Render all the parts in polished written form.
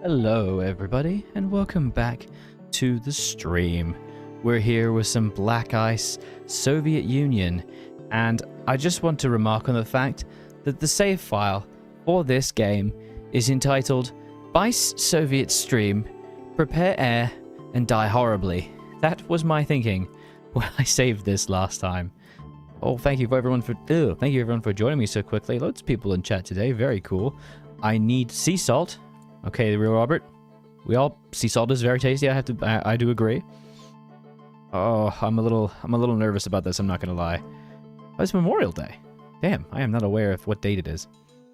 Hello everybody, and welcome back to the stream. We're here with some Black Ice, Soviet Union, and I just want to remark on the fact that the save file for this game is entitled BICE Soviet Stream, Prepare Air, and Die Horribly. That was my thinking when I saved this last time. Oh, thank you everyone for joining me so quickly. Loads of people in chat today, very cool. I need sea salt. Okay, the real Robert. Sea salt is very tasty. I do agree. Oh, I'm a little nervous about this. I'm not gonna lie. Oh, it's Memorial Day. Damn, I am not aware of what date it is.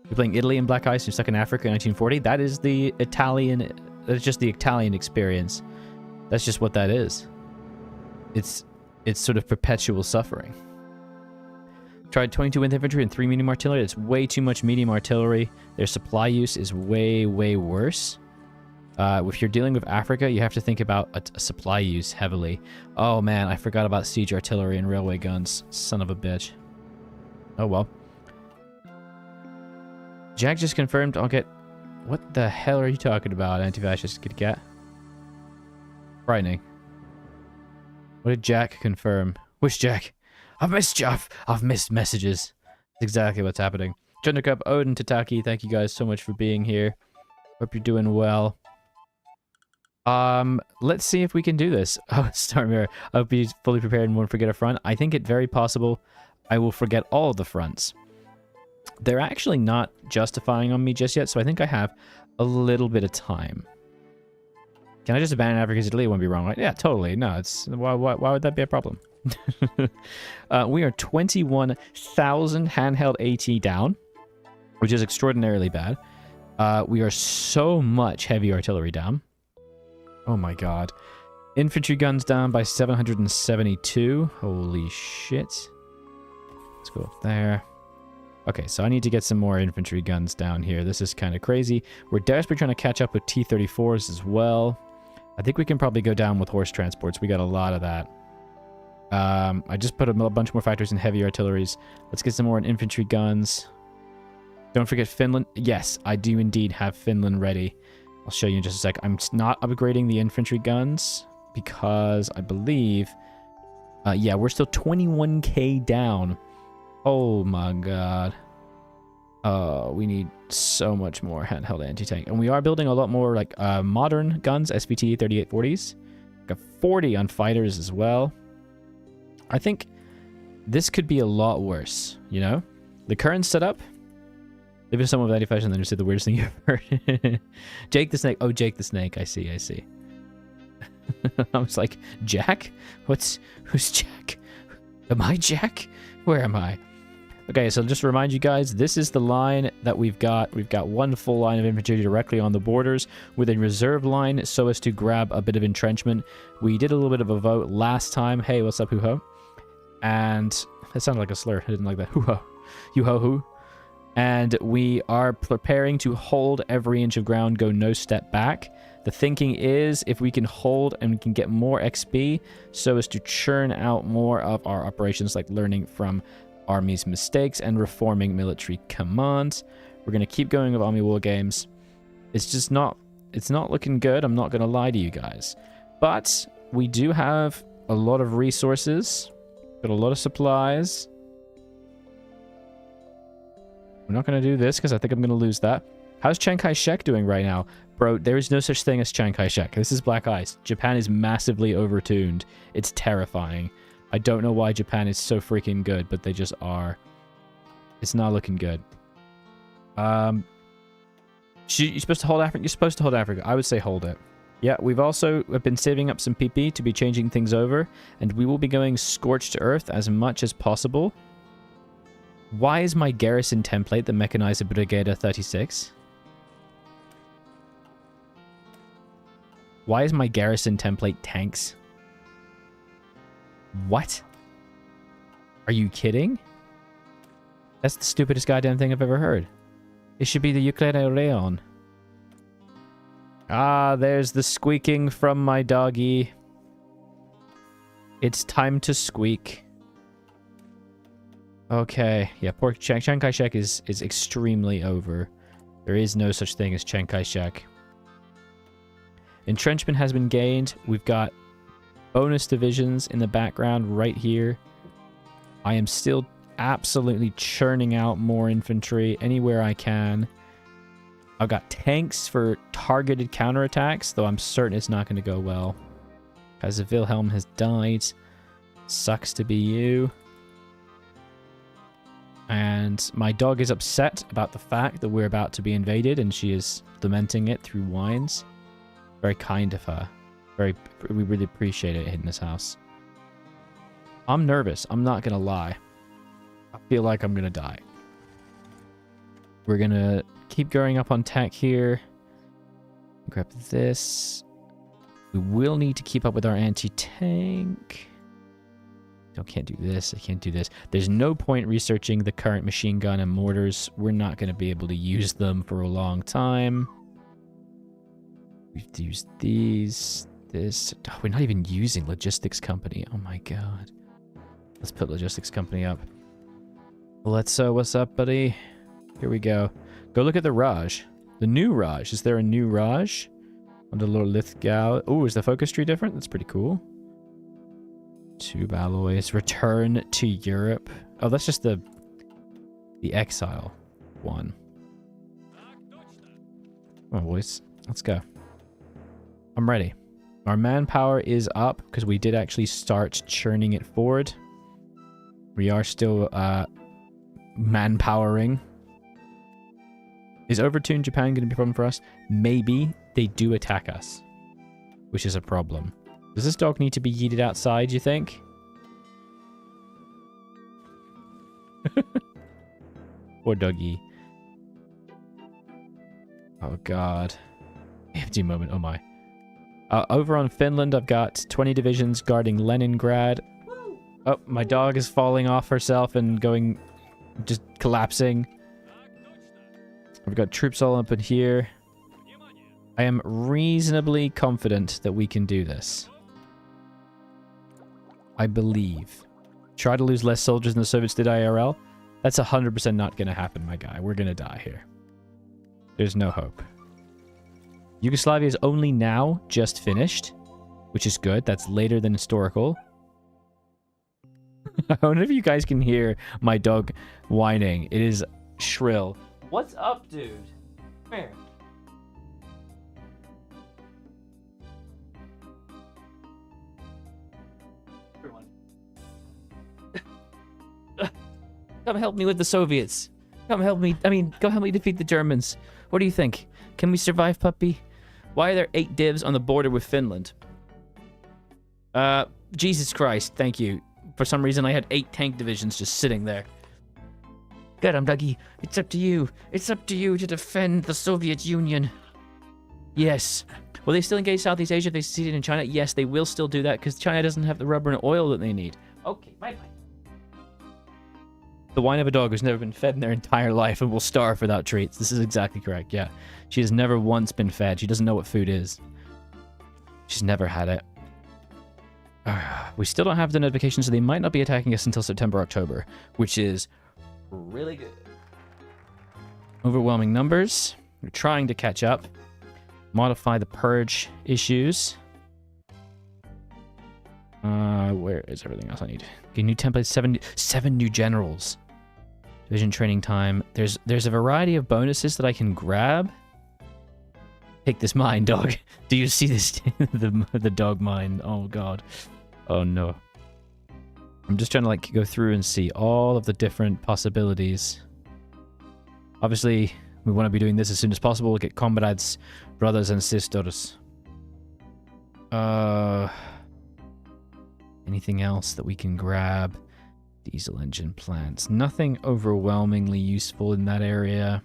You're playing Italy in Black Ice. You're stuck in Africa in 1940. That is the Italian. That's just the Italian experience. That's just what that is. It's sort of perpetual suffering. Tried 22 with infantry and 3 medium artillery. It's way too much medium artillery. Their supply use is way worse. If you're dealing with Africa, you have to think about a supply use heavily. Oh man, I forgot about siege artillery and railway guns. Son of a bitch. Oh well. Jack just confirmed I'll get... What the hell are you talking about, anti-fascist Kit Kat? Frightening. What did Jack confirm? Which Jack? I've missed messages. That's exactly what's happening. Jundercup, Odin, Tataki, thank you guys so much for being here. Hope you're doing well. Let's see if we can do this. Oh, Starmere, I hope he's fully prepared and won't forget a front. I think it very possible I will forget all of the fronts. They're actually not justifying on me just yet, so I think I have a little bit of time. Can I just abandon Africa's Italy? It won't be wrong, right? Yeah, totally. No, it's... Why would that be a problem? We are 21,000 handheld AT down, which is extraordinarily bad. We are so much heavy artillery down. Oh my god. Infantry guns down by 772. Holy shit. Let's go up there. Okay, so I need to get some more infantry guns down here. This is kind of crazy. We're desperately trying to catch up with T-34s as well. I think we can probably go down with horse transports. We got a lot of that. I just put a bunch more factories in heavy artilleries. Let's get some more in infantry guns. Don't forget Finland. Yes, I do indeed have Finland ready. I'll show you in just a sec. I'm not upgrading the infantry guns because I believe... yeah, we're still 21k down. Oh my god. We need so much more handheld anti-tank. And we are building a lot more like modern guns, SVT 3840s. Got 40 on fighters as well. I think this could be a lot worse, you know? The current setup. Leave it someone with 85 and then just say the weirdest thing you've heard. Jake the Snake. Oh, Jake the Snake. I see. I was like, Jack? Who's Jack? Am I Jack? Where am I? Okay, so just to remind you guys, this is the line that we've got. We've got one full line of infantry directly on the borders with a reserve line so as to grab a bit of entrenchment. We did a little bit of a vote last time. Hey, what's up, hoo-ho? And that sounded like a slur. I didn't like that. Hoo-ho. You-ho-hoo. And we are preparing to hold every inch of ground, go no step back. The thinking is if we can hold and we can get more XP so as to churn out more of our operations, like learning from Army's mistakes and reforming military commands. We're going to keep going with Army War Games. It's just not... It's not looking good. I'm not going to lie to you guys. But we do have a lot of resources. Got a lot of supplies. I'm not going to do this because I think I'm going to lose that. How's Chiang Kai-shek doing right now? Bro, there is no such thing as Chiang Kai-shek. This is Black Ice. Japan is massively overtuned. It's terrifying. I don't know why Japan is so freaking good, but they just are. It's not looking good. You're supposed to hold Africa? You're supposed to hold Africa. I would say hold it. Yeah, we've also been saving up some PP to be changing things over, and we will be going Scorched Earth as much as possible. Why is my garrison template the Mechanizer Brigada 36? Why is my garrison template tanks? What? Are you kidding? That's the stupidest goddamn thing I've ever heard. It should be the Euclidean. Ah, there's the squeaking from my doggy. It's time to squeak. Okay, yeah, poor Chiang Kai-shek is extremely over. There is no such thing as Chiang Kai-shek. Entrenchment has been gained. We've got bonus divisions in the background right here. I am still absolutely churning out more infantry anywhere I can. I've got tanks for targeted counterattacks, though I'm certain it's not going to go well. As Wilhelm has died. Sucks to be you. And my dog is upset about the fact that we're about to be invaded, and she is lamenting it through whines. Very kind of her. We really appreciate it in this house. I'm nervous. I'm not going to lie. I feel like I'm going to die. We're going to keep going up on tech here. Grab this. We will need to keep up with our anti-tank. I can't do this. I can't do this. There's no point researching the current machine gun and mortars. We're not going to be able to use them for a long time. We've used these. This. Oh, we're not even using Logistics Company. Oh my god. Let's put Logistics Company up. Let's, what's up, buddy? Here we go. Go look at the Raj. The new Raj. Is there a new Raj? Under Lord Lithgow. Oh, is the focus tree different? That's pretty cool. Tube alloys. Return to Europe. Oh, that's just the exile one. Come on, boys. Let's go. I'm ready. Our manpower is up because we did actually start churning it forward. We are still manpowering. Is Overtune Japan going to be a problem for us? Maybe. They do attack us, which is a problem. Does this dog need to be yeeted outside, you think? Poor doggy. Oh god. Empty moment, oh my. Over on Finland, I've got 20 divisions guarding Leningrad. Oh, my dog is falling off herself and going... just collapsing. We've got troops all up in here. I am reasonably confident that we can do this. I believe. Try to lose less soldiers than the Soviets did IRL? That's 100% not going to happen, my guy. We're going to die here. There's no hope. Yugoslavia is only now just finished, which is good. That's later than historical. I wonder if you guys can hear my dog whining. It is shrill. What's up, dude? Come here. Everyone. Come help me with the Soviets. Come help me. Come help me defeat the Germans. What do you think? Can we survive, puppy? Why are there 8 divs on the border with Finland? Jesus Christ, thank you. For some reason, I had 8 tank divisions just sitting there. Get him, Dougie. It's up to you. It's up to you to defend the Soviet Union. Yes. Will they still engage Southeast Asia if they succeeded in China? Yes, they will still do that because China doesn't have the rubber and oil that they need. Okay, bye-bye. The whine of a dog who's never been fed in their entire life and will starve without treats. This is exactly correct, yeah. She has never once been fed. She doesn't know what food is. She's never had it. We still don't have the notification, so they might not be attacking us until September, October, which is really good. Overwhelming numbers. We're trying to catch up. Modify the purge issues. Where is everything else I need? Okay, new templates, 7 new generals. Division training time. There's a variety of bonuses that I can grab. Take this mine, dog. Do you see this? the dog mine. Oh god. Oh no. I'm just trying to like go through and see all of the different possibilities. Obviously, we want to be doing this as soon as possible. We'll get comrades, brothers and sisters. Anything else that we can grab? Diesel engine plants. Nothing overwhelmingly useful in that area.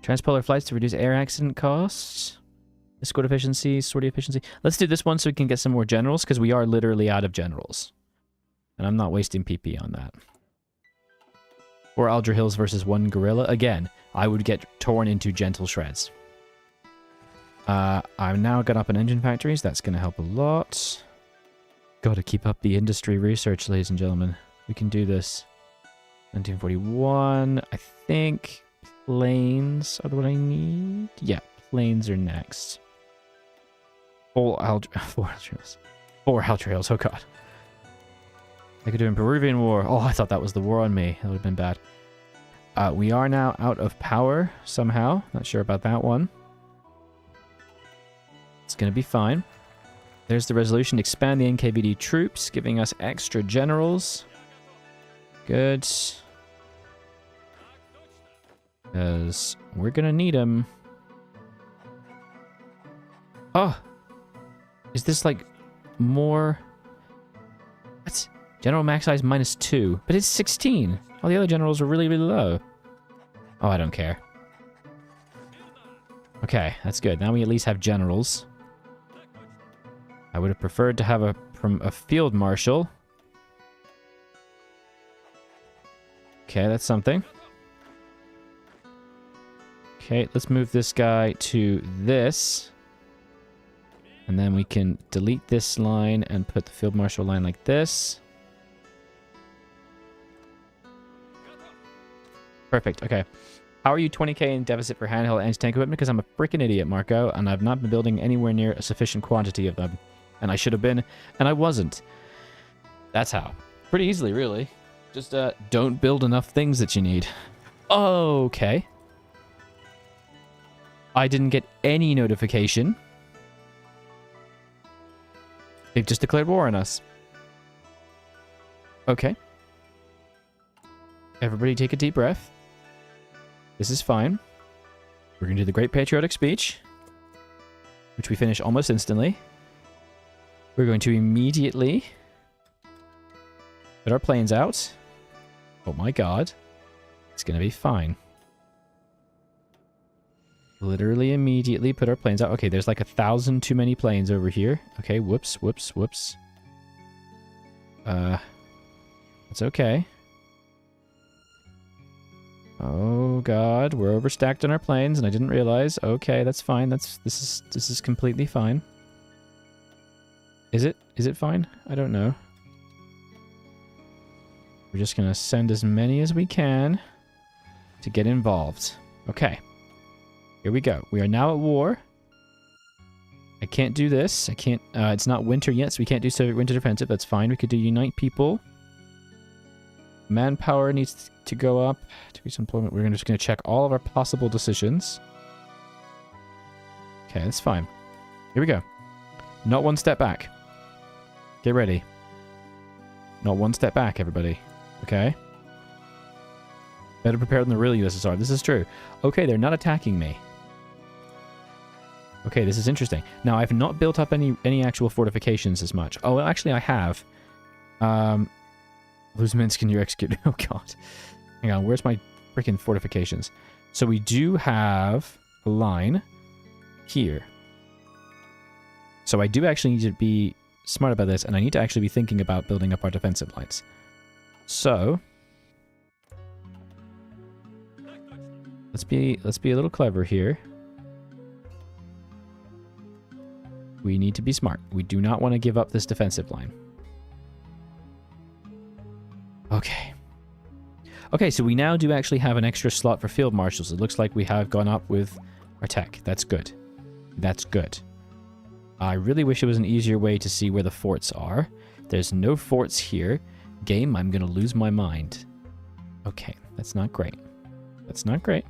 Transpolar flights to reduce air accident costs. Escort efficiency, sortie efficiency. Let's do this one so we can get some more generals, because we are literally out of generals. And I'm not wasting PP on that. Or Aldra Hills versus 1 guerrilla. Again, I would get torn into gentle shreds. I've now got up in engine factories. That's going to help a lot. Got to keep up the industry research, ladies and gentlemen. We can do this. 1941. I think planes are what I need. Yeah, planes are next. Four Altrails. Four Altrails, oh god. They could do in Peruvian War. Oh, I thought that was the war on me. That would have been bad. We are now out of power somehow. Not sure about that one. It's going to be fine. There's the resolution. Expand the NKVD troops, giving us extra generals. Good. Because we're going to need them. Oh! Is this like more... What? General max size -2. But it's 16. All the other generals are really, really low. Oh, I don't care. Okay, that's good. Now we at least have generals. I would have preferred to have a field marshal. Okay, that's something. Okay, let's move this guy to this. And then we can delete this line and put the field marshal line like this. Perfect, okay. How are you 20k in deficit for handheld anti-tank equipment? Because I'm a freaking idiot, Marco, and I've not been building anywhere near a sufficient quantity of them. And I should have been, and I wasn't. That's how. Pretty easily, really. Just don't build enough things that you need. Okay. I didn't get any notification. They've just declared war on us. Okay. Everybody take a deep breath. This is fine. We're going to do the Great Patriotic Speech, which we finish almost instantly. We're going to immediately put our planes out. Oh my god. It's going to be fine. Literally immediately put our planes out. Okay, there's like 1,000 too many planes over here. Okay, whoops, whoops, whoops. It's okay. Oh god, we're overstacked on our planes and I didn't realize. Okay, that's fine. This is completely fine. Is it? Is it fine? I don't know. We're just gonna send as many as we can to get involved. Okay. Here we go. We are now at war. I can't do this. I can't... it's not winter yet, so we can't do Soviet winter defensive. That's fine. We could do unite people. Manpower needs to go up. Decrease employment. We're just going to check all of our possible decisions. Okay, that's fine. Here we go. Not one step back. Get ready. Not one step back, everybody. Okay? Better prepared than the real USSR. This is true. Okay, they're not attacking me. Okay, this is interesting. Now, I've not built up any actual fortifications as much. Oh, well, actually, I have. Lose Minsk and you're executed. Oh, God. Hang on, where's my freaking fortifications? So we do have a line here. So I do actually need to be smart about this, and I need to actually be thinking about building up our defensive lines. So... Let's be a little clever here. We need to be smart. We do not want to give up this defensive line. Okay. Okay, so we now do actually have an extra slot for field marshals. It looks like we have gone up with our tech. That's good. That's good. I really wish it was an easier way to see where the forts are. There's no forts here. Game, I'm going to lose my mind. Okay, that's not great. That's not great.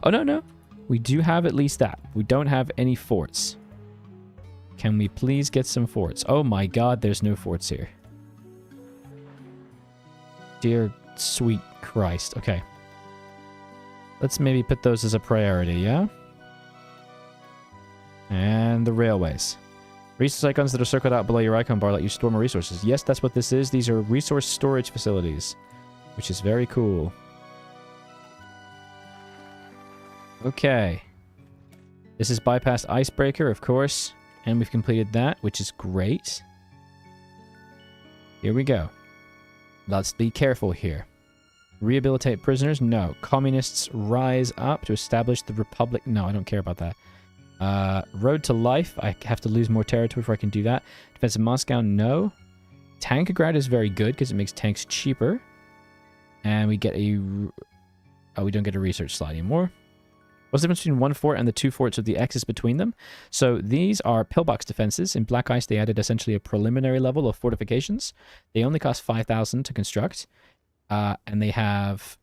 Oh, no, no. We do have at least that. We don't have any forts. Can we please get some forts? Oh my god, there's no forts here. Dear sweet Christ. Okay. Let's maybe put those as a priority, yeah? And the railways. Resource icons that are circled out below your icon bar let you store more resources. Yes, that's what this is. These are resource storage facilities, which is very cool. Okay. This is bypassed icebreaker, of course. And we've completed that, which is great. Here we go. Let's be careful here. Rehabilitate prisoners? No. Communists rise up to establish the Republic? No, I don't care about that. Road to life? I have to lose more territory before I can do that. Defense of Moscow? No. Tankograd is very good because it makes tanks cheaper. And we get a... Oh, we don't get a research slot anymore. What's the difference between one fort and the two forts with the X's between them? So these are pillbox defenses. In Black Ice, they added essentially a preliminary level of fortifications. They only cost 5,000 to construct. And they have...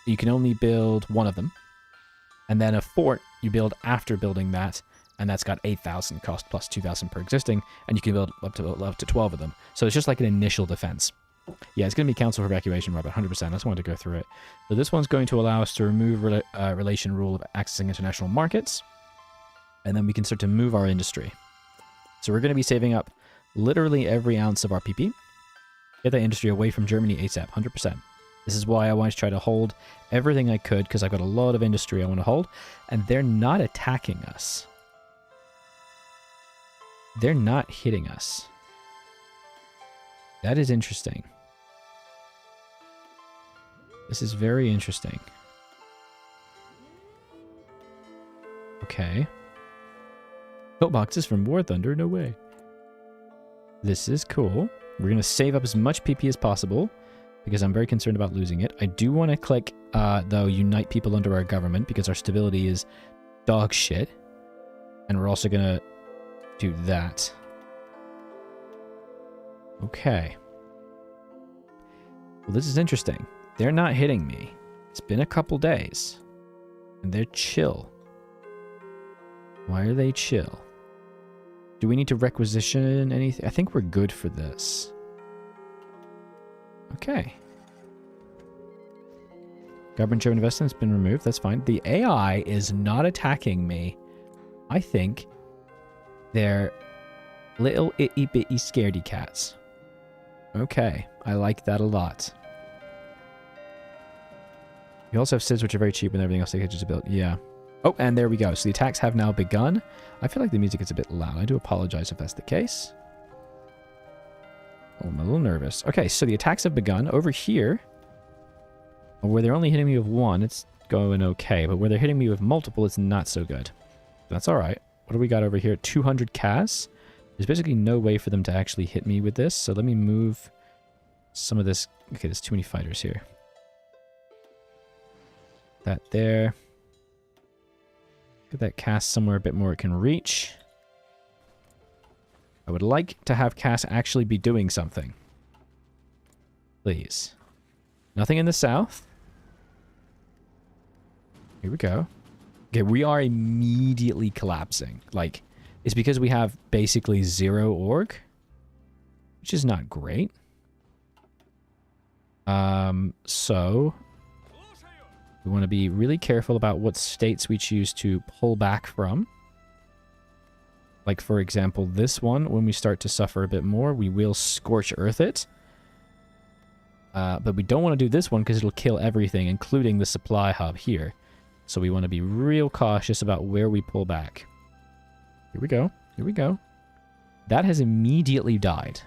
You can only build one of them. And then a fort, you build after building that. And that's got 8,000 cost plus 2,000 per existing. And you can build up to 12 of them. So it's just like an initial defense. Yeah, it's going to be Council for Evacuation, Robert, 100%. I just wanted to go through it. So this one's going to allow us to remove relation rule of accessing international markets. And then we can start to move our industry. So we're going to be saving up literally every ounce of our PP. Get that industry away from Germany ASAP, 100%. This is why I want to try to hold everything I could, because I've got a lot of industry I want to hold. And they're not attacking us. They're not hitting us. That is interesting. This is very interesting. Okay. Boxes from War Thunder? No way. This is cool. We're going to save up as much PP as possible because I'm very concerned about losing it. I do want to click, though, unite people under our government because our stability is dog shit. And we're also going to do that. Okay. Well, this is interesting. They're not hitting me. It's been a couple days. And they're chill. Why are they chill? Do we need to requisition anything? I think we're good for this. Okay. Government German investment has been removed. That's fine. The AI is not attacking me. I think they're little itty bitty scaredy cats. Okay. I like that a lot. You also have cities which are very cheap and everything else they get just built. Yeah. Oh, and there we go. So the attacks have now begun. I feel like the music is a bit loud. I do apologize if that's the case. Oh, I'm a little nervous. Okay, so the attacks have begun. Over here, where they're only hitting me with one, it's going okay. But where they're hitting me with multiple, it's not so good. That's all right. What do we got over here? 200 CAS. There's basically no way for them to actually hit me with this. So let me move some of this. Okay, there's too many fighters here. That there. Get that CAS somewhere a bit more it can reach. I would like to have CAS actually be doing something. Please. Nothing in the south. Here we go. Okay, we are immediately collapsing. Like, it's because we have basically 0 org. Which is not great. So... we want to be really careful about what states we choose to pull back from. Like, for example, this one, when we start to suffer a bit more, we will Scorch Earth it. But we don't want to do this one because it'll kill everything, including the supply hub here. So we want to be real cautious about where we pull back. Here we go. Here we go. That has immediately died.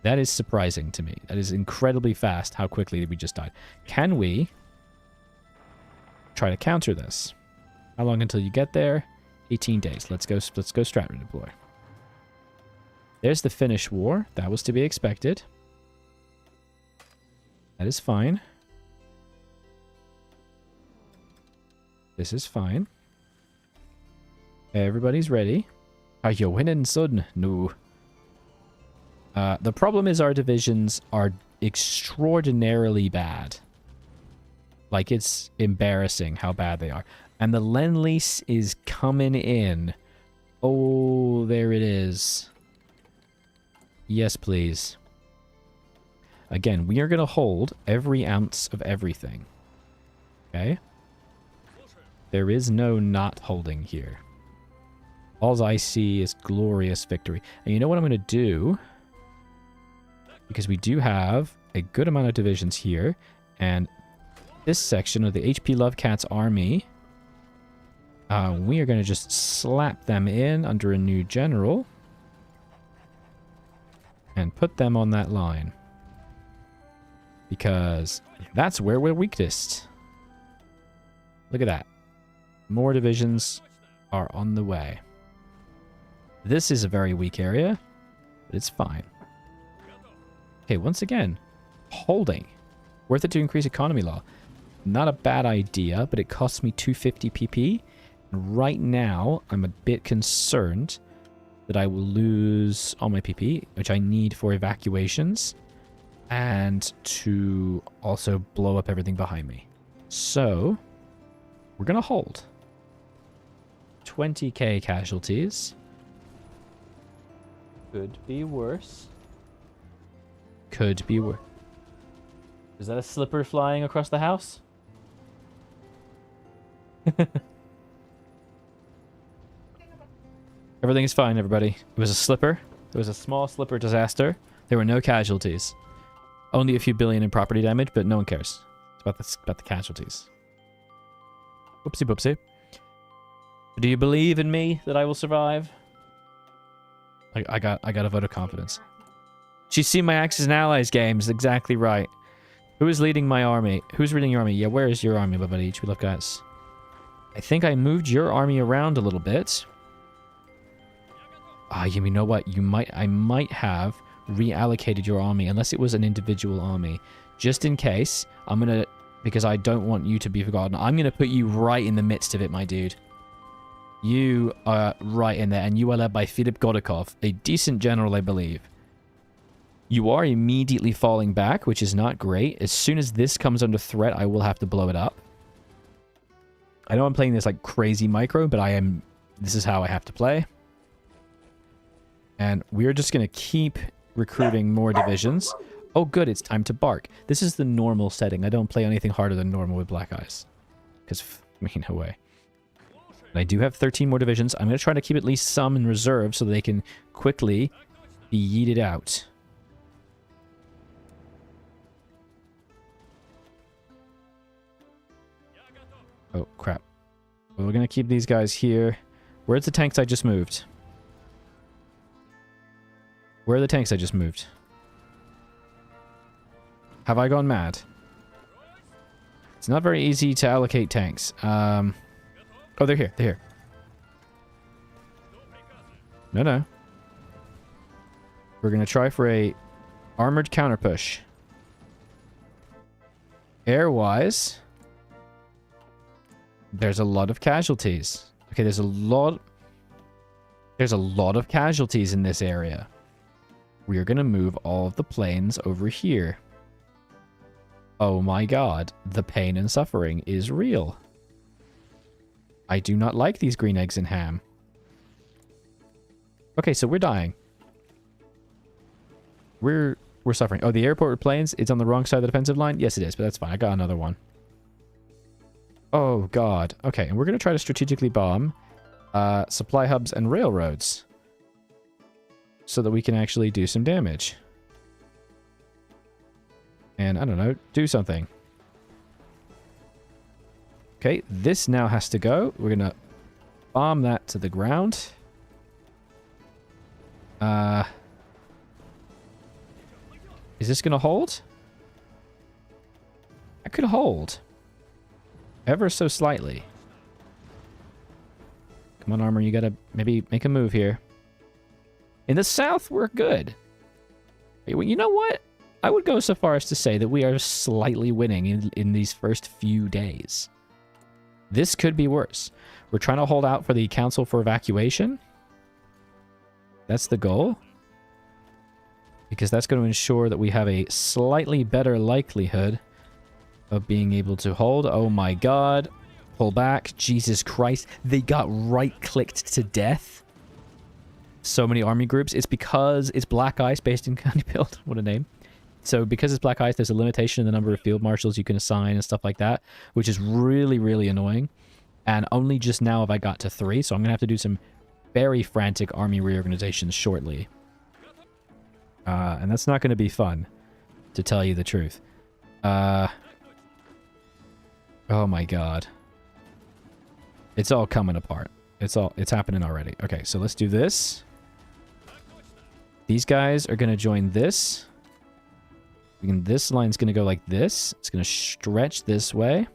That is surprising to me. That is incredibly fast how quickly we just died. Can we try to counter this? How long until you get there? 18 days. Let's go strat redeploy. There's the Finnish war. That was to be expected. That is fine. This is fine. Everybody's ready. Are you winning, son? No. The problem is our divisions are extraordinarily bad. Like, it's embarrassing how bad they are. And the Lend-Lease is coming in. Oh, there it is. Yes, please. Again, we are going to hold every ounce of everything. Okay? There is no not holding here. All I see is glorious victory. And you know what I'm going to do? Because we do have a good amount of divisions here. And this section of the HP Lovecats army, we are going to just slap them in under a new general. And put them on that line. Because that's where we're weakest. Look at that. More divisions are on the way. This is a very weak area, but it's fine. Okay, once again, holding. Worth it to increase economy law. Not a bad idea, but it costs me 250 PP. And right now, I'm a bit concerned that I will lose all my PP, which I need for evacuations, and to also blow up everything behind me. So, we're going to hold. 20k casualties. Could be worse. Could be worse. Is that a slipper flying across the house? Everything is fine, everybody. It was a slipper. It was a small slipper disaster. There were no casualties. Only a few billion in property damage, but no one cares. It's about the casualties. Whoopsie boopsie. Do you believe in me that I will survive? I got a vote of confidence. She's seen my Axis and Allies games. Exactly right. Who is leading my army? Who's leading your army? Yeah, where is your army, my buddy? We look, guys. I think I moved your army around a little bit. Ah, you know what? I might have reallocated your army, unless it was an individual army. Just in case, I'm gonna, because I don't want you to be forgotten, I'm gonna put you right in the midst of it, my dude. You are right in there, and you are led by Philip Godikov, a decent general, I believe. You are immediately falling back, which is not great. As soon as this comes under threat, I will have to blow it up. I know I'm playing this like crazy micro, but this is how I have to play. And we're just going to keep recruiting more divisions. Oh, good, it's time to bark. This is the normal setting. I don't play anything harder than normal with Black Eyes. Because, I mean, no way. And I do have 13 more divisions. I'm going to try to keep at least some in reserve so they can quickly be yeeted out. Oh, crap. Well, we're going to keep these guys here. Where's the tanks I just moved? Where are the tanks I just moved? Have I gone mad? It's not very easy to allocate tanks. Oh, they're here. They're here. No. We're going to try for a armored counter push. Air-wise, there's a lot of casualties. Okay, there's a lot of casualties in this area. We are going to move all of the planes over here. Oh my god, the pain and suffering is real. I do not like these green eggs and ham. Okay, so we're dying. We're suffering. Oh, the airport with planes, it's on the wrong side of the defensive line? Yes, it is, but that's fine. I got another one. Oh god. Okay, and we're going to try to strategically bomb supply hubs and railroads, so that we can actually do some damage. And, I don't know, do something. Okay, this now has to go. We're gonna bomb that to the ground. Is this gonna hold? I could hold. Ever so slightly. Come on, armor, you gotta maybe make a move here. In the south, we're good. You know what? I would go so far as to say that we are slightly winning in these first few days. This could be worse. We're trying to hold out for the Council for Evacuation. That's the goal. Because that's going to ensure that we have a slightly better likelihood of being able to hold. Oh my god. Pull back. Jesus Christ. They got right-clicked to death. So many army groups. It's because it's Black Ice based in County Build. What a name. So because it's Black Ice, there's a limitation in the number of field marshals you can assign and stuff like that, which is really, really annoying. And only just now have I got to 3, so I'm going to have to do some very frantic army reorganizations shortly. And that's not going to be fun, to tell you the truth. Oh my god. It's all coming apart. It's happening already. Okay, so let's do this. These guys are going to join this. This line's going to go like this. It's going to stretch this way.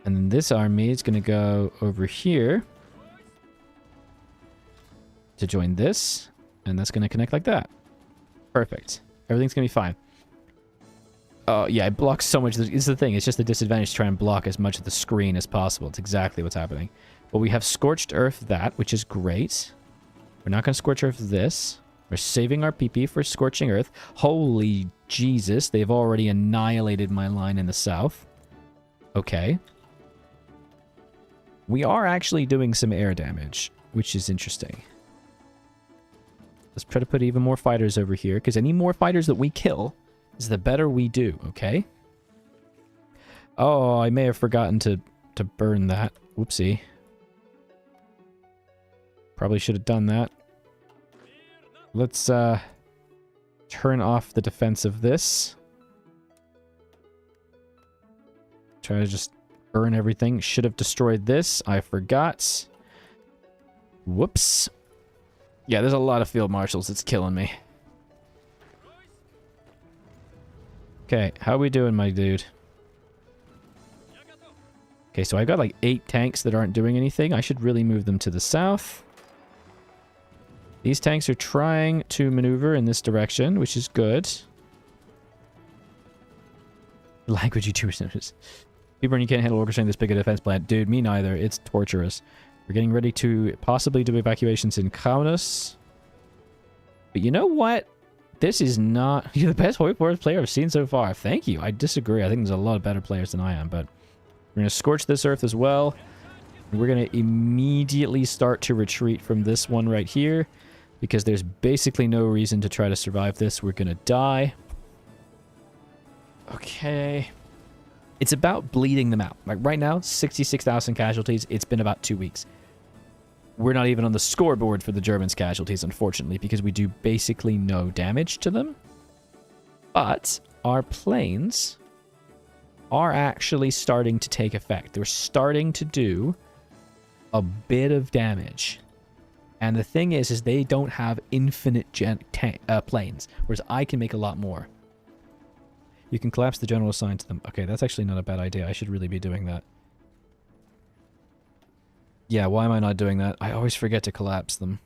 And then this army is going to go over here to join this. And that's going to connect like that. Perfect. Everything's going to be fine. Oh, yeah, it blocks so much. It's the thing. It's just a disadvantage to try and block as much of the screen as possible. It's exactly what's happening. But we have Scorched Earth that, which is great. We're not going to Scorch Earth this. We're saving our PP for Scorching Earth. Holy Jesus, they've already annihilated my line in the south. Okay. We are actually doing some air damage, which is interesting. Let's try to put even more fighters over here, because any more fighters that we kill is the better we do, okay? Oh, I may have forgotten to burn that. Whoopsie. Probably should have done that. Let's turn off the defense of this. Try to just burn everything. Should have destroyed this. I forgot. Whoops. Yeah, there's a lot of field marshals. It's killing me. Okay, how we doing, my dude? Okay, so I got like 8 tanks that aren't doing anything. I should really move them to the south. These tanks are trying to maneuver in this direction, which is good. Language YouTubers. People, you can't handle orchestrating this big a defense plant. Dude, me neither. It's torturous. We're getting ready to possibly do evacuations in Caucuses. But you know what? This is not... You're the best Hoi Forest player I've seen so far. Thank you. I disagree. I think there's a lot of better players than I am, but... We're going to Scorch this Earth as well. We're going to immediately start to retreat from this one right here, because there's basically no reason to try to survive this. We're going to die. Okay. It's about bleeding them out. Like right now, 66,000 casualties. It's been about 2 weeks. We're not even on the scoreboard for the Germans' casualties, unfortunately, because we do basically no damage to them. But our planes are actually starting to take effect. They're starting to do a bit of damage. And the thing is they don't have infinite planes, whereas I can make a lot more. You can collapse the general assigned to them. Okay, that's actually not a bad idea. I should really be doing that. Yeah, why am I not doing that? I always forget to collapse them.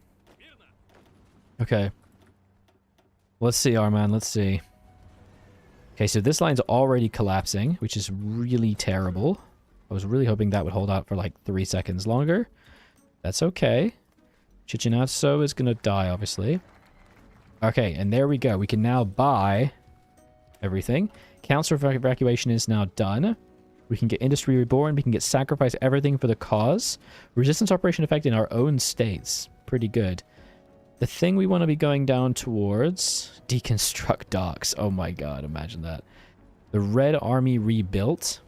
Okay. Let's see, Arman, let's see. Okay, so this line's already collapsing, which is really terrible. I was really hoping that would hold out for like 3 seconds longer. That's okay. Chichinatso is going to die, obviously. Okay, and there we go. We can now buy everything. Council for evacuation is now done. We can get Industry Reborn. We can get Sacrifice Everything for the Cause. Resistance Operation Effect in our own states. Pretty good. The thing we want to be going down towards... Deconstruct docks. Oh my god, imagine that. The Red Army rebuilt.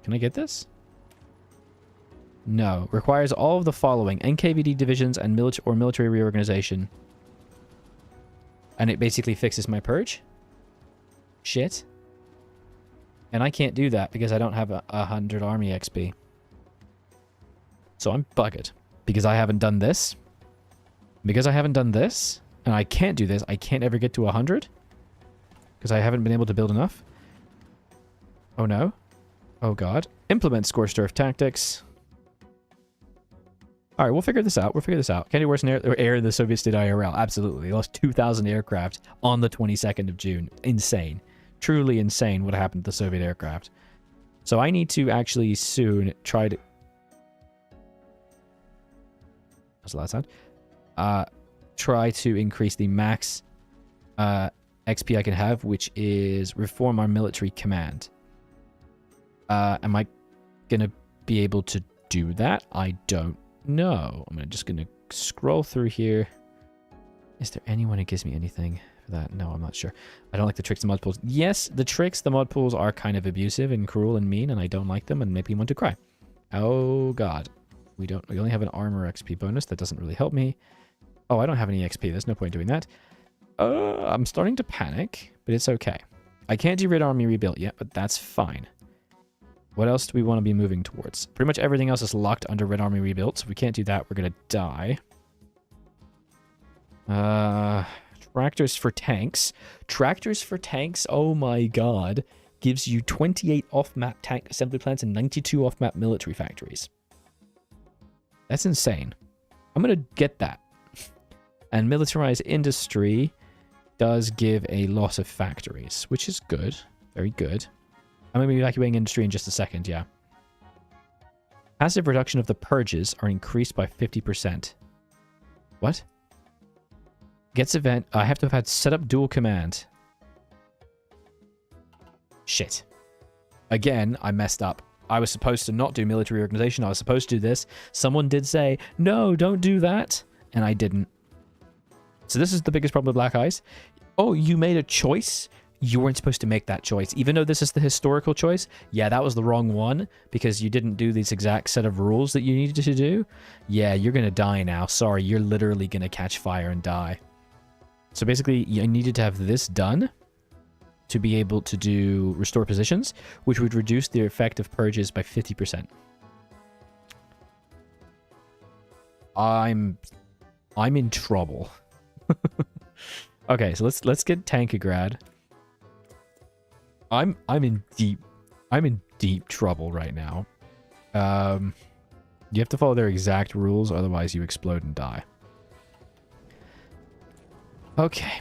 Can I get this? No. Requires all of the following. NKVD divisions and military reorganization. And it basically fixes my purge. Shit. And I can't do that because I don't have 100 army XP. So I'm buggered. Because I haven't done this. Because I haven't done this. And I can't do this. I can't ever get to 100. Because I haven't been able to build enough. Oh no. Oh god. Implement Scorched Earth tactics. Alright, we'll figure this out. We'll figure this out. Can it worse than air the Soviets did IRL? Absolutely. They lost 2,000 aircraft on the 22nd of June. Insane. Truly insane what happened to the Soviet aircraft. So I need to actually soon try to... That's a lot of sound. Try to increase the max XP I can have, which is reform our military command. Am I gonna be able to do that? I don't know. I'm just gonna scroll through here. Is there anyone who gives me anything for that? No, I'm not sure. I don't like the tricks and mod pools. Yes, the mod pools are kind of abusive and cruel and mean, and I don't like them and make me want to cry. Oh god. We only have an armor XP bonus. That doesn't really help me. Oh, I don't have any XP. There's no point doing that. I'm starting to panic, but it's okay. I can't do Red Army rebuilt yet, but that's fine. What else do we want to be moving towards? Pretty much everything else is locked under Red Army rebuilt, so if we can't do that, we're going to die. Tractors for tanks. Tractors for tanks, oh my god, gives you 28 off-map tank assembly plants and 92 off-map military factories. That's insane. I'm going to get that. And militarize industry does give a loss of factories, which is good. Very good. I'm going to be evacuating industry in just a second, yeah. Passive reduction of the purges are increased by 50%. What? Gets event. I have to have had set up dual command. Shit. Again, I messed up. I was supposed to not do military organization. I was supposed to do this. Someone did say, no, don't do that. And I didn't. So this is the biggest problem with Black Ice. Oh, you made a choice? You weren't supposed to make that choice. Even though this is the historical choice, yeah, that was the wrong one because you didn't do this exact set of rules that you needed to do. Yeah, you're going to die now. Sorry, you're literally going to catch fire and die. So basically, you needed to have this done to be able to do restore positions, which would reduce the effect of purges by 50%. I'm in trouble. Okay, so let's get Tankograd. I'm in deep trouble right now. You have to follow their exact rules, otherwise you explode and die. Okay.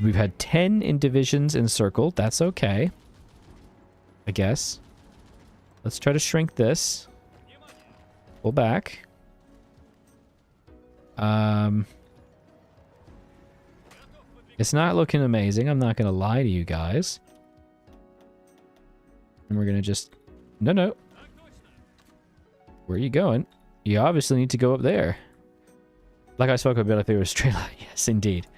We've had 10 in divisions encircled. That's okay, I guess. Let's try to shrink this. Pull back. It's not looking amazing. I'm not going to lie to you guys. And we're going to just... No. Where are you going? You obviously need to go up there. Like I spoke about, I think it was straight line. Yes, indeed.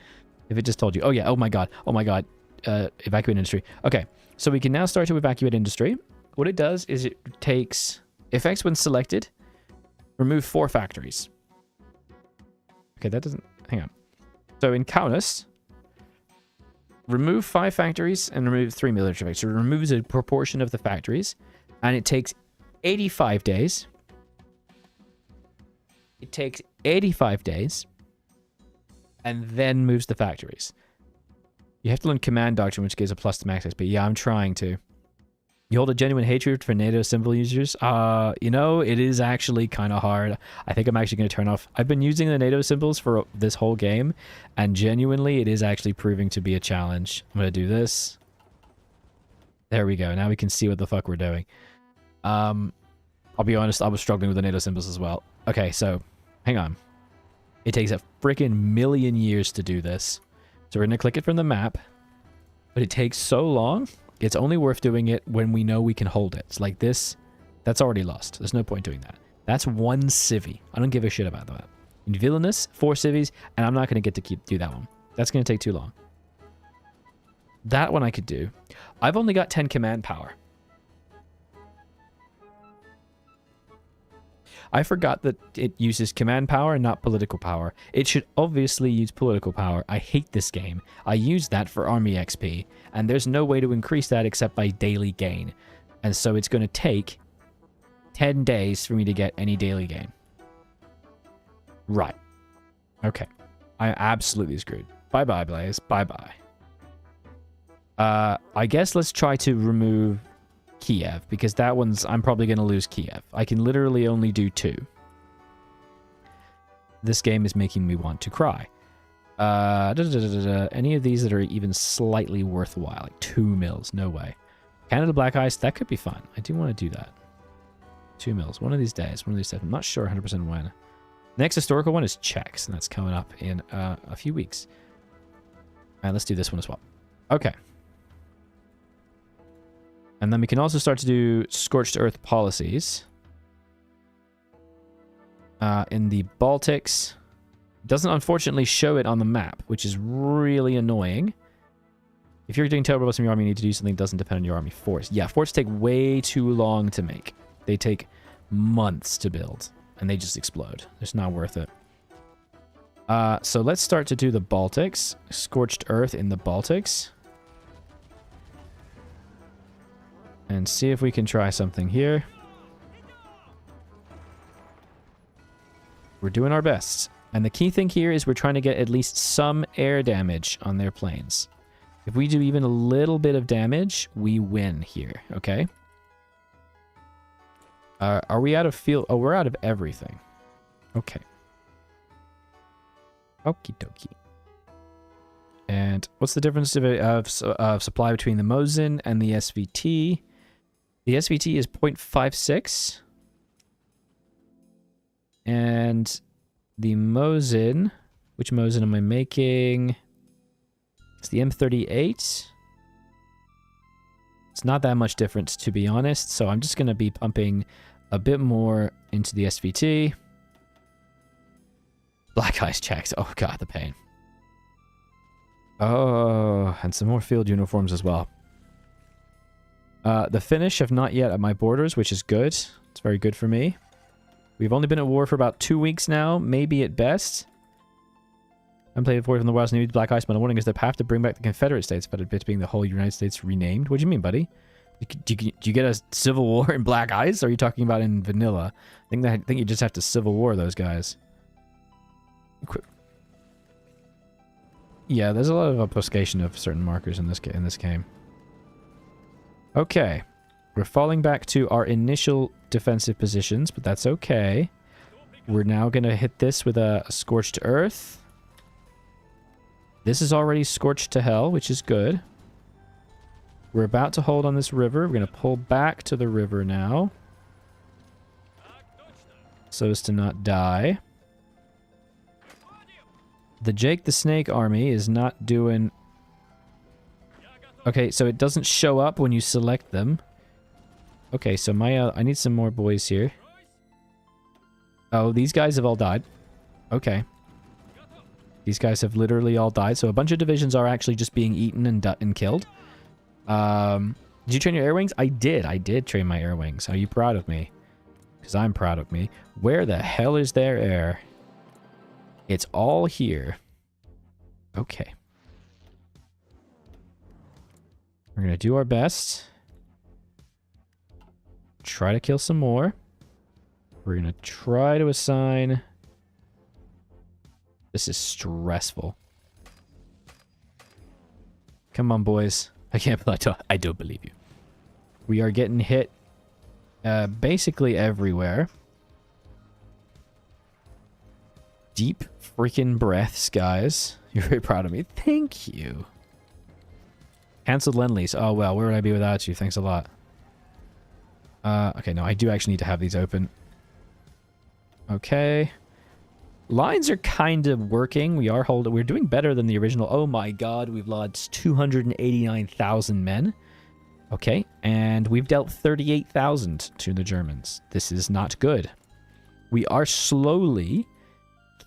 If it just told you. Oh, yeah. Oh, my God. Oh, my God. Evacuate industry. Okay. So we can now start to evacuate industry. What it does is it takes effects when selected. Remove 4 factories. Okay, that doesn't... Hang on. So in Caucuses, remove 5 factories and remove 3 military factories. So it removes a proportion of the factories. And it takes 85 days. It takes 85 days. And then moves the factories. You have to learn command doctrine, which gives a plus to max XP. Yeah, I'm trying to. You hold a genuine hatred for NATO symbol users? You know, it is actually kind of hard. I think I'm actually going to turn off... I've been using the NATO symbols for this whole game, and genuinely, it is actually proving to be a challenge. I'm going to do this. There we go. Now we can see what the fuck we're doing. I'll be honest, I was struggling with the NATO symbols as well. Okay, so, hang on. It takes a freaking million years to do this. So we're going to click it from the map, but it takes so long... It's only worth doing it when we know we can hold it. It's like this, that's already lost. There's no point doing that. That's 1 civvy. I don't give a shit about that. In Villainous, 4 civvies, and I'm not going to get to do that one. That's going to take too long. That one I could do. I've only got 10 command power. I forgot that it uses command power and not political power. It should obviously use political power. I hate this game. I use that for army XP, and there's no way to increase that except by daily gain. And so it's going to take 10 days for me to get any daily gain. Right. Okay. I'm absolutely screwed. Bye-bye, Blaze. Bye-bye. I guess let's try to remove... Kiev, because that one's... I'm probably going to lose Kiev. I can literally only do 2. This game is making me want to cry. Any of these that are even slightly worthwhile, like 2 mils, no way. Canada Black Ice, that could be fun. I do want to do that. 2 mils, one of these days, one of these days. I'm not sure 100% when. Next historical one is Czechs, and that's coming up in a few weeks. And let's do this one as well. Okay. And then we can also start to do Scorched Earth policies. In the Baltics. It doesn't unfortunately show it on the map, which is really annoying. If you're doing terrible in your army, you need to do something that doesn't depend on your army force. Yeah, forts take way too long to make. They take months to build, and they just explode. It's not worth it. So let's start to do the Baltics. Scorched Earth in the Baltics. And see if we can try something here. We're doing our best. And the key thing here is we're trying to get at least some air damage on their planes. If we do even a little bit of damage, we win here, okay? Are we out of field? Oh, we're out of everything. Okay. Okie dokie. And what's the difference of supply between the Mosin and the SVT? The SVT is 0.56. And the Mosin, which Mosin am I making? It's the M38. It's not that much difference, to be honest. So I'm just going to be pumping a bit more into the SVT. Black ice checks. Oh, God, the pain. Oh, and some more field uniforms as well. The Finnish have not yet at my borders, which is good. It's very good for me. We've only been at war for about 2 weeks now, maybe at best. I'm playing forward from the West News Black Ice, but I'm wondering is the path to bring back the Confederate States, but a bit being the whole United States renamed? What do you mean, buddy? Do you get a civil war in Black Ice? Or are you talking about in vanilla? I think you just have to civil war those guys. Yeah, there's a lot of obfuscation of certain markers in this game. Okay. We're falling back to our initial defensive positions, but that's okay. We're now going to hit this with a Scorched Earth. This is already scorched to hell, which is good. We're about to hold on this river. We're going to pull back to the river now, so as to not die. The Jake the Snake army is not doing... Okay, so it doesn't show up when you select them. Okay, so I need some more boys here. Oh, these guys have all died. Okay. These guys have literally all died. So a bunch of divisions are actually just being eaten and killed. Did you train your air wings? I did. I did train my air wings. Are you proud of me? Because I'm proud of me. Where the hell is their air? It's all here. Okay. We're going to do our best. Try to kill some more. We're going to try to assign... This is stressful. Come on, boys. I can't believe I don't believe you. We are getting hit basically everywhere. Deep freaking breaths, guys. You're very proud of me. Thank you. Cancelled Lend-Lease. Oh, well, where would I be without you? Thanks a lot. Okay, no, I do actually need to have these open. Okay. Lines are kind of working. We're doing better than the original. Oh my god, we've lost 289,000 men. Okay, and we've dealt 38,000 to the Germans. This is not good. We are slowly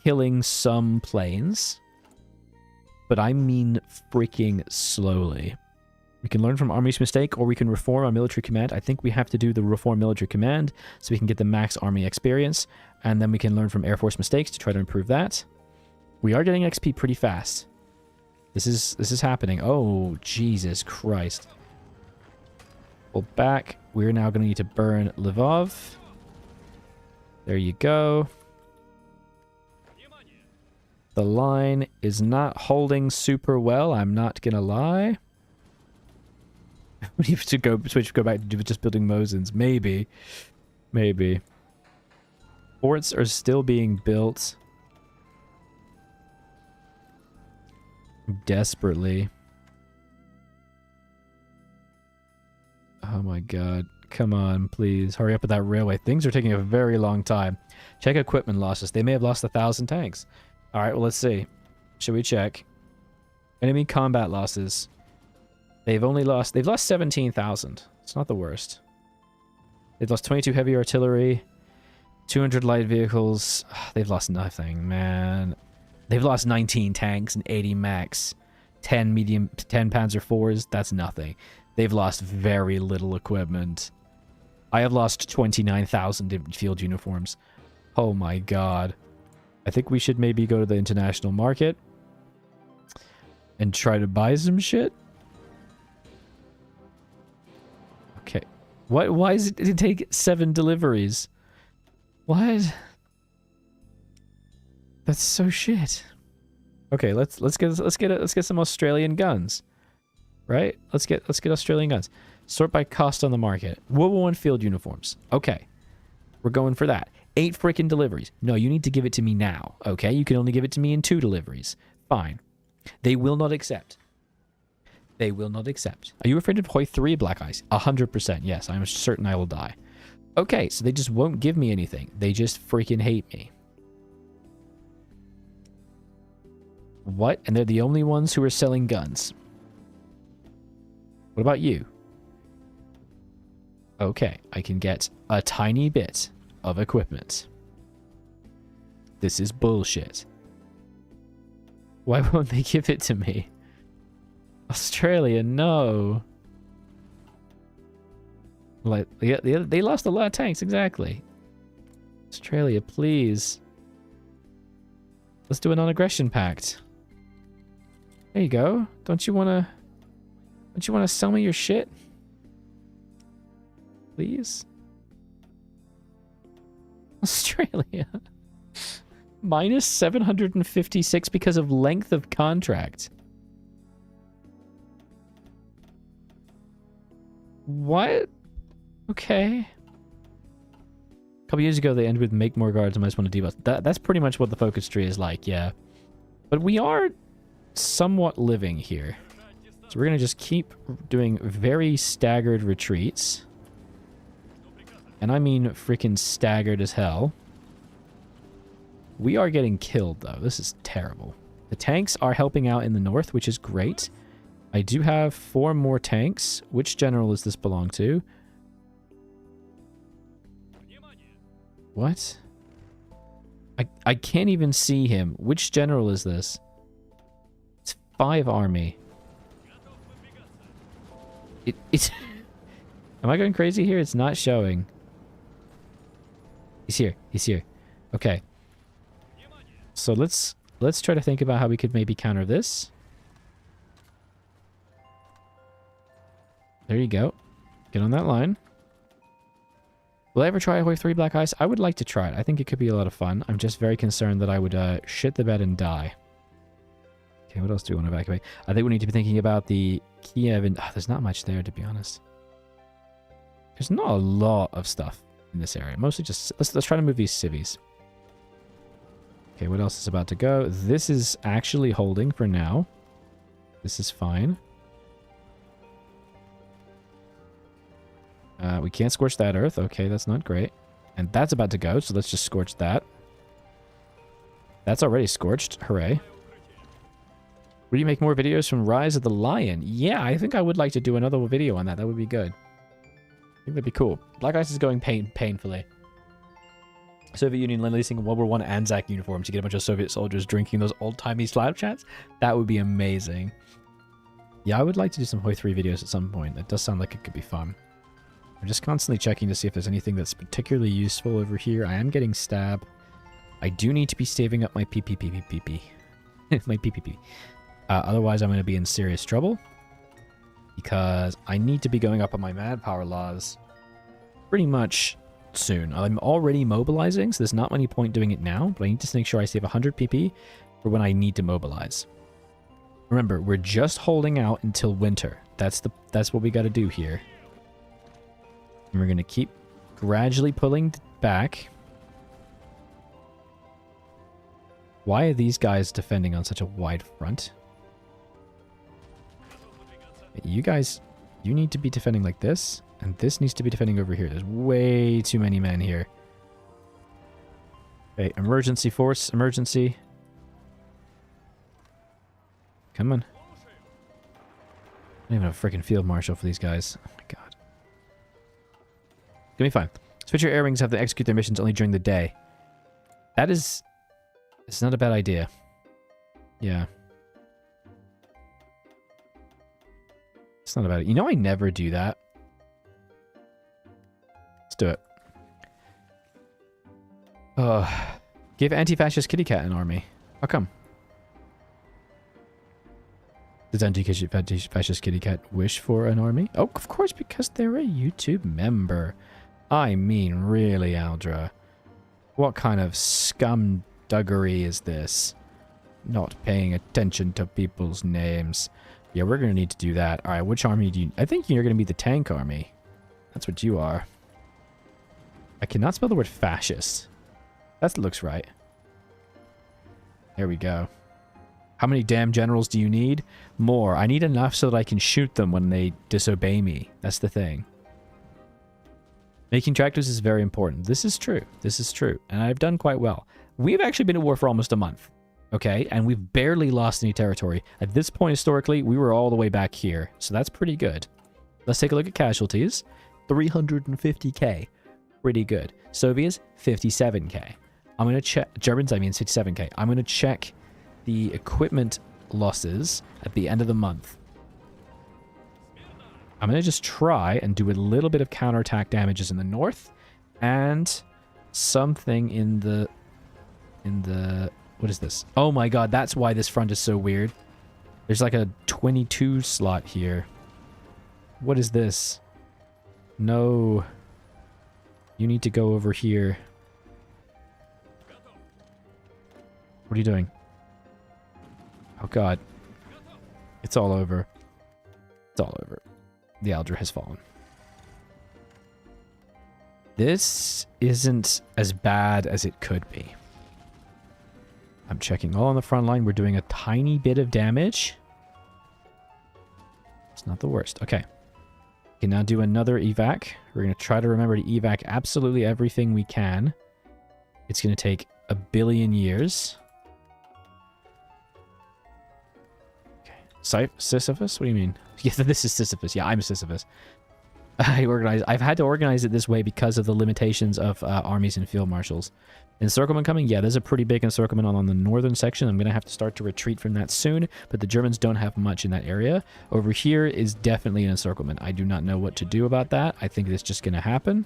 killing some planes, but I mean freaking slowly. We can learn from Army's mistake, or we can reform our military command. I think we have to do the reform military command so we can get the max army experience, and then we can learn from Air Force mistakes to try to improve that. We are getting XP pretty fast. This is happening. Oh, Jesus Christ. Pull back. We're now going to need to burn Lvov. There you go. The line is not holding super well, I'm not going to lie. We have to go back to just building Mosins. Maybe. Maybe. Forts are still being built. Desperately. Oh my god. Come on, please. Hurry up with that railway. Things are taking a very long time. Check equipment losses. They may have lost 1,000 tanks. Alright, well, let's see. Should we check? Enemy combat losses. They've lost 17,000. It's not the worst. They've lost 22 heavy artillery, 200 light vehicles. They've lost nothing, man. They've lost 19 tanks and 80 mechs, 10 Panzer IVs. That's nothing. They've lost very little equipment. I have lost 29,000 in field uniforms. Oh my god. I think we should maybe go to the international market and try to buy some shit. Okay. Why did it take 7 deliveries? What? That's so shit. Okay, let's get some Australian guns. Right? Let's get Australian guns. Sort by cost on the market. World War I field uniforms. Okay. We're going for that. 8 freaking deliveries. No, you need to give it to me now, okay? You can only give it to me in 2 deliveries. Fine. They will not accept. They will not accept. Are you afraid of Hoi 3 Black Ice? 100%, yes. I'm certain I will die. Okay, so they just won't give me anything. They just freaking hate me. What? And they're the only ones who are selling guns. What about you? Okay, I can get a tiny bit of equipment. This is bullshit. Why won't they give it to me? Australia, no. Like, they lost a lot of tanks, exactly. Australia, please. Let's do a non-aggression pact. There you go. Don't you wanna sell me your shit? Please? Australia. Minus 756 because of length of contract. What? Okay. A couple years ago, they ended with make more guards and I just want to debuff. That's pretty much what the focus tree is like, yeah. But we are somewhat living here. So we're going to just keep doing very staggered retreats. And I mean freaking staggered as hell. We are getting killed, though. This is terrible. The tanks are helping out in the north, which is great. I do have 4 more tanks. Which general does this belong to? What? I can't even see him. Which general is this? It's 5 army. It's... Am I going crazy here? It's not showing. He's here. He's here. Okay. So let's try to think about how we could maybe counter this. There you go. Get on that line. Will I ever try Hoi 3 Black Ice? I would like to try it. I think it could be a lot of fun. I'm just very concerned that I would shit the bed and die. Okay, what else do we want to evacuate? I think we need to be thinking about the Kiev and... there's not much there, to be honest. There's not a lot of stuff in this area. Mostly just... Let's try to move these civvies. Okay, what else is about to go? This is actually holding for now. This is fine. We can't scorch that earth. Okay, that's not great. And that's about to go, so let's just scorch that. That's already scorched. Hooray. Would you make more videos from Rise of the Lion? Yeah, I think I would like to do another video on that. That would be good. I think that'd be cool. Black Ice is going painfully. Soviet Union releasing World War I Anzac uniforms to get a bunch of Soviet soldiers drinking those old-timey slab chats? That would be amazing. Yeah, I would like to do some Hoi 3 videos at some point. That does sound like it could be fun. I'm just constantly checking to see if there's anything that's particularly useful over here. I am getting stabbed. I do need to be saving up my PPPPP. My PPP. Otherwise, I'm going to be in serious trouble. Because I need to be going up on my Manpower laws pretty much soon. I'm already mobilizing, so there's not any point doing it now. But I need to make sure I save 100 PP for when I need to mobilize. Remember, we're just holding out until winter. That's what we got to do here. And we're going to keep gradually pulling back. Why are these guys defending on such a wide front? You guys, you need to be defending like this. And this needs to be defending over here. There's way too many men here. Okay, emergency force, emergency. Come on. I don't even have a freaking field marshal for these guys. Oh my god. Gonna be fine. Switch your air wings have to execute their missions only during the day. That is... It's not a bad idea. Yeah. It's not a bad... You know I never do that. Let's do it. Give anti-fascist kitty cat an army. How come? Does anti-fascist kitty cat wish for an army? Oh, of course, because they're a YouTube member. I mean, really, Aldra. What kind of scumduggery is this? Not paying attention to people's names. Yeah, we're going to need to do that. Alright, which army do you... I think you're going to be the tank army. That's what you are. I cannot spell the word fascist. That looks right. There we go. How many damn generals do you need? More. I need enough so that I can shoot them when they disobey me. That's the thing. Making tractors is very important. This is true. This is true. And I've done quite well. We've actually been at war for almost a month. Okay? And we've barely lost any territory. At this point, historically, we were all the way back here. So that's pretty good. Let's take a look at casualties. 350k. Pretty good. Soviets, 57k. I'm going to check... Germans, I mean 67k. I'm going to check the equipment losses at the end of the month. I'm going to just try and do a little bit of counterattack damages in the north and something in the... What is this? Oh my god, that's why this front is so weird. There's like a 22 slot here. What is this? No. You need to go over here. What are you doing? Oh god. It's all over. It's all over. The Aldra has fallen. This isn't as bad as it could be. I'm checking all on the front line. We're doing a tiny bit of damage. It's not the worst. Okay. We can now do another evac. We're going to try to remember to evac absolutely everything we can. It's going to take a billion years. Sisyphus? What do you mean? Yeah, this is Sisyphus. Yeah, I'm Sisyphus. I've had to organize it this way because of the limitations of armies and field marshals. Encirclement coming? Yeah, there's a pretty big encirclement on the northern section. I'm going to have to start to retreat from that soon, but the Germans don't have much in that area. Over here is definitely an encirclement. I do not know what to do about that. I think it's just going to happen.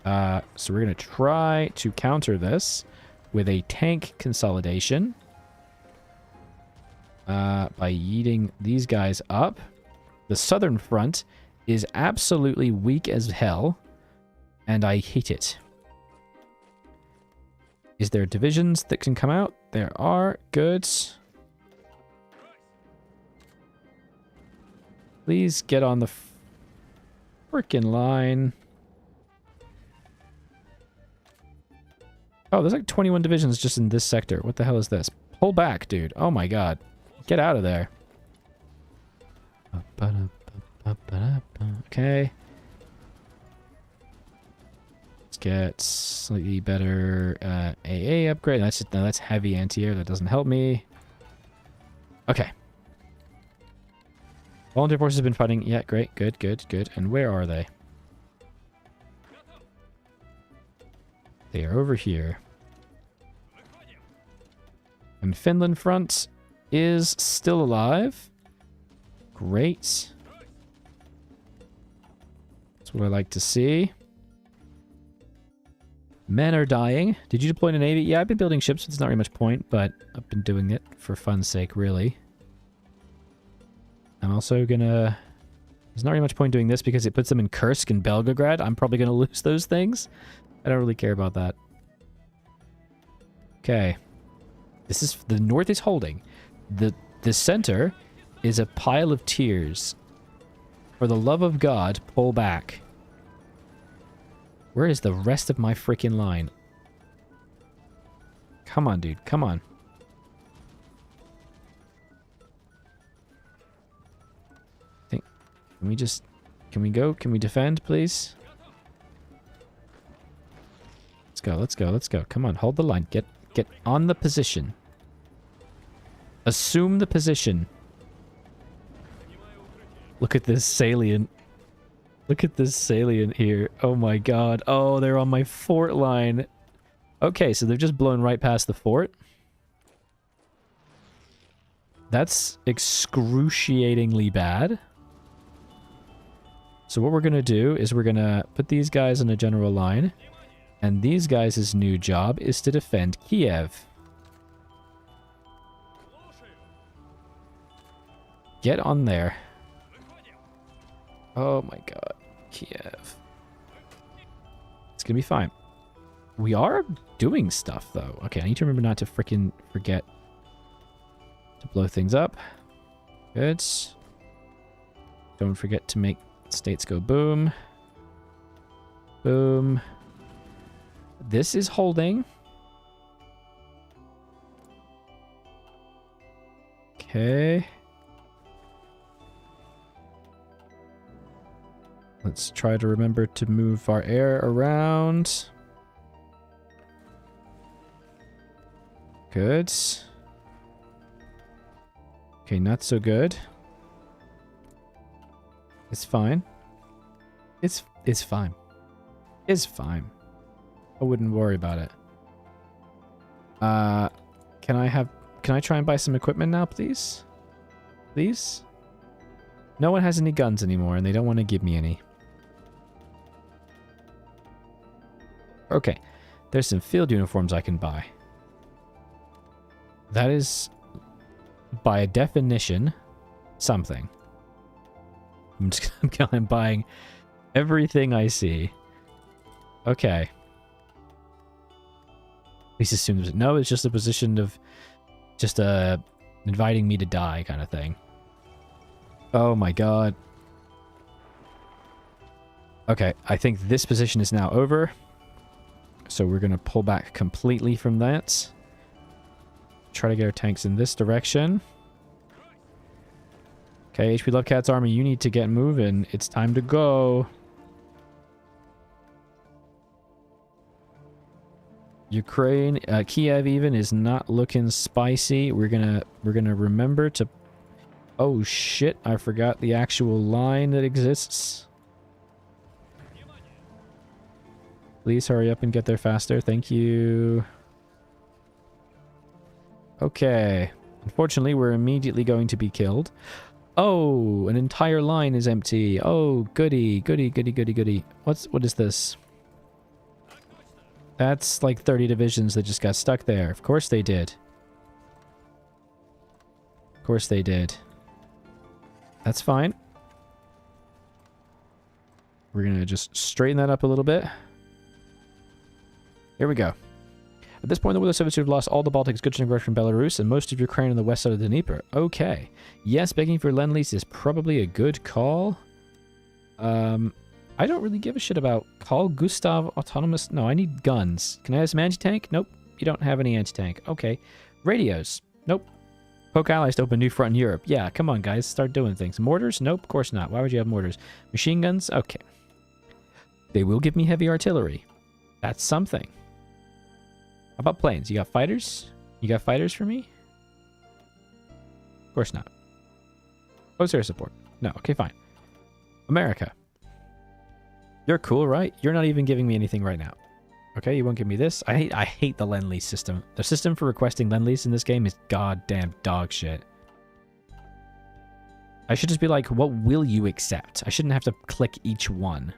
So we're going to try to counter this with a tank consolidation. By yeeting these guys up. The southern front is absolutely weak as hell, and I hate it. Is there divisions that can come out? There are. Good. Please get on the frickin' line. Oh, there's like 21 divisions just in this sector. What the hell is this? Pull back, dude. Oh my god. Get out of there. Okay. Let's get slightly better AA upgrade. That's heavy anti-air. That doesn't help me. Okay. Volunteer forces have been fighting. Yeah, great. Good, good, good. And where are they? They are over here. And Finland front is still alive. Great. That's what I like to see. Men are dying. Did you deploy in a navy? Yeah, I've been building ships. It's not really much point, but I've been doing it for fun's sake, really. I'm also gonna... There's not really much point doing this because it puts them in Kursk and Belgorod. I'm probably gonna lose those things. I don't really care about that. Okay. This is... The north is holding. The center is a pile of tears. For the love of God, pull back. Where is the rest of my freaking line? Come on, dude. Come on. Can we just... Can we go? Can we defend, please? Let's go, let's go, let's go. Come on, hold the line. Get on the position. Assume the position. Look at this salient. Look at this salient here. Oh my god. Oh, they're on my fort line. Okay, so they've just blown right past the fort. That's excruciatingly bad. So what we're going to do is we're going to put these guys in a general line. And these guys' new job is to defend Kiev. Get on there. Oh my god. Kiev. It's gonna be fine. We are doing stuff, though. Okay, I need to remember not to freaking forget to blow things up. Good. Don't forget to make states go boom. Boom. This is holding. Okay. Let's try to remember to move our air around. Good. Okay, not so good. It's fine. It's fine. It's fine. I wouldn't worry about it. Can I try and buy some equipment now, please? Please? No one has any guns anymore, and they don't want to give me any. Okay. There's some field uniforms I can buy. That is, by definition, something. I'm buying everything I see. Okay. Please assume there's... No, it's just a position of just inviting me to die kind of thing. Oh my god. Okay, I think this position is now over. So we're going to pull back completely from that. Try to get our tanks in this direction. Okay, HP Lovecat's army, you need to get moving. It's time to go. Ukraine, Kiev even is not looking spicy. We're gonna remember to... Oh shit, I forgot the actual line that exists. Please hurry up and get there faster. Thank you. Okay. Unfortunately, we're immediately going to be killed. Oh, an entire line is empty. Oh, goody, goody, goody, goody, goody. What is this? That's like 30 divisions that just got stuck there. Of course they did. Of course they did. That's fine. We're gonna just straighten that up a little bit. Here we go. At this point in the war, the Soviets have lost all the Baltics, goods and from Belarus, and most of Ukraine on the west side of the Dnieper. Okay. Yes, begging for Lend-Lease is probably a good call. I don't really give a shit about Carl Gustav Autonomous... No, I need guns. Can I have some anti-tank? Nope. You don't have any anti-tank. Okay. Radios. Nope. Poke allies to open new front in Europe. Yeah, come on, guys. Start doing things. Mortars? Nope, of course not. Why would you have mortars? Machine guns? Okay. They will give me heavy artillery. That's something. How about planes? You got fighters? You got fighters for me? Of course not. Close air support. No, okay, fine. America. You're cool, right? You're not even giving me anything right now. Okay, you won't give me this. I hate the Lend-Lease system. The system for requesting Lend-Lease in this game is goddamn dog shit. I should just be like, what will you accept? I shouldn't have to click each one.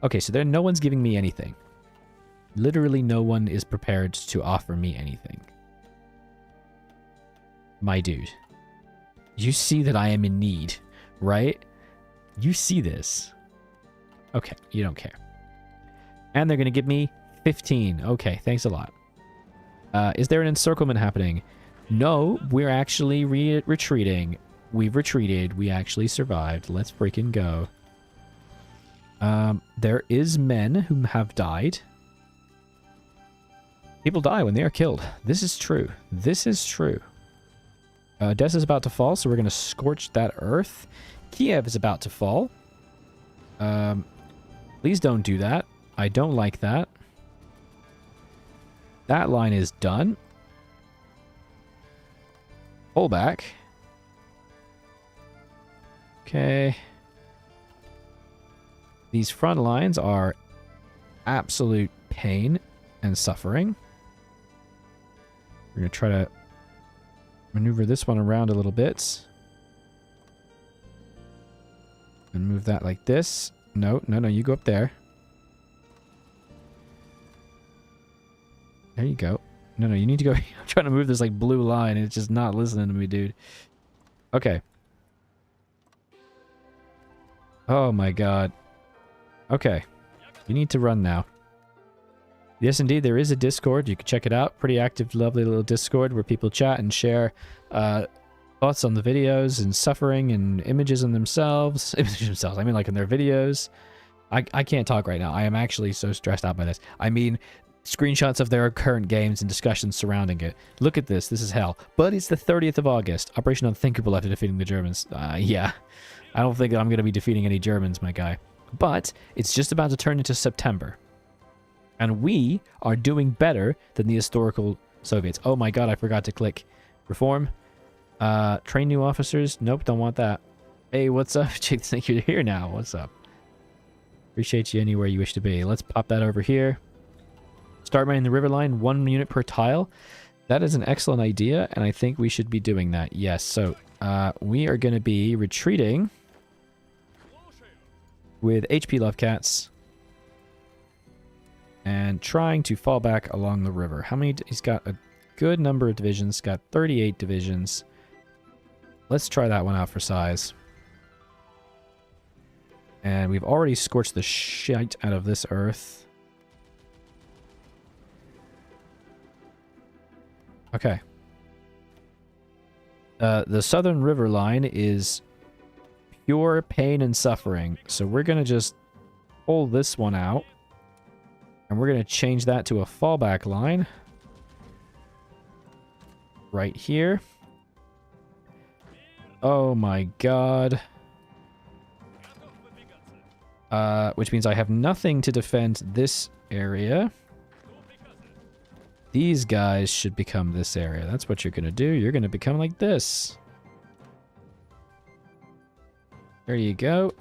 Okay, so no one's giving me anything. Literally no one is prepared to offer me anything. My dude. You see that I am in need, right? You see this. Okay, you don't care. And they're going to give me 15. Okay, thanks a lot. Is there an encirclement happening? No, we're actually retreating. We've retreated. We actually survived. Let's freaking go. There is men who have died. People die when they are killed. This is true. This is true. Odessa is about to fall, so we're going to scorch that earth. Kiev is about to fall. Please don't do that. I don't like that. That line is done. Pull back. Okay. These front lines are absolute pain and suffering. We're going to try to maneuver this one around a little bit. And move that like this. No, no, no, you go up there. There you go. No, no, you need to go. I'm trying to move this like blue line and it's just not listening to me, dude. Okay. Oh my god. Okay. You need to run now. Yes, indeed, there is a Discord. You can check it out. Pretty active, lovely little Discord where people chat and share thoughts on the videos and suffering and images in themselves. Images themselves. I mean, like in their videos. I can't talk right now. I am actually so stressed out by this. I mean, Screenshots of their current games and discussions surrounding it. Look at this. This is hell. But it's the 30th of August. Operation Unthinkable after defeating the Germans. Yeah. I don't think I'm going to be defeating any Germans, my guy. But it's just about to turn into September. And we are doing better than the historical Soviets. Oh my god, I forgot to click reform. Train new officers. Nope, don't want that. Hey, what's up? Jake, think you're here now. What's up? Appreciate you anywhere you wish to be. Let's pop that over here. Start mining the river line, 1 unit per tile. That is an excellent idea, and I think we should be doing that. Yes, so we are going to be retreating with HP Lovecats and trying to fall back along the river. How many? He's got a good number of divisions. Got 38 divisions. Let's try that one out for size. And we've already scorched the shite out of this earth. Okay. The southern river line is pure pain and suffering. So we're going to just pull this one out. And we're going to change that to a fallback line. Right here. Oh my god. Which means I have nothing to defend this area. These guys should become this area. That's what you're going to do. You're going to become like this. There you go.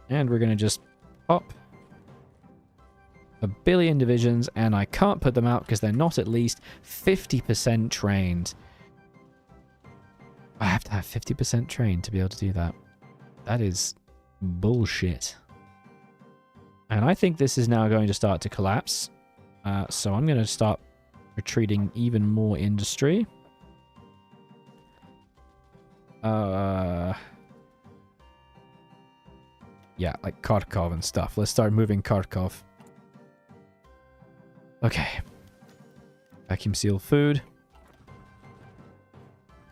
And we're going to just pop a billion divisions, and I can't put them out because they're not at least 50% trained. I have to have 50% trained to be able to do that. That is bullshit. And I think this is now going to start to collapse. So I'm going to start retreating even more industry. Yeah, like Kharkov and stuff. Let's start moving Kharkov. Okay. Vacuum seal food.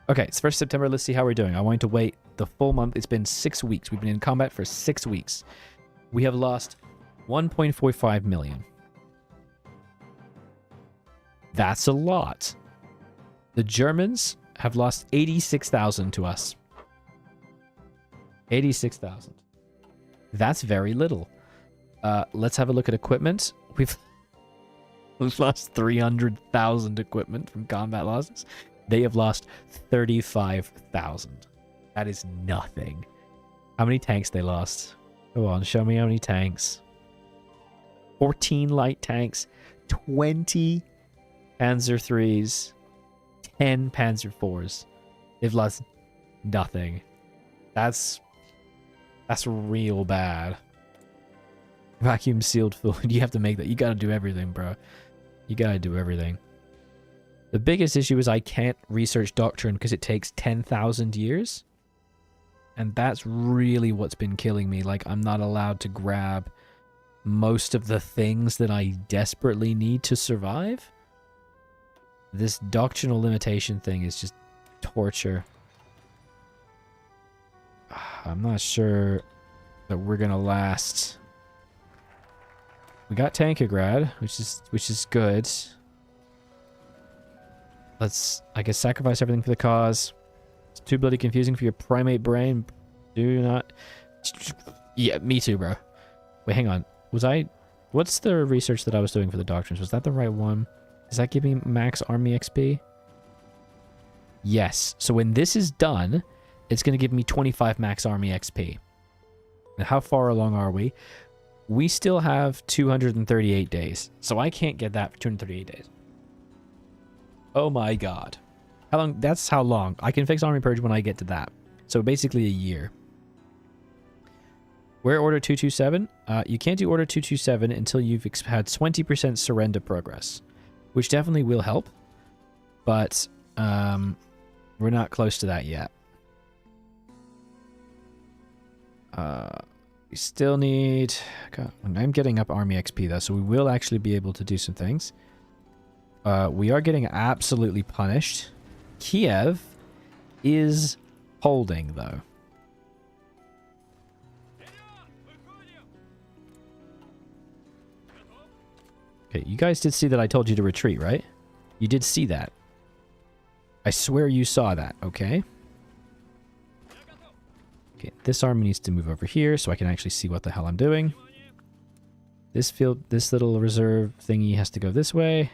Okay, it's 1st September. Let's see how we're doing. I want to wait the full month. It's been 6 weeks. We've been in combat for 6 weeks. We have lost 1.45 million. That's a lot. The Germans have lost 86,000 to us. 86,000. That's very little. Let's have a look at equipment. We've lost 300,000 equipment from combat losses. They have lost 35,000. That is nothing. How many tanks they lost? Go on, show me how many tanks. 14 light tanks, 20 Panzer 3s, 10 Panzer 4s. They've lost nothing. That's real bad. Vacuum sealed food. You have to make that. You gotta do everything, bro. You gotta do everything. The biggest issue is I can't research doctrine because it takes 10,000 years. And that's really what's been killing me. Like, I'm not allowed to grab most of the things that I desperately need to survive. This doctrinal limitation thing is just torture. I'm not sure that we're gonna last. We got Tankograd, which is good. Let's, I guess, sacrifice everything for the cause. It's too bloody confusing for your primate brain. Do not. Yeah, me too, bro. Wait, hang on. What's the research that I was doing for the doctrines? Was that the right one? Is that giving max army XP? Yes. So when this is done, it's going to give me 25 max army XP. And how far along are we? We still have 238 days. So I can't get that for 238 days. Oh my god. How long? That's how long. I can fix army purge when I get to that. So basically a year. Where order 227? You can't do order 227 until you've had 20% surrender progress, which definitely will help, but we're not close to that yet. We still need... God, I'm getting up army XP though, so we will actually be able to do some things. We are getting absolutely punished. Kiev is holding though. Okay, you guys did see that I told you to retreat, right? You did see that. I swear you saw that, okay? Okay, this army needs to move over here so I can actually see what the hell I'm doing. This field, this little reserve thingy has to go this way.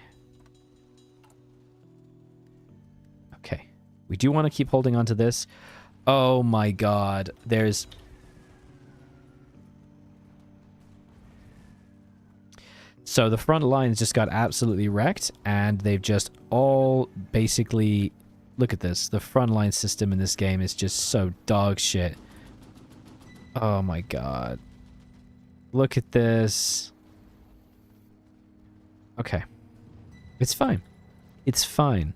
Okay. We do want to keep holding on to this. Oh my god. There's... So the front lines just got absolutely wrecked, and they've just all basically... Look at this. The front line system in this game is just so dog shit. Oh my god. Look at this. Okay. It's fine. It's fine.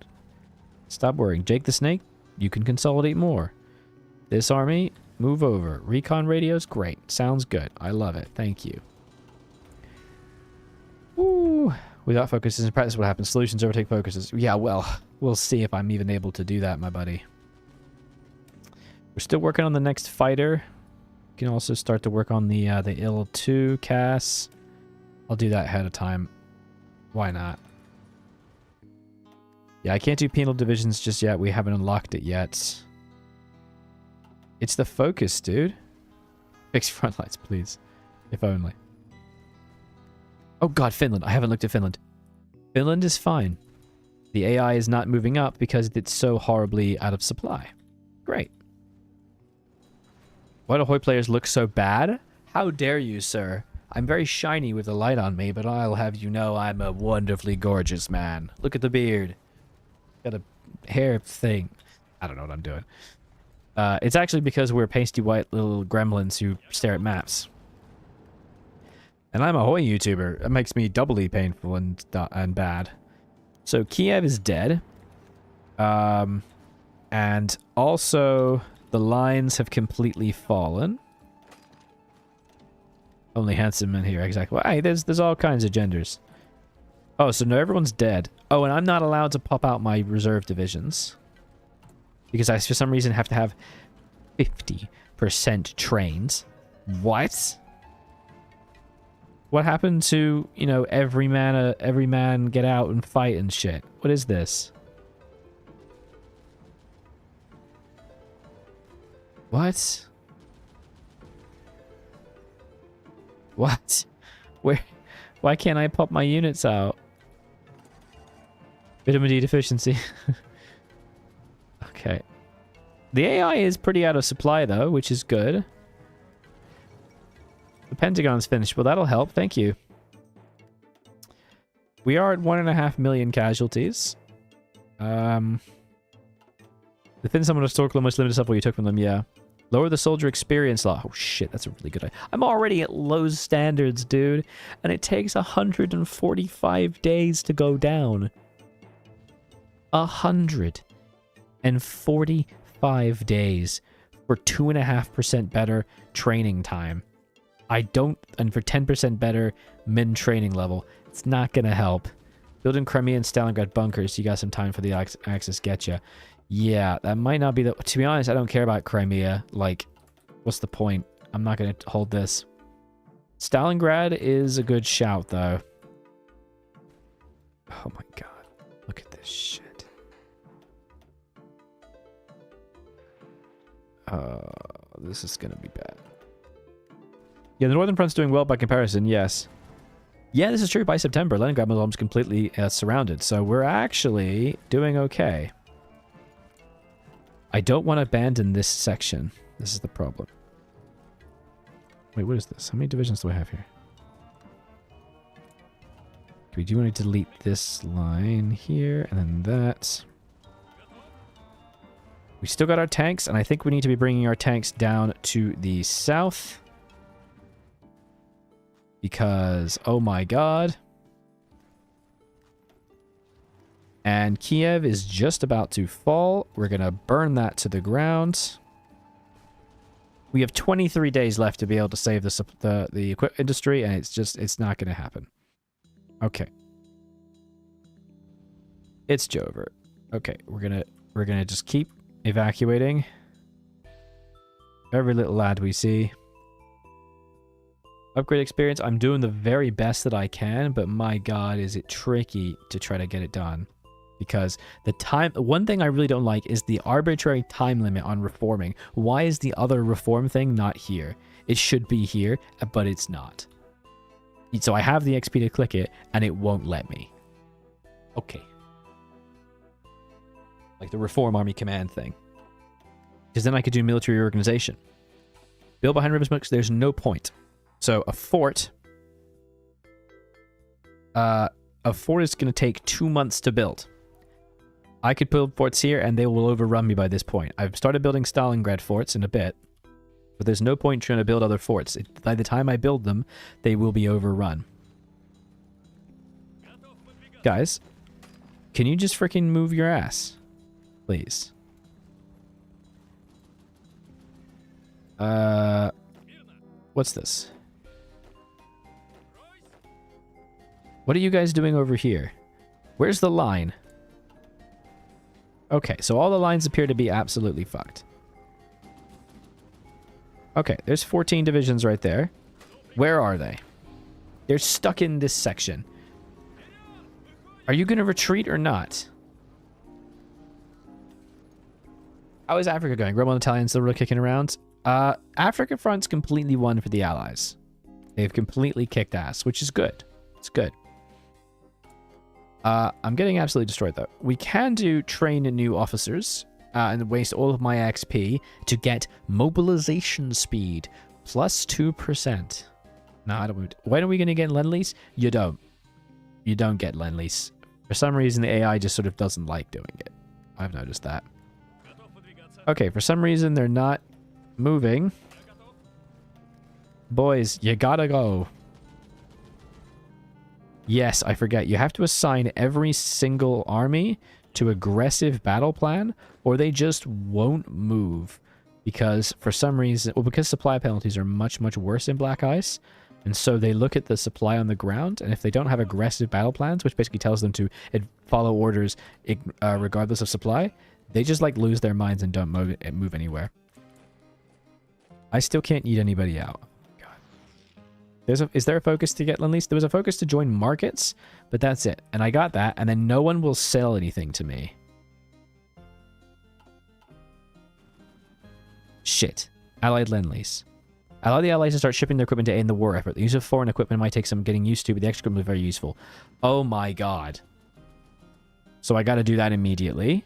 Stop worrying. Jake the Snake, you can consolidate more. This army, move over. Recon radios, great. Sounds good. I love it. Thank you. Woo. Without focuses in practice, what happens? Solutions overtake focuses. Yeah, well, we'll see if I'm even able to do that, my buddy. We're still working on the next fighter. You can also start to work on the IL-2 Cass. I'll do that ahead of time. Why not? Yeah, I can't do penal divisions just yet. We haven't unlocked it yet. It's the focus, dude. Fix front lines, please. If only. Oh god, Finland. I haven't looked at Finland. Finland is fine. The AI is not moving up because it's so horribly out of supply. Great. Why do Hoi players look so bad? How dare you, sir? I'm very shiny with the light on me, but I'll have you know I'm a wonderfully gorgeous man. Look at the beard. Got a hair thing. I don't know what I'm doing. It's actually because we're pasty white little gremlins who stare at maps. And I'm a Hoi YouTuber. It makes me doubly painful and bad. So Kiev is dead. And also the lines have completely fallen. Only handsome men here, exactly. Well, hey, there's all kinds of genders. Oh, so no, everyone's dead. Oh, and I'm not allowed to pop out my reserve divisions. Because I, for some reason, have to have 50% trains. What? What happened to, you know, every man get out and fight and shit? What is this? What? What? Where? Why can't I pop my units out? Vitamin D deficiency. Okay. The AI is pretty out of supply, though, which is good. The Pentagon's finished. Well, that'll help. Thank you. We are at 1.5 million casualties. The Finns someone historical almost limited stuff what you took from them, yeah. Lower the soldier experience law. Oh shit, that's a really good idea. I'm already at low standards, dude. And it takes 145 days to go down. 145 days for 2.5% better training time. And for 10% better min training level. It's not gonna help. Building Crimea and Stalingrad bunkers, you got some time for the Axis, getcha. Yeah, that might not be the... To be honest, I don't care about Crimea. Like, what's the point? I'm not gonna hold this. Stalingrad is a good shout, though. Oh my god. Look at this shit. This is gonna be bad. Yeah, the Northern Front's doing well by comparison, yes. Yeah, this is true. By September, Leningrad was almost completely surrounded, so we're actually doing okay. I don't want to abandon this section. This is the problem. Wait, what is this? How many divisions do I have here? We do want to delete this line here, and then that. We still got our tanks, and I think we need to be bringing our tanks down to the south. Because, oh my god. And Kiev is just about to fall. We're going to burn that to the ground. We have 23 days left to be able to save the equipment industry, and it's not going to happen. Okay. It's Jover. Okay, we're gonna just keep evacuating every little lad we see. Upgrade experience. I'm doing the very best that I can, but my god, is it tricky to try to get it done. Because the time... One thing I really don't like is the arbitrary time limit on reforming. Why is the other reform thing not here? It should be here, but it's not. So I have the XP to click it, and it won't let me. Okay. Like the Reform Army Command thing. Because then I could do military organization. Build behind rivers, there's no point. So a fort... a fort is going to take 2 months to build. I could build forts here, and they will overrun me by this point. I've started building Stalingrad forts in a bit. But there's no point trying to build other forts. By the time I build them, they will be overrun. Guys, can you just freaking move your ass? Please. What's this? What are you guys doing over here? Where's the line? Okay, so all the lines appear to be absolutely fucked. Okay, there's 14 divisions right there. Where are they? They're stuck in this section. Are you going to retreat or not? How is Africa going? Roman Italians still really kicking around? Africa front's completely won for the Allies. They've completely kicked ass, which is good. It's good. I'm getting absolutely destroyed, though. We can do train new officers and waste all of my XP to get mobilization speed plus 2%. No, I don't. When are we going to get Lend-Lease? You don't. You don't get Lend-Lease. For some reason, the AI just sort of doesn't like doing it. I've noticed that. Okay, for some reason, they're not moving. Boys, you gotta go. Yes, I forget. You have to assign every single army to aggressive battle plan, or they just won't move. Because for some reason... Well, because supply penalties are much, much worse in Black Ice. And so they look at the supply on the ground, and if they don't have aggressive battle plans, which basically tells them to follow orders regardless of supply, they just like lose their minds and don't move anywhere. I still can't eat anybody out. God. Is there a focus to get Lend-Lease? There was a focus to join markets, but that's it. And I got that, and then no one will sell anything to me. Shit. Allied Lend-Lease. Allow the allies to start shipping their equipment to aid in the war effort. The use of foreign equipment might take some getting used to, but the extra equipment is very useful. Oh my god. So I gotta do that immediately.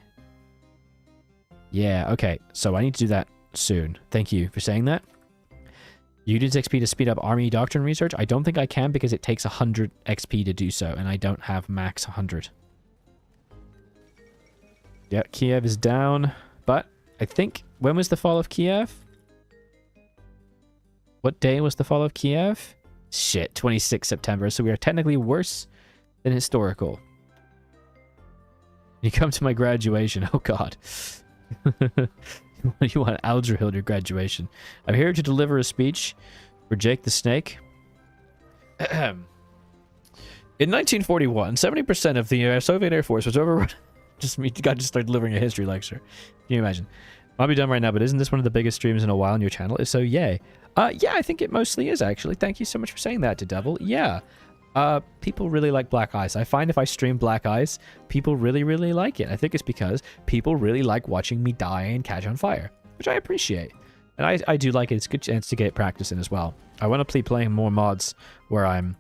Yeah, okay. So I need to do that soon. Thank you for saying that. You use XP to speed up army doctrine research. I don't think I can because it takes 100 XP to do so, and I don't have max 100. Yeah, Kiev is down, but I think... When was the fall of Kiev? What day was the fall of Kiev? Shit, 26 September. So we are technically worse than historical. You come to my graduation. Oh, God. You want Algerhill at your graduation. I'm here to deliver a speech for Jake the Snake. In 1941, 70% of the Soviet Air Force was overrun. God just started delivering a history lecture. Can you imagine? I'll be done right now, but isn't this one of the biggest streams in a while on your channel? If so, yay. Yeah, I think it mostly is, actually. Thank you so much for saying that, to Devil. Yeah. People really like Black Ice. I find if I stream Black Ice, people really, really like it. I think it's because people really like watching me die and catch on fire, which I appreciate. And I do like it. It's a good chance to get practice in as well. I want to be playing more mods where I'm,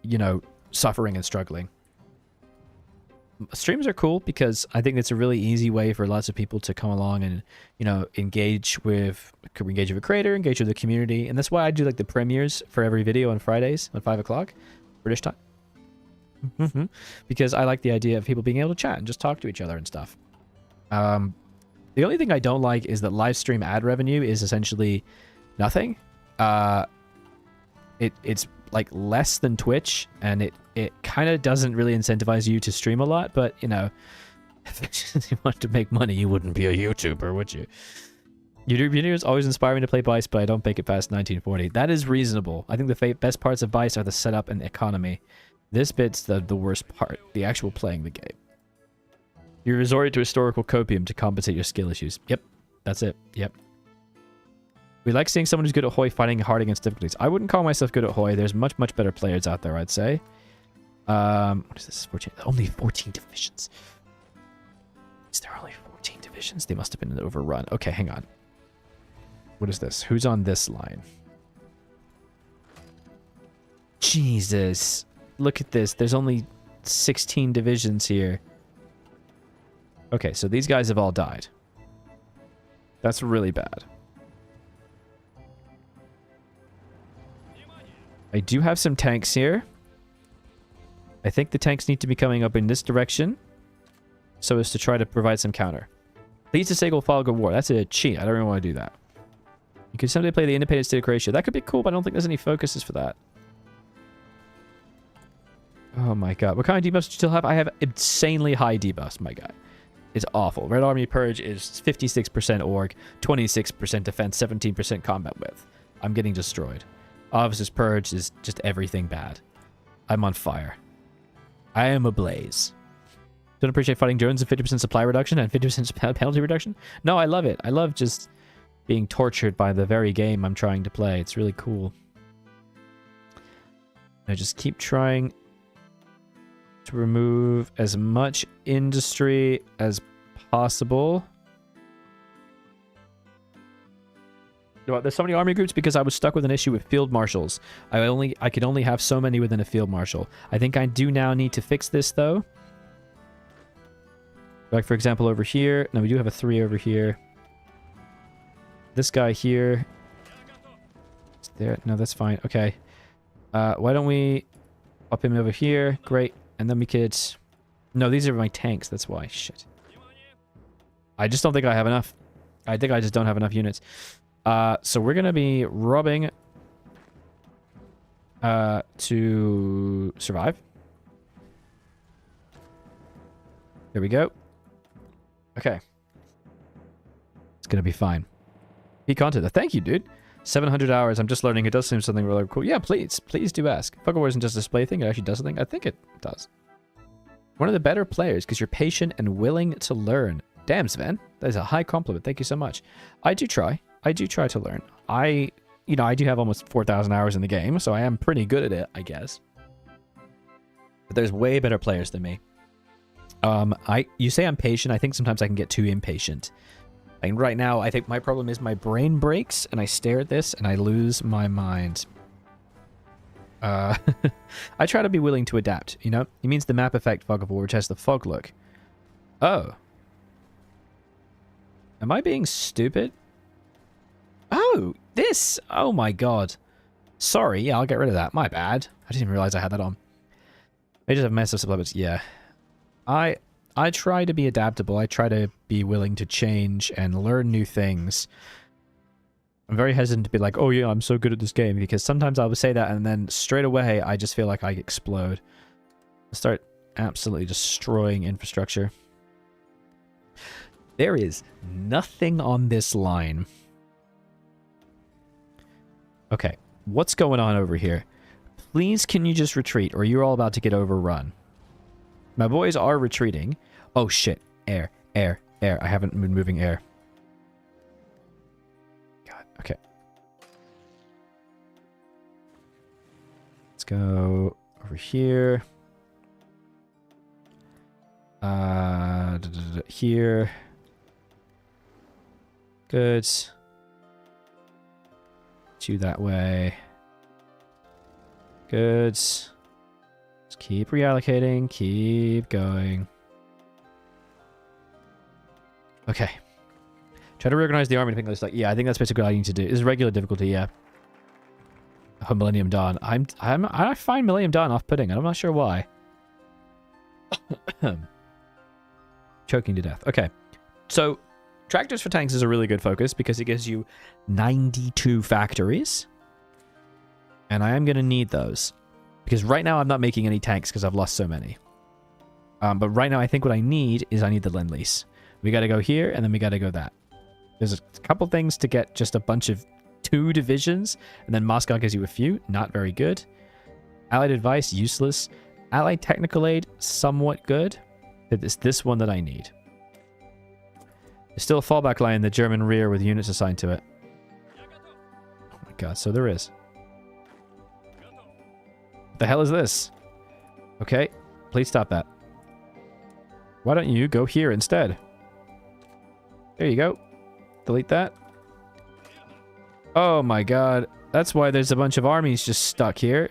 you know, suffering and struggling. Streams are cool because I think it's a really easy way for lots of people to come along and, you know, engage with a creator, engage with the community. And that's why I do like the premieres for every video on Fridays at 5 o'clock British time. Because I like the idea of people being able to chat and just talk to each other and stuff. The only thing I don't like is that live stream ad revenue is essentially nothing. It's like less than Twitch, and it kind of doesn't really incentivize you to stream a lot, but you know, if you want to make money, you wouldn't be a YouTuber, would you? YouTube videos always inspire me to play BICE, but I don't make it past 1940. That is reasonable. I think the best parts of BICE are the setup and the economy. This bit's the worst part, the actual playing the game. You resorted to historical copium to compensate your skill issues. Yep, that's it. Yep. We like seeing someone who's good at Hoi fighting hard against difficulties. I wouldn't call myself good at Hoi. There's much, much better players out there, I'd say. What is this? 14? Only 14 divisions. Is there only 14 divisions? They must have been overrun. Okay, hang on. What is this? Who's on this line? Jesus. Look at this. There's only 16 divisions here. Okay, so these guys have all died. That's really bad. I do have some tanks here. I think the tanks need to be coming up in this direction so as to try to provide some counter. Please disable fog of war. That's a cheat. I don't really want to do that. You could someday play the independent state of Croatia. That could be cool, but I don't think there's any focuses for that. Oh my god. What kind of debuffs do you still have? I have insanely high debuffs, my guy. It's awful. Red Army Purge is 56% org, 26% defense, 17% combat width. I'm getting destroyed. Officer's Purge is just everything bad. I'm on fire. I am ablaze. Don't appreciate fighting drones and 50% supply reduction and 50% penalty reduction? No, I love it. I love just being tortured by the very game I'm trying to play. It's really cool. I just keep trying to remove as much industry as possible. There's so many army groups because I was stuck with an issue with field marshals. I could only have so many within a field marshal. I think I do now need to fix this though. Like for example over here. No, we do have a 3 over here. This guy here. Is there? No, that's fine. Okay. Why don't we up him over here? Great. And then we could... No, these are my tanks. That's why. Shit. I just don't think I have enough. I think I just don't have enough units. So we're going to be robbing to survive. There we go. Okay. It's going to be fine. Peak content. Thank you, dude. 700 hours. I'm just learning. It does seem something really cool. Yeah, please. Please do ask. Fog of War isn't just a display thing. It actually does something. I think it does. One of the better players because you're patient and willing to learn. Damn, Sven. That is a high compliment. Thank you so much. I do try. I do try to learn. I do have almost 4,000 hours in the game, so I am pretty good at it, I guess. But there's way better players than me. You say I'm patient. I think sometimes I can get too impatient. And right now, I think my problem is my brain breaks, and I stare at this, and I lose my mind. I try to be willing to adapt, you know? It means the map effect Fog of War, which has the fog look. Oh. Am I being stupid? Oh, this! Oh my god. Sorry, yeah, I'll get rid of that. My bad. I didn't even realize I had that on. I just have massive supply, but yeah. I try to be adaptable. I try to be willing to change and learn new things. I'm very hesitant to be like, oh yeah, I'm so good at this game, because sometimes I will say that and then straight away I just feel like I explode. I start absolutely destroying infrastructure. There is nothing on this line. Okay, what's going on over here? Please, can you just retreat, or you're all about to get overrun. My boys are retreating. Oh shit, air, air, air. I haven't been moving air. God, okay. Let's go over here. Here. Good. You that way. Good. Just keep reallocating. Keep going. Okay. Try to reorganize the army and think like, yeah, I think that's basically what I need to do. Is regular difficulty, yeah. Oh, Millennium Dawn. I find Millennium Dawn off-putting, and I'm not sure why. Choking to death. Okay. So, tractors for tanks is a really good focus because it gives you 92 factories. And I am going to need those. Because right now I'm not making any tanks because I've lost so many. But right now I think what I need is I need the Lend-Lease. We got to go here and then we got to go that. There's a couple things to get just a bunch of 2 divisions. And then Moscow gives you a few. Not very good. Allied Advice, useless. Allied Technical Aid, somewhat good. It's this one that I need. There's still a fallback line in the German rear with units assigned to it. god, so there is. What the hell is this? Okay, please stop that. Why don't you go here instead? There you go. Delete that. Oh my god. That's why there's a bunch of armies just stuck here.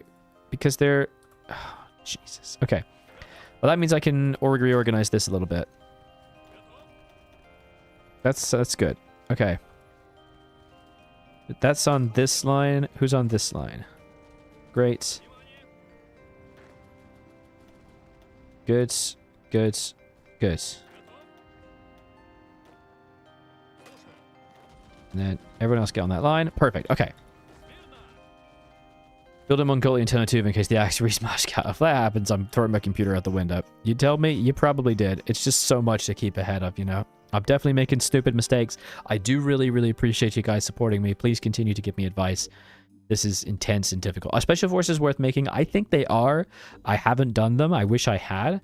Because they're... Oh, Jesus. Okay. Well, that means I can reorganize this a little bit. That's good. Okay. That's on this line. Who's on this line? Great. Good. Good. Good. And then everyone else get on that line. Perfect. Okay. Build a Mongolian tentative in case the axe resmash cut. If that happens, I'm throwing my computer out the window. You tell me? You probably did. It's just so much to keep ahead of, you know? I'm definitely making stupid mistakes. I do really, really appreciate you guys supporting me. Please continue to give me advice. This is intense and difficult. Are special forces worth making? I think they are. I haven't done them. I wish I had.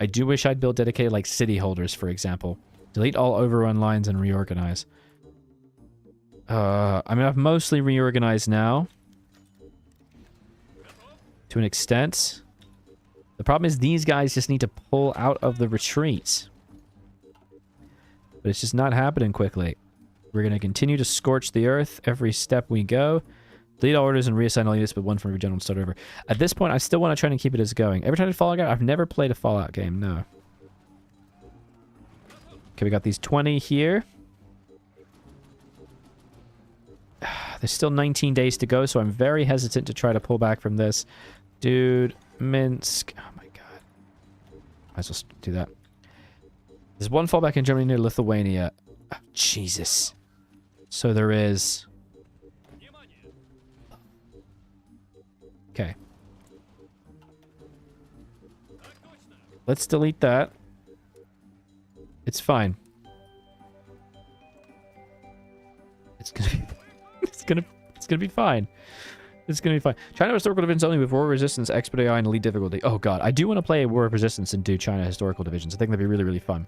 I do wish I'd build dedicated, like, city holders, for example. Delete all overrun lines and reorganize. I mean, I've mostly reorganized now. To an extent. The problem is these guys just need to pull out of the retreat. But it's just not happening quickly. We're going to continue to scorch the earth every step we go. Delete all orders and reassign all units, but one from every general and start over. At this point, I still want to try and keep it as going. Ever tried a Fallout game? I've never played a Fallout game, no. Okay, we got these 20 here. There's still 19 days to go, so I'm very hesitant to try to pull back from this. Dude, Minsk. Oh my god. Might as well do that. There's one fallback in Germany near Lithuania. Oh, Jesus. So there is. Okay. Let's delete that. It's fine. It's gonna be fine. It's gonna be fine. China historical divisions only with war resistance, expert AI, and elite difficulty. Oh god, I do want to play a war of resistance and do China historical divisions. I think that'd be really, really fun.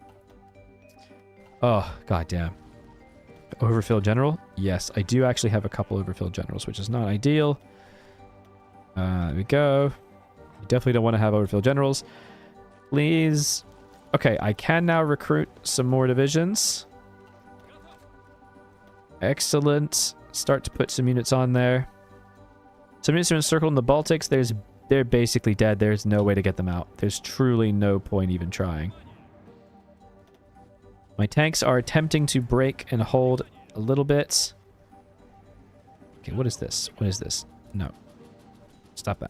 Oh god damn. Overfill general? Yes, I do actually have a couple overfill generals, which is not ideal. There we go. You definitely don't want to have overfill generals. Please. Okay, I can now recruit some more divisions. Excellent. Start to put some units on there. Some units are encircled in the Baltics. They're basically dead. There's no way to get them out. There's truly no point even trying. My tanks are attempting to break and hold a little bit. Okay, what is this? What is this? No. Stop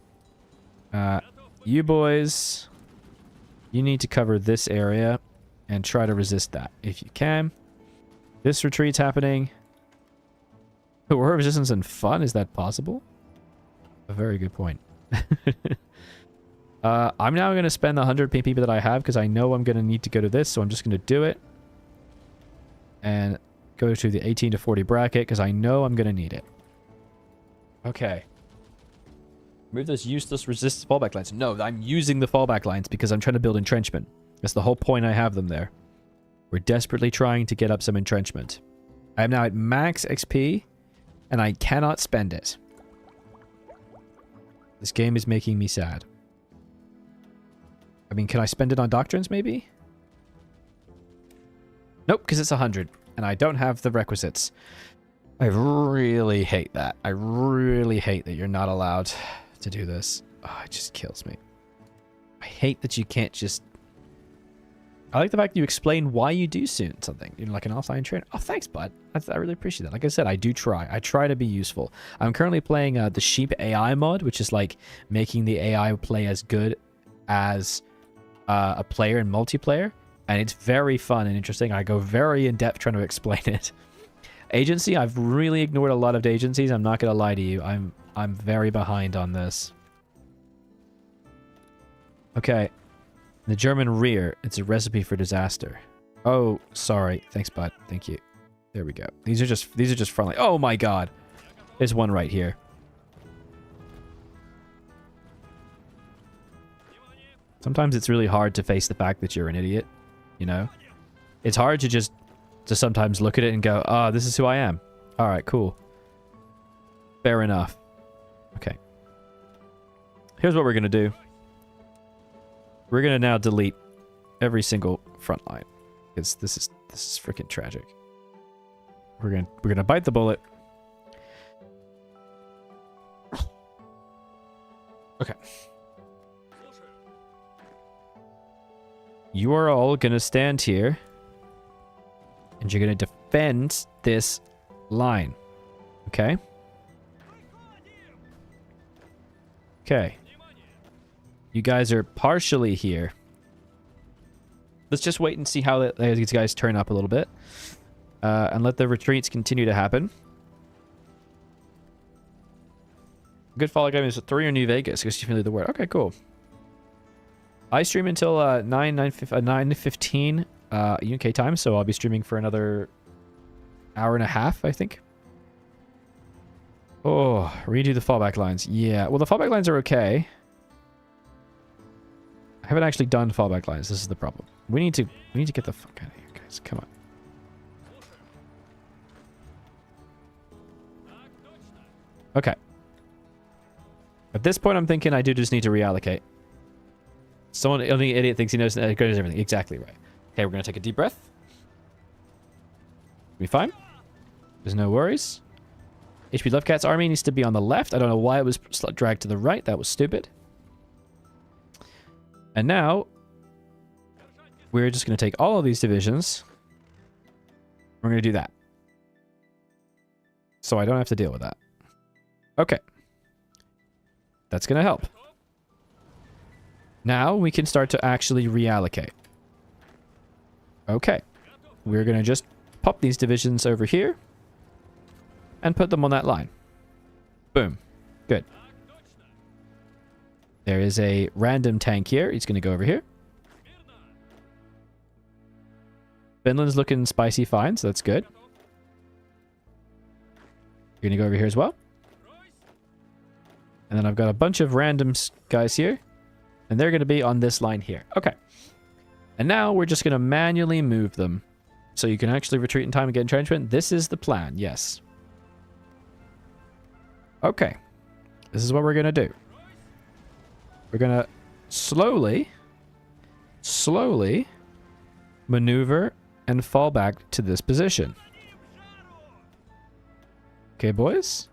that. You boys, you need to cover this area and try to resist that if you can. This retreat's happening. War resistance and fun? Is that possible? A very good point. I'm now going to spend the 100 PP that I have because I know I'm going to need to go to this, so I'm just going to do it. And go to the 18 to 40 bracket because I know I'm going to need it. Okay. Remove those useless resist fallback lines. No, I'm using the fallback lines because I'm trying to build entrenchment. That's the whole point I have them there. We're desperately trying to get up some entrenchment. I am now at max XP, and I cannot spend it. This game is making me sad. I mean, can I spend it on doctrines, maybe? Nope, because it's 100, and I don't have the requisites. I really hate that. I really hate that you're not allowed to do this. Oh, it just kills me. I hate that you can't just... I like the fact that you explain why you do something. You know, like an offline trainer. Oh, thanks, bud. I really appreciate that. Like I said, I do try. I try to be useful. I'm currently playing the Sheep AI mod, which is like making the AI play as good as a player in multiplayer. And it's very fun and interesting. I go very in-depth trying to explain it. Agency, I've really ignored a lot of agencies. I'm not going to lie to you. I'm very behind on this. Okay. The German rear. It's a recipe for disaster. Oh, sorry. Thanks, bud. Thank you. There we go. These are just frontline. Oh my god. There's one right here. Sometimes it's really hard to face the fact that you're an idiot. You know? It's hard to sometimes look at it and go, oh, this is who I am. Alright, cool. Fair enough. Okay. Here's what we're going to do. We're going to now delete every single front line. Because this is freaking tragic. We're gonna bite the bullet. Okay. You are all gonna stand here. And you're gonna defend this line. Okay? Okay. You guys are partially here. Let's just wait and see how these guys turn up a little bit. And let the retreats continue to happen. Good follow game is 3 or New Vegas. I guess you feel the word. Okay, cool. I stream until 9:15 UK time, so I'll be streaming for another hour and a half, I think. Oh, redo the fallback lines. Yeah, well, the fallback lines are okay. I haven't actually done fallback lines. This is the problem. We need to get the fuck out of here, guys. Come on. Okay. At this point, I'm thinking I do just need to reallocate. Only idiot thinks he knows everything. Exactly right. Okay, we're gonna take a deep breath. Be fine. There's no worries. HP Lovecat's army needs to be on the left. I don't know why it was dragged to the right. That was stupid. And now, we're just going to take all of these divisions. We're going to do that. So I don't have to deal with that. Okay. That's going to help. Now we can start to actually reallocate. Okay. We're going to just pop these divisions over here. And put them on that line. Boom. Good. There is a random tank here. He's going to go over here. Finland's looking spicy fine, so that's good. You're going to go over here as well. And then I've got a bunch of random guys here. And they're going to be on this line here. Okay. And now we're just going to manually move them. So you can actually retreat in time and get entrenchment. This is the plan, yes. Okay. This is what we're going to do. We're going to slowly maneuver and fall back to this position. Okay, boys?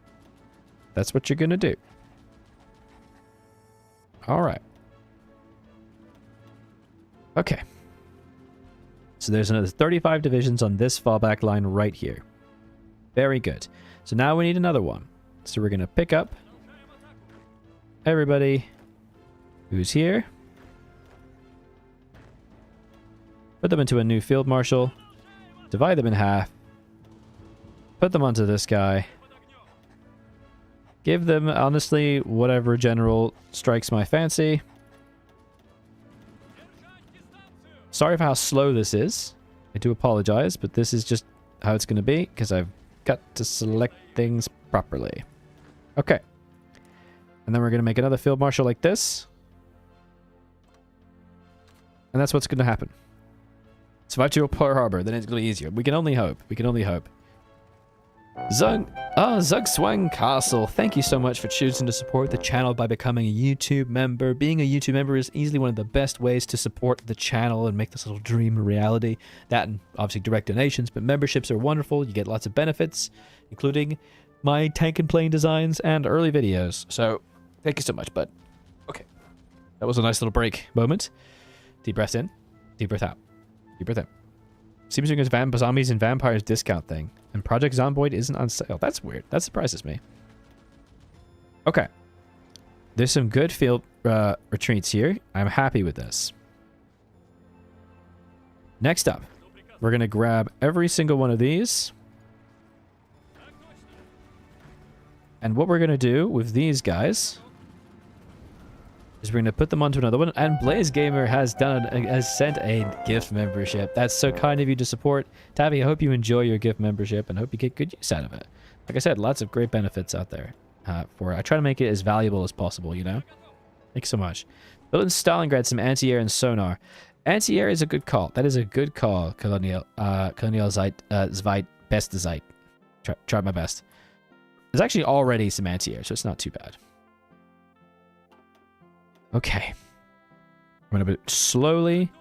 That's what you're going to do. All right. Okay. So there's another 35 divisions on this fallback line right here. Very good. So now we need another one. So we're going to pick up everybody who's here. Put them into a new field marshal. Divide them in half. Put them onto this guy. Give them, honestly, whatever general strikes my fancy. Sorry for how slow this is. I do apologize, but this is just how it's going to be, because I've got to select things properly. Okay. And then we're going to make another field marshal like this. And that's what's going to happen. Survive to Pearl Harbor, then it's going to be easier. We can only hope. We can only hope. Zugswang Castle, thank you so much for choosing to support the channel by becoming a YouTube member. Being a YouTube member is easily one of the best ways to support the channel and make this little dream a reality. That and obviously direct donations, but memberships are wonderful. You get lots of benefits, including my tank and plane designs and early videos. So, thank you so much, bud. Okay. That was a nice little break moment. Deep breath in, deep breath out, deep breath in. Seems like it's Zombies and Vampires discount thing. And Project Zomboid isn't on sale. That's weird. That surprises me. Okay. There's some good field retreats here. I'm happy with this. Next up, we're going to grab every single one of these. And what we're going to do with these guys is we're going to put them onto another one. And Blaze Gamer has sent a gift membership. That's so kind of you to support. Tabby, I hope you enjoy your gift membership and hope you get good use out of it. Like I said, lots of great benefits out there. I try to make it as valuable as possible, you know? Thanks so much. Built in Stalingrad, some anti-air and sonar. Anti-air is a good call. That is a good call, Colonial Zeit, Best Zeit. Try my best. There's actually already some anti-air, so it's not too bad. Okay. I'm going to slowly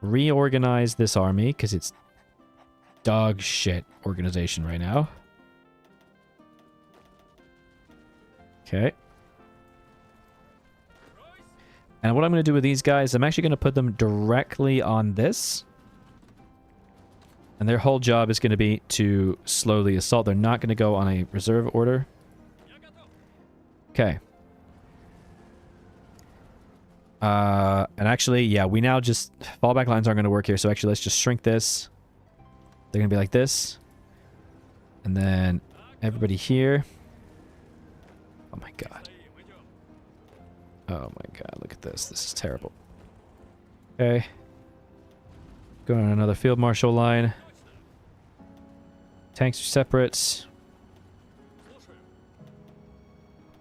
reorganize this army because it's dog shit organization right now. Okay. And what I'm going to do with these guys, I'm actually going to put them directly on this. And their whole job is going to be to slowly assault. They're not going to go on a reserve order. Okay. And actually, yeah, we now just... Fallback lines aren't going to work here, so actually let's just shrink this. They're going to be like this. And then everybody here. Oh my god. Oh my god, look at this. This is terrible. Okay. Going on another field marshal line. Tanks are separate.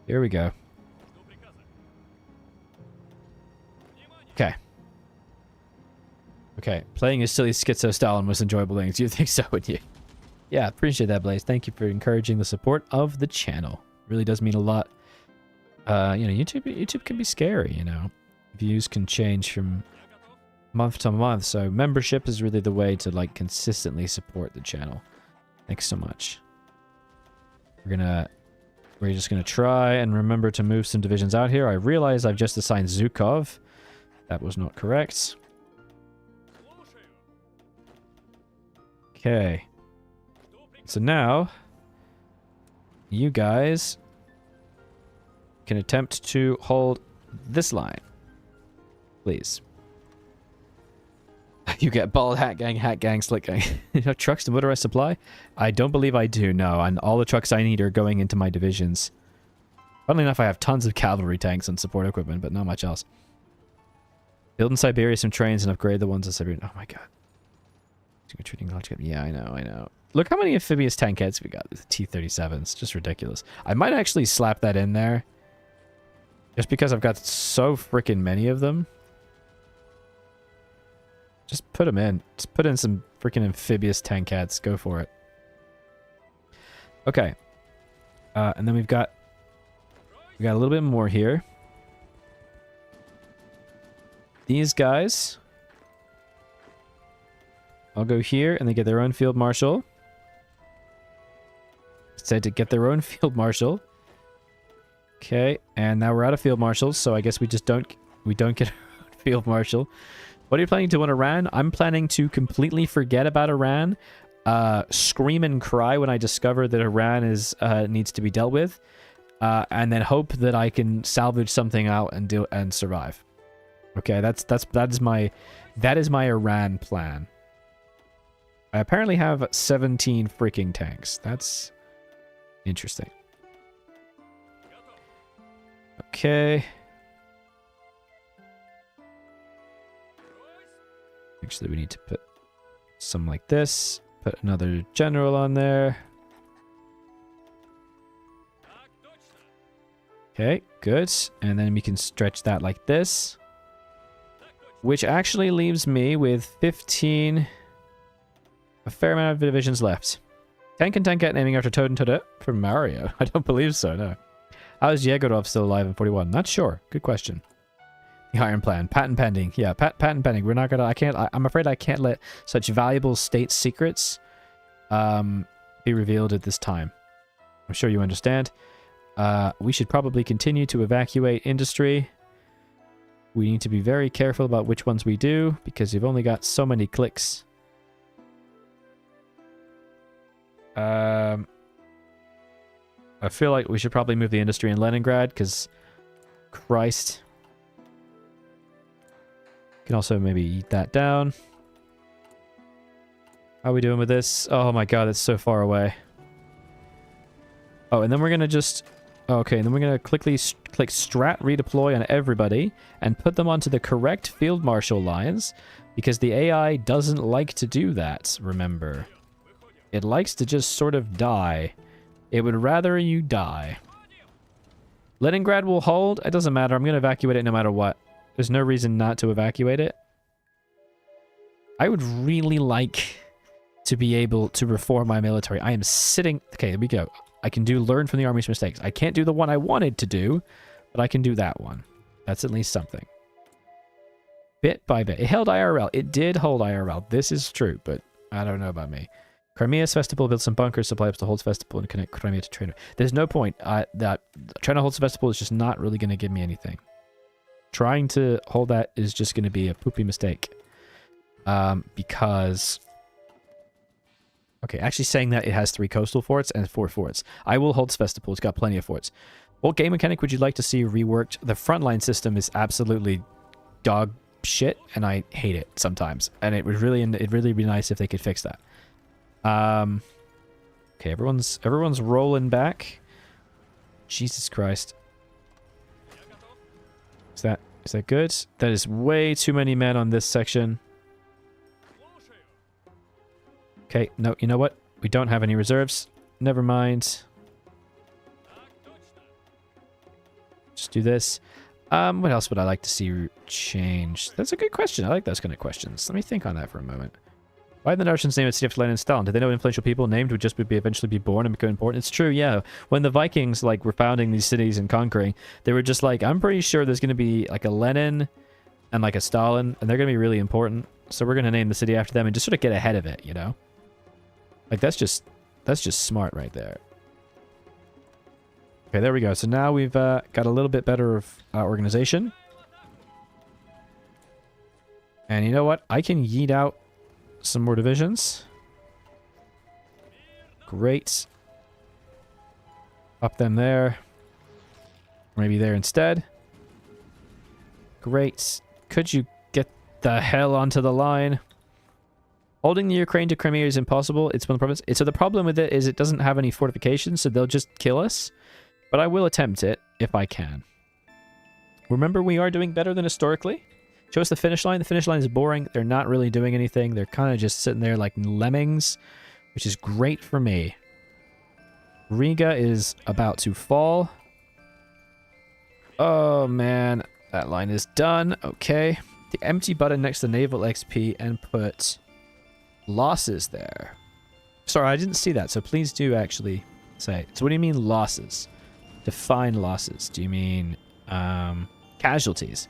Here we go. Okay. Okay. Playing a silly schizo style and most enjoyable things. You think so, would you? Yeah, appreciate that, Blaze. Thank you for encouraging the support of the channel. Really does mean a lot. You know, YouTube can be scary, you know. Views can change from month to month, so membership is really the way to, like, consistently support the channel. Thanks so much. We're just gonna try and remember to move some divisions out here. I realize I've just assigned Zhukov. That was not correct. Okay. So now, you guys can attempt to hold this line. Please. You get bald hat gang, slick gang. You have trucks to motorized supply? I don't believe I do, no. And all the trucks I need are going into my divisions. Funnily enough, I have tons of cavalry tanks and support equipment, but not much else. Build in Siberia some trains and upgrade the ones in Siberia. Oh my god. Yeah, I know. Look how many amphibious tankettes we got. The T-37s. Just ridiculous. I might actually slap that in there. Just because I've got so freaking many of them. Just put them in. Just put in some freaking amphibious tankettes. Go for it. Okay. And then we got a little bit more here. These guys. I'll go here and they get their own field marshal. Said to get their own field marshal. Okay, and now we're out of field marshals, so I guess we just don't get a field marshal. What are you planning to do on Iran? I'm planning to completely forget about Iran, scream and cry when I discover that Iran needs to be dealt with, and then hope that I can salvage something out and survive. Okay, that is my Iran plan. I apparently have 17 freaking tanks. That's interesting. Okay. Actually, we need to put some like this. Put another general on there. Okay, good. And then we can stretch that like this. Which actually leaves me with 15... a fair amount of divisions left. Tank and Tankette naming after Toad and Toadette from Mario. I don't believe so, no. How is Yegorov still alive in 41? Not sure. Good question. The Iron Plan. Patent pending. Yeah, patent pending. We're not gonna... I'm afraid I can't let such valuable state secrets be revealed at this time. I'm sure you understand. We should probably continue to evacuate industry. We need to be very careful about which ones we do, because you've only got so many clicks. I feel like we should probably move the industry in Leningrad, because... Christ. Can also maybe eat that down. How are we doing with this? Oh my god, it's so far away. Oh, and then we're gonna just... Okay, and then we're gonna click strat redeploy on everybody, and put them onto the correct field marshal lines, because the AI doesn't like to do that, remember. It likes to just sort of die. It would rather you die. Leningrad will hold. It doesn't matter. I'm going to evacuate it no matter what. There's no reason not to evacuate it. I would really like to be able to reform my military. I am sitting... Okay, here we go. I can do learn from the army's mistakes. I can't do the one I wanted to do, but I can do that one. That's at least something. Bit by bit. It held IRL. It did hold IRL. This is true, but I don't know about me. Crimea's Festival built some bunkers, supply up to hold Festival, and connect Crimea to trader. There's no point. That trying to hold Festival is just not really going to give me anything. Trying to hold that is just going to be a poopy mistake. Because... Okay, actually saying that it has 3 coastal forts and 4 forts. I will hold Festival. It's got plenty of forts. What game mechanic would you like to see reworked? The Frontline system is absolutely dog shit, and I hate it sometimes. And it'd really be nice if they could fix that. Okay, everyone's rolling back. Jesus Christ. Is that good? That is way too many men on this section. Okay, no, you know what? We don't have any reserves. Never mind. Just do this. What else would I like to see change? That's a good question. I like those kind of questions. Let me think on that for a moment. Why did the Russians name it City of Land and Stalin? Did they know influential people named would just eventually be born and become important? It's true, yeah. When the Vikings like were founding these cities and conquering, they were just like, I'm pretty sure there's going to be like a Lenin and like a Stalin, and they're going to be really important. So we're going to name the city after them and just sort of get ahead of it, you know? Like that's just smart right there. Okay, there we go. So now we've got a little bit better of organization. And you know what? I can yeet out some more divisions. Great. Up them there. Maybe there instead. Great. Could you get the hell onto the line? Holding the Ukraine to Crimea is impossible. It's one of the problems. So the problem with it is it doesn't have any fortifications, so they'll just kill us. But I will attempt it if I can. Remember, we are doing better than historically. Show us the finish line. The finish line is boring. They're not really doing anything. They're kind of just sitting there like lemmings, which is great for me. Riga is about to fall. Oh, man. That line is done. Okay. The empty button next to naval XP and put losses there. Sorry, I didn't see that, so please do actually say. So what do you mean losses? Define losses. Do you mean casualties?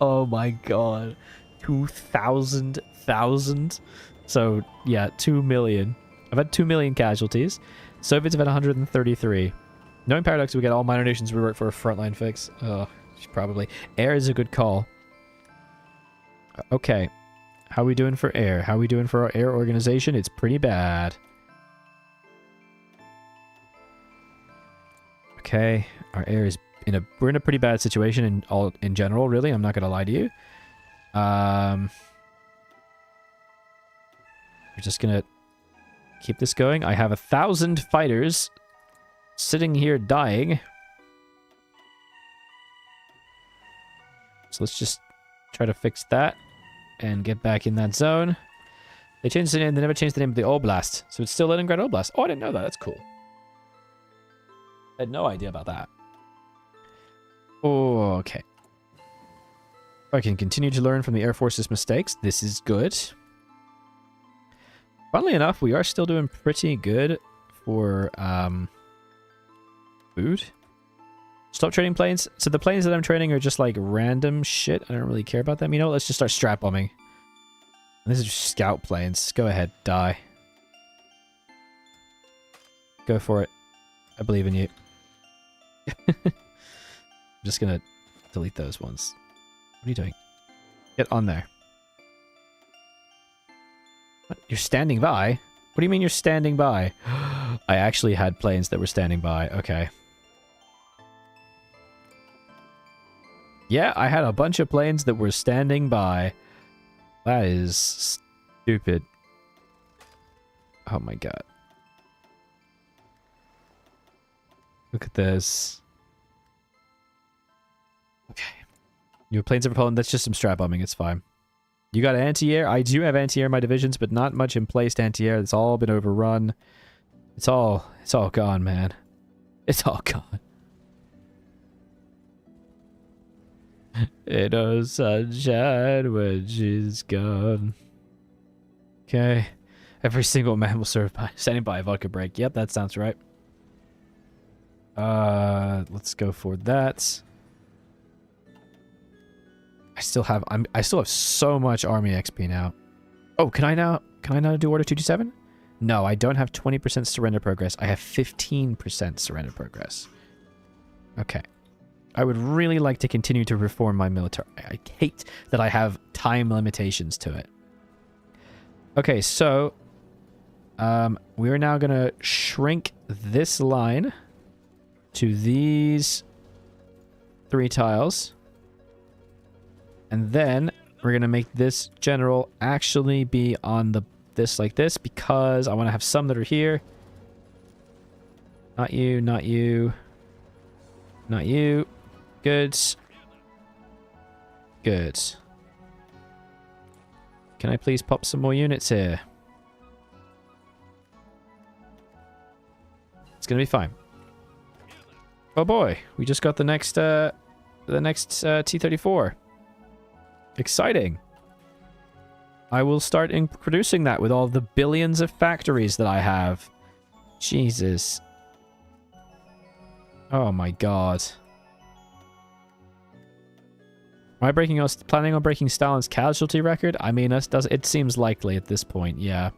Oh my god. 2,000,000. So yeah, 2 million. I've had 2 million casualties. Soviets have had 133. Knowing Paradox, we get all minor nations rework for a frontline fix. Oh, probably. Air is a good call. Okay. How are we doing for air? How are we doing for our air organization? It's pretty bad. Okay. Our air is we're in a pretty bad situation in general, really. I'm not gonna lie to you. We're just gonna keep this going. I have 1,000 fighters sitting here dying. So let's just try to fix that and get back in that zone. They changed the name. They never changed the name of the Oblast. So it's still Leningrad Oblast. Oh, I didn't know that. That's cool. I had no idea about that. Oh, okay. I can continue to learn from the Air Force's mistakes. This is good. Funnily enough, we are still doing pretty good for food. Stop trading planes. So the planes that I'm trading are just like random shit. I don't really care about them. You know, let's just start strat bombing. This is just scout planes. Go ahead, die. Go for it. I believe in you. I'm just gonna delete those ones. What are you doing? Get on there. What? You're standing by? What do you mean you're standing by? I actually had planes that were standing by. Okay. Yeah, I had a bunch of planes that were standing by. That is stupid. Oh my god. Look at this. Okay. Your planes are propelling. That's just some strat bombing. It's fine. You got anti-air? I do have anti-air in my divisions, but not much in place to anti-air. It's all been overrun. It's all gone, man. It's all gone. Ain't no sunshine when she's gone. Okay. Every single man will serve by standing by a vodka break. Yep, that sounds right. Let's go for that. I still have so much army XP now. Oh, can I now do Order 227? No, I don't have 20% surrender progress. I have 15% surrender progress. Okay. I would really like to continue to reform my military. I hate that I have time limitations to it. Okay, so we're now going to shrink this line to these 3 tiles. And then we're going to make this general actually be on this like this, because I want to have some that are here. Not you, not you. Not you. Good. Good. Can I please pop some more units here? It's gonna be fine. Oh boy, we just got the next T-34. Exciting. I will start producing that with all the billions of factories that I have. Jesus. Oh my god. Am I planning on breaking Stalin's casualty record? I mean, it seems likely at this point, yeah.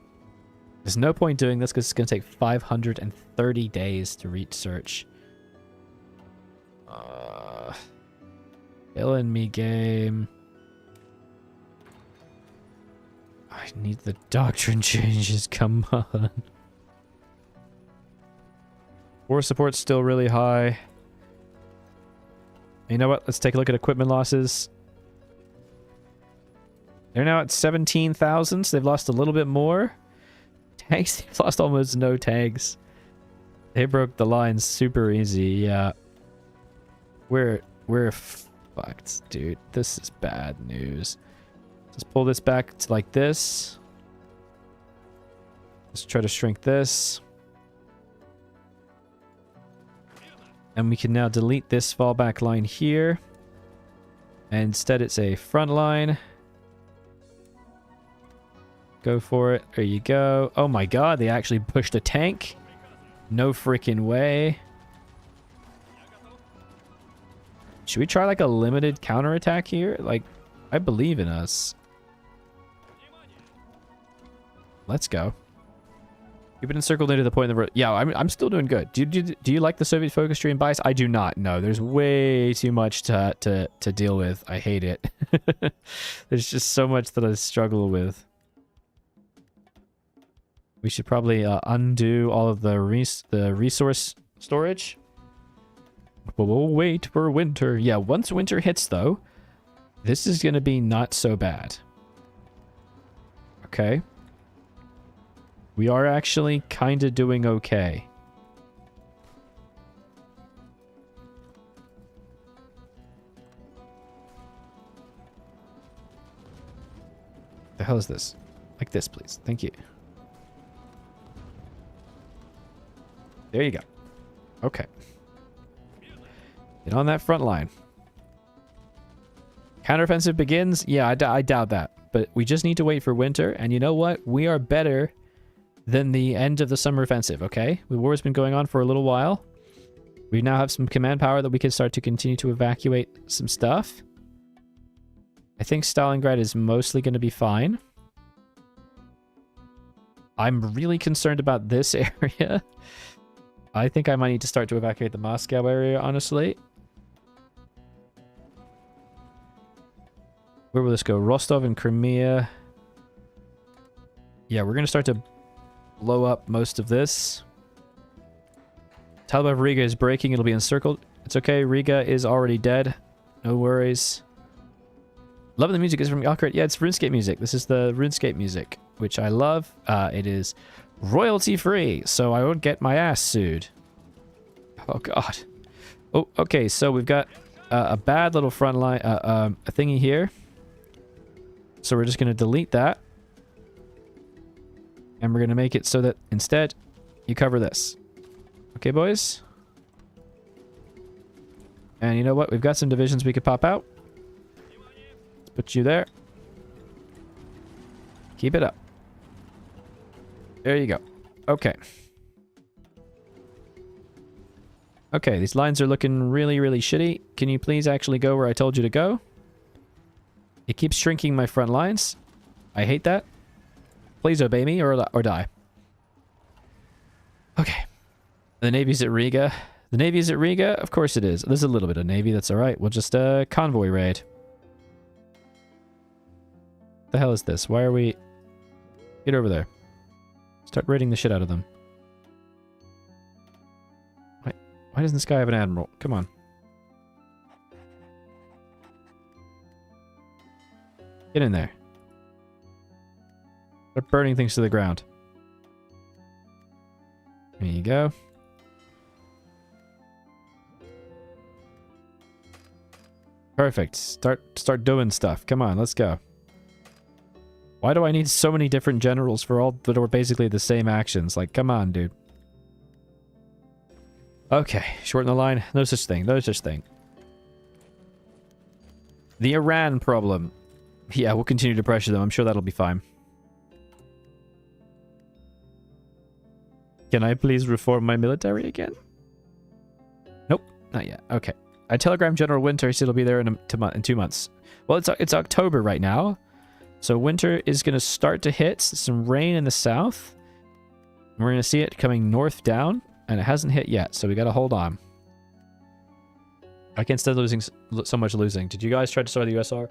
There's no point doing this because it's going to take 530 days to reach search. Killing me, game. I need the doctrine changes, come on. War support's still really high. You know what? Let's take a look at equipment losses. They're now at 17,000, so they've lost a little bit more. Tanks, they've lost almost no tanks. They broke the line super easy, yeah. We're fucked, dude. This is bad news. Let's pull this back to like this. Let's try to shrink this. And we can now delete this fallback line here. And instead it's a front line. Go for it. There you go. Oh my god, they actually pushed a tank. No freaking way. Should we try like a limited counterattack here? Like, I believe in us. Let's go. You've been encircled into the point of the road. Yeah, I'm still doing good. Do you like the Soviet focus tree and BICE? I do not. No, there's way too much to deal with. I hate it. There's just so much that I struggle with. We should probably undo all of the resource storage. But we'll wait for winter. Yeah, once winter hits, though, this is going to be not so bad. Okay. We are actually kind of doing okay. The hell is this? Like this, please. Thank you. There you go. Okay. Get on that front line. Counteroffensive begins? Yeah, I doubt that. But we just need to wait for winter. And you know what? We are better than the end of the summer offensive, okay? The war has been going on for a little while. We now have some command power that we can start to continue to evacuate some stuff. I think Stalingrad is mostly going to be fine. I'm really concerned about this area. I think I might need to start to evacuate the Moscow area, honestly. Where will this go? Rostov and Crimea. Yeah, we're going to start to blow up most of this. Taliban of Riga is breaking. It'll be encircled. It's okay. Riga is already dead. No worries. Loving the music is from Alcret. Yeah, it's RuneScape music. This is the RuneScape music, which I love. It is royalty free, so I won't get my ass sued. Oh, God. Oh, okay. So we've got a bad little front line, a thingy here. So we're just going to delete that. And we're going to make it so that instead you cover this. Okay, boys? And you know what? We've got some divisions we could pop out. Let's put you there. Keep it up. There you go. Okay. Okay, these lines are looking really, really shitty. Can you please actually go where I told you to go? It keeps shrinking my front lines. I hate that. Please obey me or die. Okay. The Navy's at Riga. The Navy's at Riga? Of course it is. There's a little bit of Navy. That's alright. We'll just, convoy raid. What the hell is this? Why are we... Get over there. Start raiding the shit out of them. Why doesn't this guy have an admiral? Come on. Get in there. Start burning things to the ground. There you go. Perfect. Start doing stuff. Come on, let's go. Why do I need so many different generals for all that are basically the same actions? Like, come on, dude. Okay, shorten the line. No such thing. No such thing. The Iran problem. Yeah, we'll continue to pressure them. I'm sure that'll be fine. Can I please reform my military again? Nope, not yet. Okay. I telegram General Winter. He said he'll be there in 2 months. Well, it's October right now. So winter is going to start to hit. Some rain in the south. We're going to see it coming north down. And it hasn't hit yet, so we gotta hold on. I can't stand losing so much losing. Did you guys try to start the USR?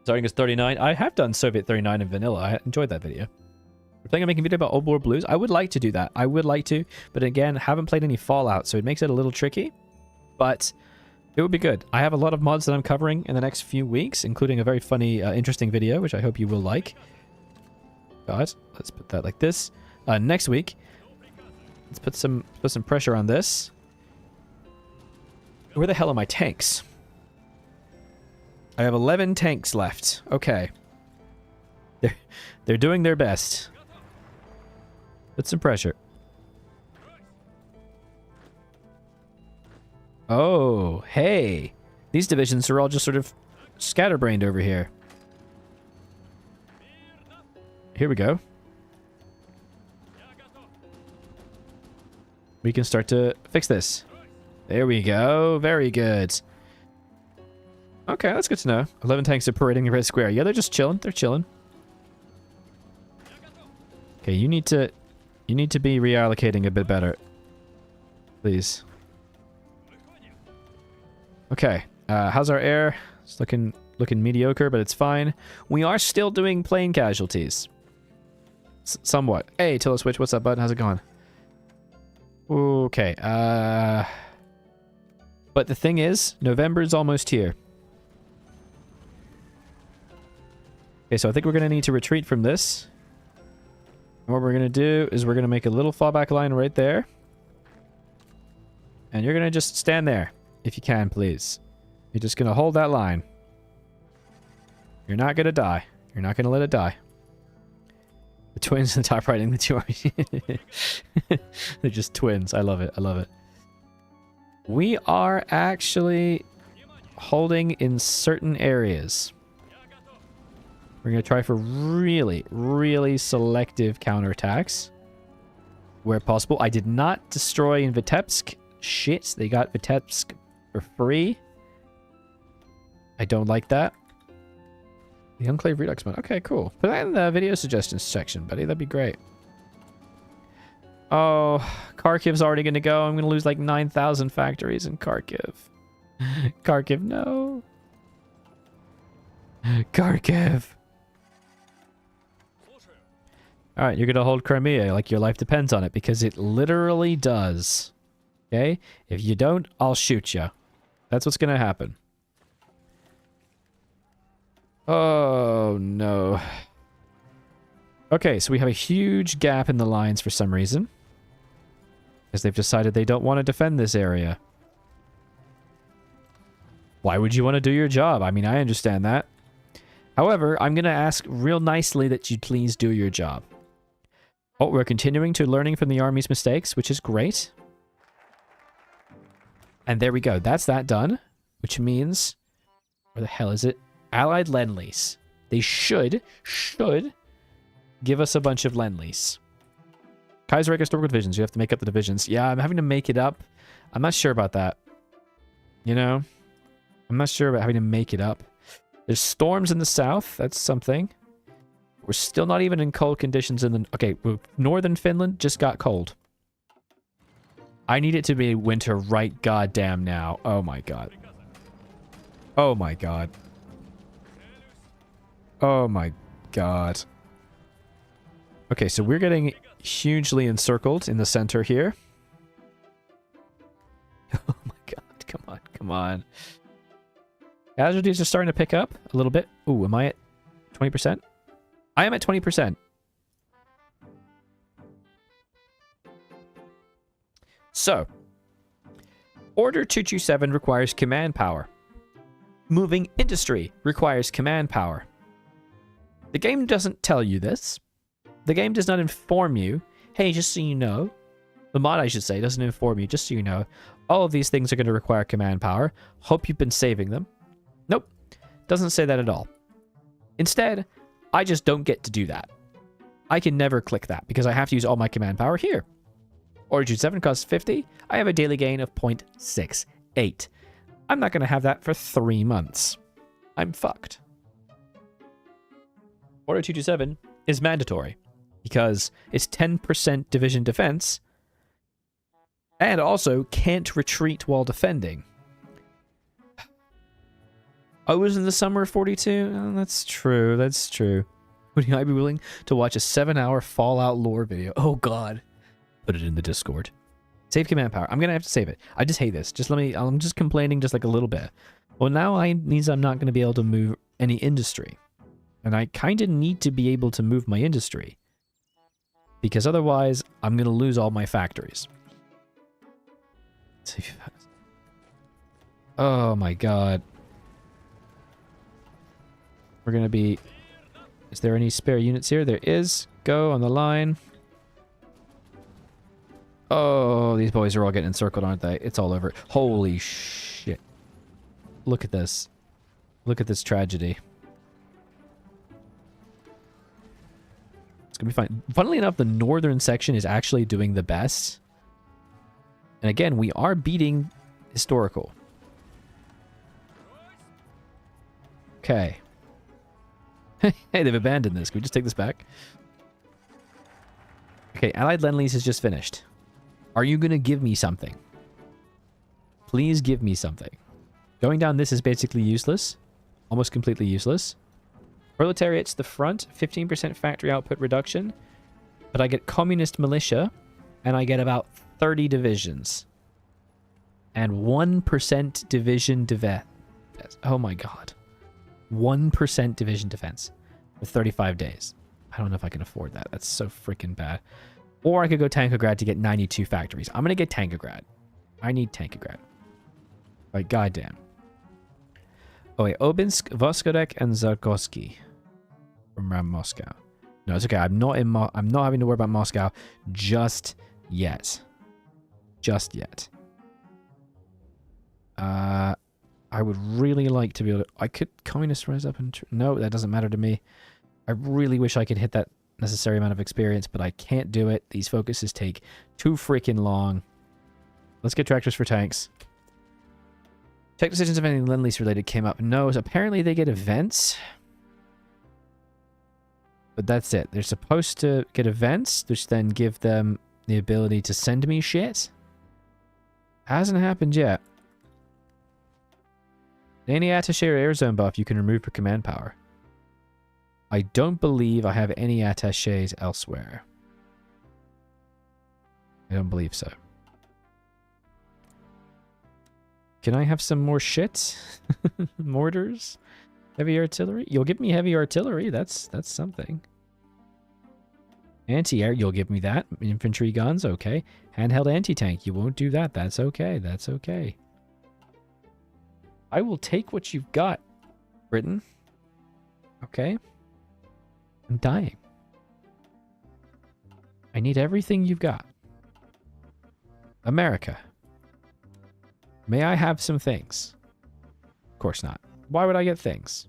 Starting as 39? I have done Soviet 39 in vanilla. I enjoyed that video. We're planning on making a video about Old War Blues. I would like to do that. I would like to, but again, haven't played any Fallout, so it makes it a little tricky. But it would be good. I have a lot of mods that I'm covering in the next few weeks, including a very funny, interesting video, which I hope you will like. God, let's put that like this. Next week. Let's put some pressure on this. Where the hell are my tanks? I have 11 tanks left. Okay. They're doing their best. Put some pressure. Oh, hey. These divisions are all just sort of scatterbrained over here. Here we go. We can start to fix this. There we go. Very good. Okay, that's good to know. 11 tanks are parading the red square. Yeah, they're just chilling. They're chilling. Okay, you need to be reallocating a bit better. Please. Okay. How's our air? It's looking mediocre, but it's fine. We are still doing plane casualties. Somewhat. Hey, Switch, what's up, bud? How's it going? Okay, but the thing is, November's almost here. Okay, so I think we're going to need to retreat from this. And what we're going to do is we're going to make a little fallback line right there. And you're going to just stand there, if you can, please. You're just going to hold that line. You're not going to die. You're not going to let it die. The twins in the top right and the two armies. They're just twins. I love it. I love it. We are actually holding in certain areas. We're going to try for really, really selective counterattacks where possible. I did not destroy in Vitebsk. Shit, they got Vitebsk for free. I don't like that. The Enclave Redux mode. Okay, cool. Put that in the video suggestions section, buddy. That'd be great. Oh, Kharkiv's already going to go. I'm going to lose like 9,000 factories in Kharkiv. Kharkiv, no. Kharkiv. Alright, you're going to hold Crimea like your life depends on it, because it literally does. Okay? If you don't, I'll shoot you. That's what's going to happen. Oh, no. Okay, so we have a huge gap in the lines for some reason. Because they've decided they don't want to defend this area. Why would you want to do your job? I mean, I understand that. However, I'm going to ask real nicely that you please do your job. Oh, we're continuing to learning from the army's mistakes, which is great. And there we go. That's that done. Which means... Where the hell is it? Allied Lend-Lease. They should Give us a bunch of Lend-Lease. Kaiserreich historical divisions. You have to make up the divisions. Yeah, I'm having to make it up. I'm not sure about that. You know? I'm not sure about having to make it up. There's storms in the south. That's something. We're still not even in cold conditions in the... Okay, northern Finland just got cold. I need it to be winter right goddamn now. Oh my god. Oh my god. Oh my god. Okay, so we're getting hugely encircled in the center here. Oh my god, come on, come on. Casualties are starting to pick up a little bit. Ooh, am I at 20%? I am at 20%. So, Order 227 requires command power. Moving industry requires command power. The game doesn't tell you this. The game does not inform you, hey, just so you know, the mod, I should say, doesn't inform you, just so you know, all of these things are going to require command power. Hope you've been saving them. Nope. Doesn't say that at all. Instead, I just don't get to do that. I can never click that because I have to use all my command power here. Order 227 costs 50. I have a daily gain of 0.68. I'm not going to have that for 3 months. I'm fucked. Order 227 is mandatory because it's 10% division defense and also can't retreat while defending. Oh, it was in the summer of 42? Oh, that's true. That's true. Would I be willing to watch a 7-hour Fallout lore video? Oh, God. Put it in the Discord. Save command power. I'm going to have to save it. I just hate this. Just let me... I'm just complaining just like a little bit. Well, now it means I'm not going to be able to move any industry. And I kind of need to be able to move my industry. Because otherwise, I'm going to lose all my factories. Oh, my God. We're going to be... Is there any spare units here? There is. Go on the line. Oh, these boys are all getting encircled, aren't they? It's all over. Holy shit. Look at this. Look at this tragedy. It's going to be fine. Funnily enough, the northern section is actually doing the best. And again, we are beating historical. Okay. Hey, they've abandoned this. Can we just take this back? Okay, Allied Lend-Lease is just finished. Are you going to give me something? Please give me something. Going down this is basically useless. Almost completely useless. Proletariat's the front. 15% factory output reduction. But I get communist militia. And I get about 30 divisions. And 1% division defense. Oh my god. 1% division defense. For 35 days. I don't know if I can afford that. That's so freaking bad. Or I could go Tankograd to get 92 factories. I'm going to get Tankograd. I need Tankograd. Like, goddamn. Oh, wait. Obinsk, Voskodek, and Zarkovsky. From around Moscow. No, it's okay. I'm not having to worry about Moscow just yet. Just yet. I would really like to be able to... I could communist rise up and... No, that doesn't matter to me. I really wish I could hit that necessary amount of experience, but I can't do it. These focuses take too freaking long. Let's get tractors for tanks. Tech decisions of anything Lend-Lease related came up. No, so apparently they get events. But that's it. They're supposed to get events, which then give them the ability to send me shit. Hasn't happened yet. Any attaché or air zone buff you can remove for command power. I don't believe I have any attachés elsewhere. I don't believe so. Can I have some more shit? Mortars? Heavy artillery? You'll give me heavy artillery. That's something. Anti-air, you'll give me that. Infantry guns, okay. Handheld anti-tank, you won't do that. That's okay. That's okay. I will take what you've got, Britain. Okay. I'm dying. I need everything you've got. America. May I have some things? Of course not. Why would I get things?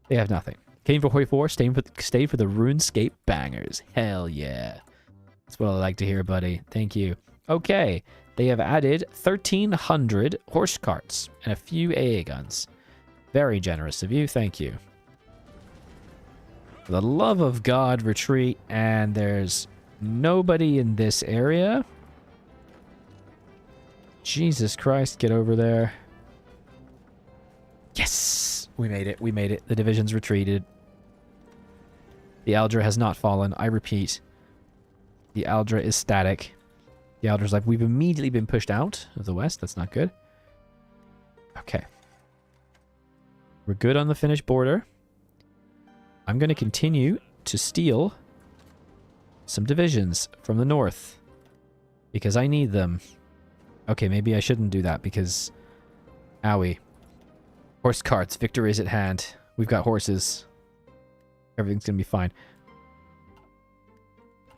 They have nothing. Came for Hoi 4, stayed for the RuneScape bangers. Hell yeah. That's what I like to hear, buddy. Thank you. Okay. They have added 1,300 horse carts and a few AA guns. Very generous of you. Thank you. For the love of God, retreat. And there's nobody in this area. Jesus Christ, get over there. Yes! We made it. We made it. The division's retreated. The Aldra has not fallen. I repeat. The Aldra is static. The Aldra's like, we've immediately been pushed out of the west. That's not good. Okay. We're good on the Finnish border. I'm going to continue to steal some divisions from the north. Because I need them. Okay, maybe I shouldn't do that because... Owie. Horse carts. Victory is at hand. We've got horses. Everything's going to be fine.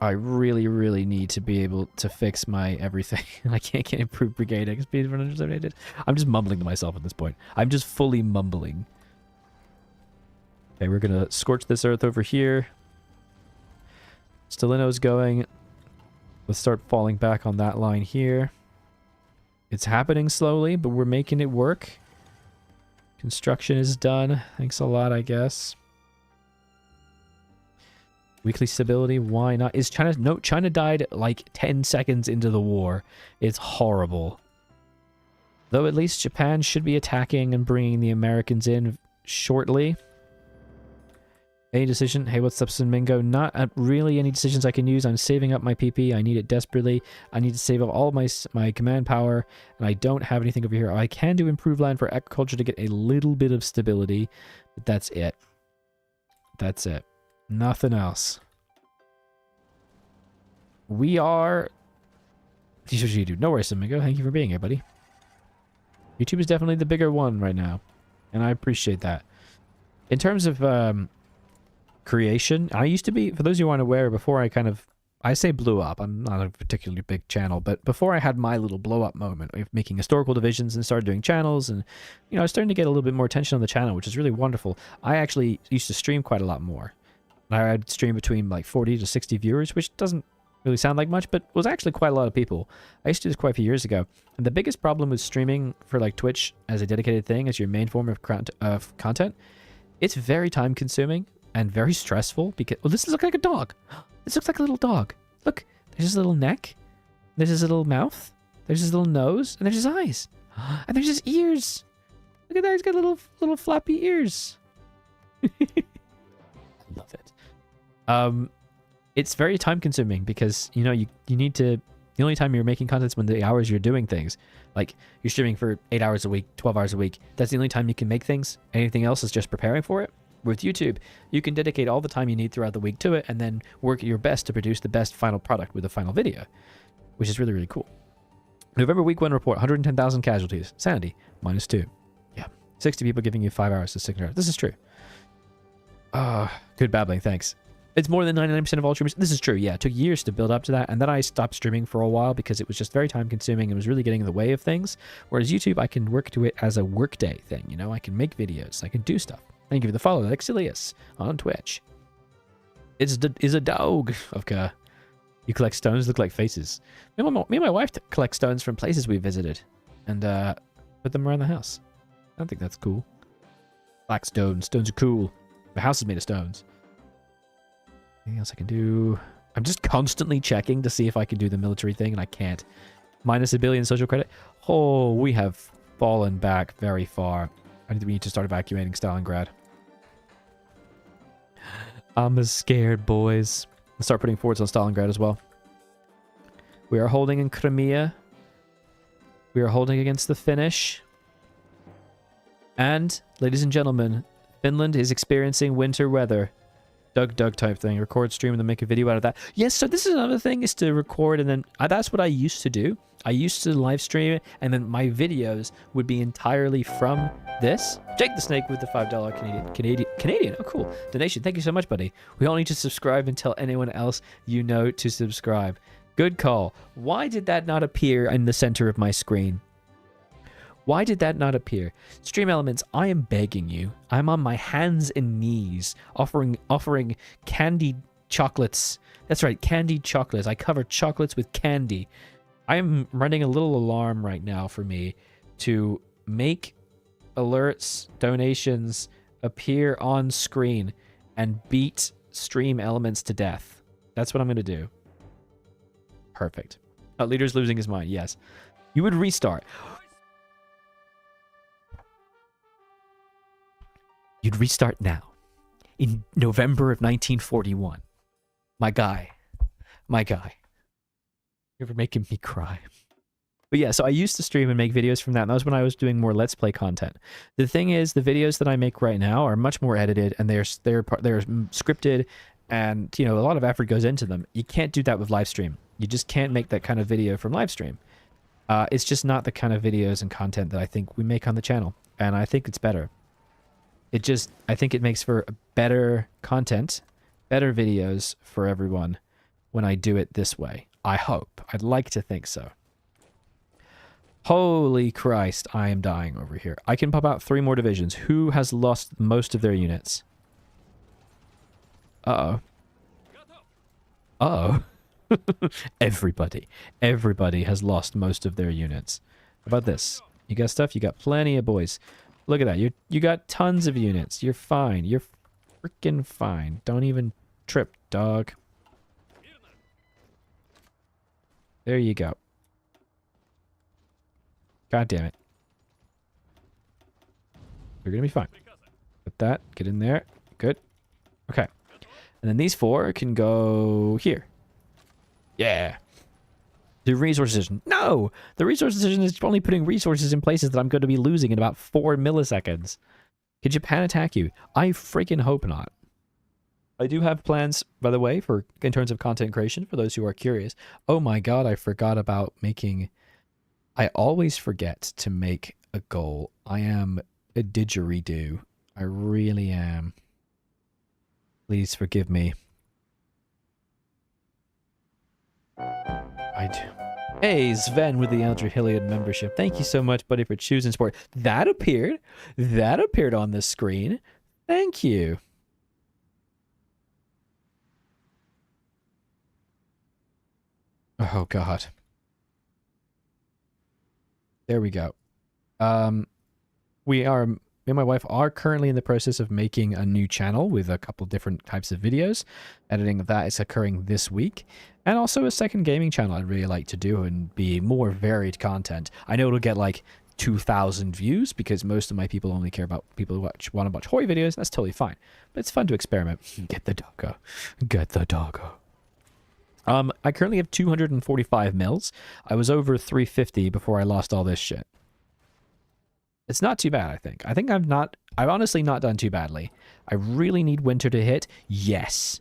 I really, really need to be able to fix my everything. I can't get improved brigade XP for 178. I'm just mumbling to myself at this point. I'm just fully mumbling. Okay, we're going to scorch this earth over here. Stalino's going. Let's start falling back on that line here. It's happening slowly, but we're making it work. Construction is done. Thanks a lot, I guess. Weekly stability, why not? Is China... No, China died like 10 seconds into the war. It's horrible. Though at least Japan should be attacking and bringing the Americans in shortly. Any decision? Hey, what's up, Mingo? Not really any decisions I can use. I'm saving up my PP. I need it desperately. I need to save up all of my command power, and I don't have anything over here. I can do improved land for agriculture to get a little bit of stability, but that's it. That's it. Nothing else. We are... YouTube. No worries, Mingo. Thank you for being here, buddy. YouTube is definitely the bigger one right now, and I appreciate that. In terms of... creation. I used to be, for those of you who aren't aware, before I say blew up, I'm not a particularly big channel, but before I had my little blow up moment of making historical divisions and started doing channels, and, you know, I was starting to get a little bit more attention on the channel, which is really wonderful. I actually used to stream quite a lot more. I'd stream between like 40 to 60 viewers, which doesn't really sound like much, but was actually quite a lot of people. I used to do this quite a few years ago. And the biggest problem with streaming for like Twitch as a dedicated thing, as your main form of content, it's very time consuming. And very stressful because... Oh, this looks like a dog. This looks like a little dog. Look, there's his little neck. There's his little mouth. There's his little nose. And there's his eyes. And there's his ears. Look at that. He's got little floppy ears. I love it. It's very time consuming because, you know, you need to... The only time you're making content is when the hours you're doing things. Like, you're streaming for 8 hours a week, 12 hours a week. That's the only time you can make things. Anything else is just preparing for it. With YouTube, you can dedicate all the time you need throughout the week to it and then work your best to produce the best final product with a final video, which is really, really cool. November week 1 report, 110,000 casualties. Sanity, -2. Yeah. 60 people giving you 5 hours to signal. This is true. Good babbling, thanks. It's more than 99% of all streamers. This is true, yeah. It took years to build up to that, and then I stopped streaming for a while because it was just very time consuming and was really getting in the way of things. Whereas YouTube, I can work to it as a workday thing, you know? I can make videos, I can do stuff. Thank you for the follow, Exilius, on Twitch. Is a dog. Okay. You collect stones, look like faces. Me and my wife collect stones from places we visited and put them around the house. I don't think that's cool. Black stones. Stones are cool. The house is made of stones. Anything else I can do? I'm just constantly checking to see if I can do the military thing, and I can't. -1 billion social credit. Oh, we have fallen back very far. I think we need to start evacuating Stalingrad. I'm scared, boys. Let's start putting forwards on Stalingrad as well. We are holding in Crimea. We are holding against the Finnish. And, ladies and gentlemen, Finland is experiencing winter weather. Doug type thing. Record, stream, and then make a video out of that. Yes, so this is another thing, is to record, and then... that's what I used to do. I used to live stream it, and then my videos would be entirely from this. Jake the Snake with the $5 Canadian. Oh, cool. Donation. Thank you so much, buddy. We all need to subscribe and tell anyone else you know to subscribe. Good call. Why did that not appear in the center of my screen? Why did that not appear? Stream Elements, I am begging you. I'm on my hands and knees offering candied chocolates. That's right, candied chocolates. I cover chocolates with candy. I am running a little alarm right now for me to make alerts, donations appear on screen and beat Stream Elements to death. That's what I'm going to do. Perfect. Leader's losing his mind. Yes. You would restart. You'd restart now. In November of 1941. My guy. My guy. You're making me cry. But yeah, so I used to stream and make videos from that, and that was when I was doing more Let's Play content. The thing is, the videos that I make right now are much more edited, and they're scripted, and, you know, a lot of effort goes into them. You can't do that with live stream. You just can't make that kind of video from live stream. It's just not the kind of videos and content that I think we make on the channel, and I think it's better. I think it makes for better content, better videos for everyone when I do it this way. I hope. I'd like to think so. Holy Christ, I am dying over here. I can pop out 3 more divisions. Who has lost most of their units? Uh-oh. Uh-oh. Everybody. Everybody has lost most of their units. How about this? You got stuff? You got plenty of boys. Look at that. You got tons of units. You're fine. You're freaking fine. Don't even trip, dog. There you go. God damn it. You're gonna be fine. Put that. Get in there. Good. Okay. And then these 4 can go here. Yeah. The resource decision. No! The resource decision is only putting resources in places that I'm going to be losing in about 4 milliseconds. Could Japan attack you? I freaking hope not. I do have plans, by the way, in terms of content creation, for those who are curious. Oh my god, I forgot about making... I always forget to make a goal. I am a didgeridoo. I really am. Please forgive me. I do. Hey, Sven with the Elder Hilliard membership. Thank you so much, buddy, for choosing sport. That appeared. That appeared on the screen. Thank you. Oh, God. There we go. Me and my wife are currently in the process of making a new channel with a couple different types of videos. Editing of that is occurring this week. And also a second gaming channel I'd really like to do and be more varied content. I know it'll get like 2,000 views because most of my people only care about people who want to watch horror videos. That's totally fine. But it's fun to experiment. Get the doggo. Get the doggo. I currently have 245 mils. I was over 350 before I lost all this shit. It's not too bad, I think. I've honestly not done too badly. I really need winter to hit. Yes.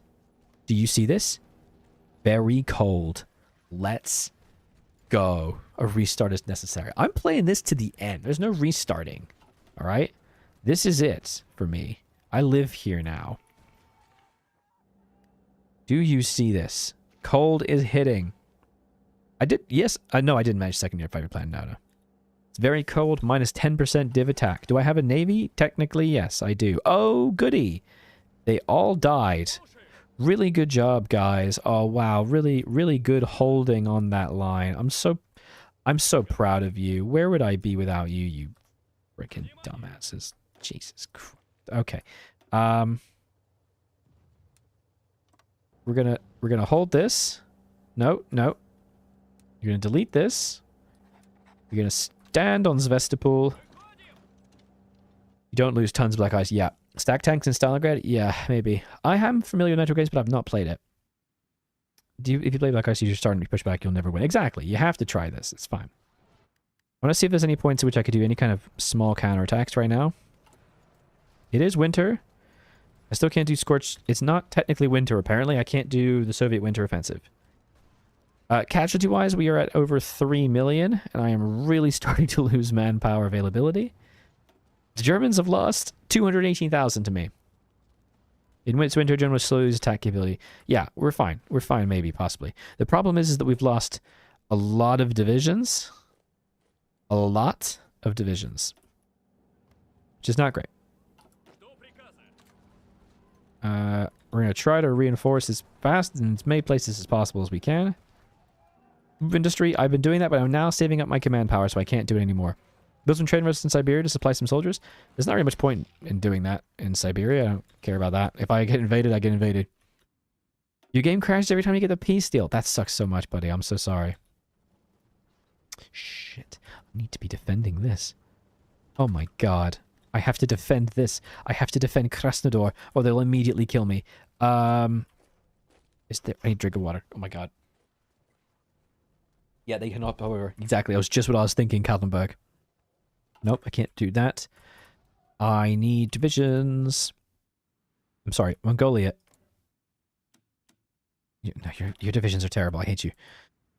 Do you see this? Very cold. Let's go. A restart is necessary. I'm playing this to the end. There's no restarting. All right? This is it for me. I live here now. Do you see this? Cold is hitting. I did, yes. No, I didn't manage second year fighter plan. No. It's very cold. Minus 10% div attack. Do I have a navy? Technically, yes, I do. Oh, goody. They all died. Really good job, guys. Oh, wow. Really, really good holding on that line. I'm so proud of you. Where would I be without you, you freaking dumbasses? Jesus Christ. Okay. We're gonna hold this. No. You're gonna delete this. You're gonna stand on Zvestopol. You don't lose tons of black ice. Yeah. Stack tanks in Stalingrad? Yeah, maybe. I am familiar with Metro games, but I've not played it. If you play Black Ice, you're starting to push back, you'll never win. Exactly. You have to try this. It's fine. I want to see if there's any points at which I could do any kind of small counterattacks right now. It is winter. I still can't do Scorched. It's not technically winter, apparently. I can't do the Soviet winter offensive. Casualty-wise, we are at over 3 million, and I am really starting to lose manpower availability. The Germans have lost 218,000 to me. In winter, Germans slowly lose attack capability. Yeah, we're fine. We're fine, maybe, possibly. The problem is that we've lost a lot of divisions. A lot of divisions, which is not great. We're going to try to reinforce as fast in as many places as possible as we can. Industry, I've been doing that, but I'm now saving up my command power, so I can't do it anymore. Build some train roads in Siberia to supply some soldiers. There's not really much point in doing that in Siberia. I don't care about that. If I get invaded, I get invaded. Your game crashes every time you get the peace deal. That sucks so much, buddy. I'm so sorry. Shit. I need to be defending this. Oh my god. I have to defend this. I have to defend Krasnodar, or they'll immediately kill me. Is there... I need a drink of water. Oh my god. Yeah, they cannot, however. Exactly. That was just what I was thinking, Kaltenberg. Nope, I can't do that. I need divisions. I'm sorry, Mongolia. No, your divisions are terrible. I hate you.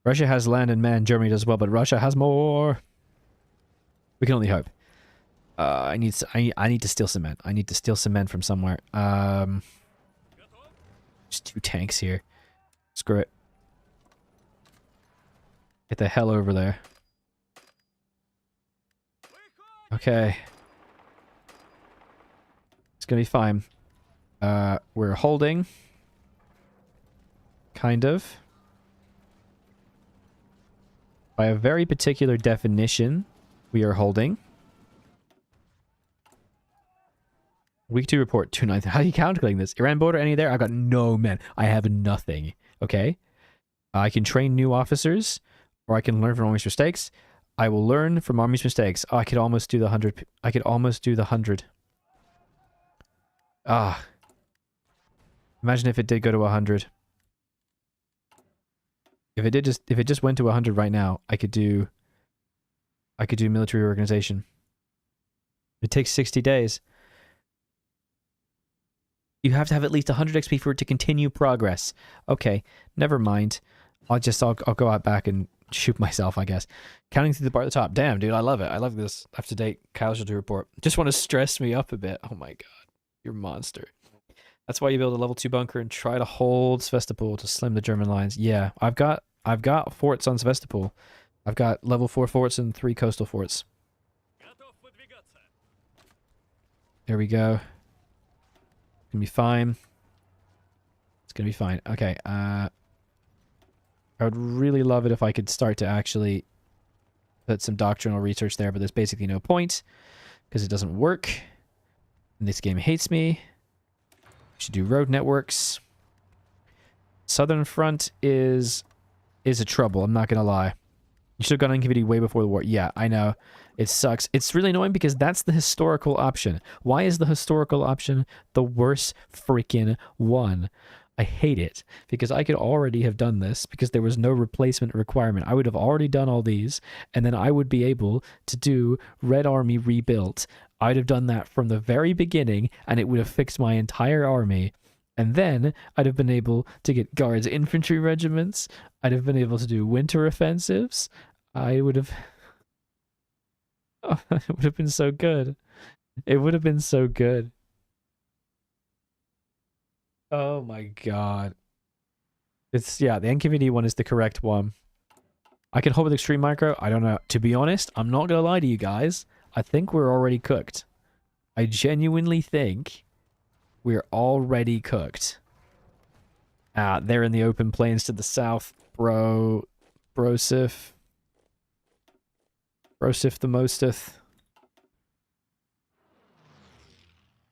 Russia has land and men. Germany does well, but Russia has more. We can only hope. I need to steal cement. I need to steal cement from somewhere. Just 2 tanks here. Screw it. Get the hell over there. Okay. It's gonna be fine. We're holding. Kind of. By a very particular definition, we are holding. Week 2 report, 2/9. How are you calculating this? Iran border, any there? I've got no men. I have nothing. Okay? I can train new officers, or I can learn from Army's mistakes. I will learn from Army's mistakes. Oh, I could almost do the 100. I could almost do the 100. Ah. Imagine if it did go to 100. If it just went to 100 right now, I could do military organization. It takes 60 days. You have to have at least 100 XP for it to continue progress. Okay, never mind. I'll go out back and shoot myself, I guess. Counting through the bar at the top. Damn, dude, I love it. I love this up-to-date casualty report. Just want to stress me up a bit. Oh my god, you're a monster. That's why you build a level 2 bunker and try to hold Sevastopol to slim the German lines. Yeah, I've got forts on Sevastopol. I've got level 4 forts and 3 coastal forts. There we go. It's gonna be fine. It's gonna be fine. Okay, I would really love it if I could start to actually put some doctrinal research there, but there's basically no point because it doesn't work. And this game hates me. We should do road networks. Southern Front is a trouble, I'm not gonna lie. You should have gone on Activity way before the war. Yeah, I know. It sucks. It's really annoying because that's the historical option. Why is the historical option the worst freaking one? I hate it because I could already have done this because there was no replacement requirement. I would have already done all these and then I would be able to do Red Army rebuilt. I'd have done that from the very beginning and it would have fixed my entire army. And then I'd have been able to get Guards infantry regiments. I'd have been able to do winter offensives. I would have... Oh, it would have been so good. It would have been so good. Oh my god. It's, yeah, the NKVD one is the correct one. I can hold with Extreme Micro. I don't know. To be honest, I'm not going to lie to you guys. I think we're already cooked. I genuinely think we're already cooked. They're in the open plains to the south. Brosif the mosteth.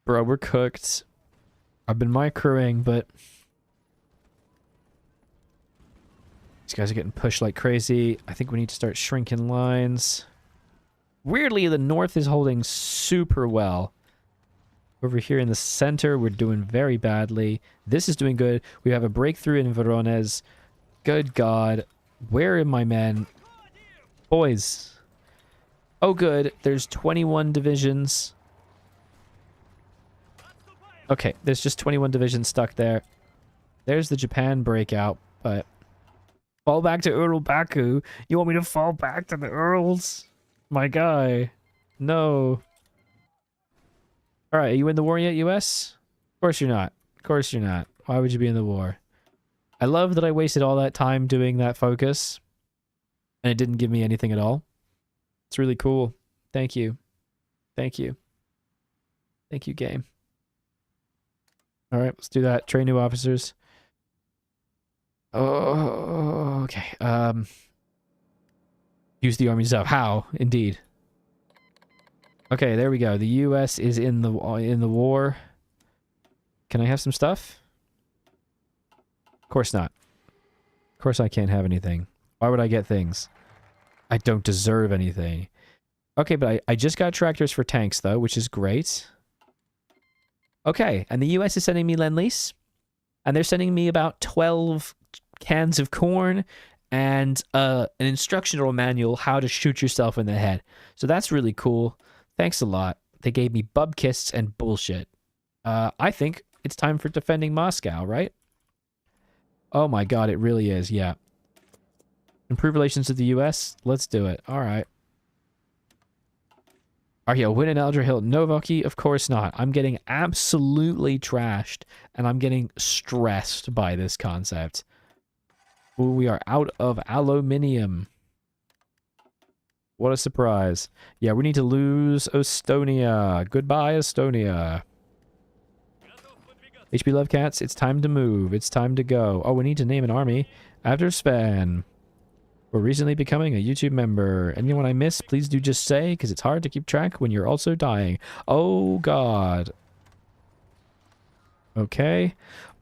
Bro, we're cooked. I've been microing, but these guys are getting pushed like crazy. I think we need to start shrinking lines. Weirdly, the north is holding super well. Over here in the center, we're doing very badly. This is doing good. We have a breakthrough in Voronezh. Good God. Where are my men? Boys. Oh, good. There's 21 divisions. Okay, there's just 21 divisions stuck there. There's the Japan breakout, but... Fall back to Ural Baku? You want me to fall back to the Urals? My guy. No. Alright, are you in the war yet, US? Of course you're not. Of course you're not. Why would you be in the war? I love that I wasted all that time doing that focus. And it didn't give me anything at all. It's really cool. Thank you. Thank you. Thank you, game. All right, let's do that. Train new officers. Oh, okay. Use the armies up. How? Indeed. Okay, there we go. The U.S. is in the war. Can I have some stuff? Of course not. Of course I can't have anything. Why would I get things? I don't deserve anything. Okay, but I just got tractors for tanks, though, which is great. Okay, and the U.S. is sending me Lend-Lease. And they're sending me about 12 cans of corn and an instructional manual how to shoot yourself in the head. So that's really cool. Thanks a lot. They gave me bubkists and bullshit. I think it's time for defending Moscow, right? Oh my god, it really is, yeah. Improve relations with the U.S.? Let's do it. Alright. Are you winning Eldra Hill? No, Voki, of course not. I'm getting absolutely trashed, and I'm getting stressed by this concept. Ooh, we are out of aluminium. What a surprise. Yeah, we need to lose Estonia. Goodbye, Estonia. HB Love Cats, it's time to move. It's time to go. Oh, we need to name an army after Sven. We're recently becoming a YouTube member. Anyone I miss, please do just say, because it's hard to keep track when you're also dying. Oh, God. Okay.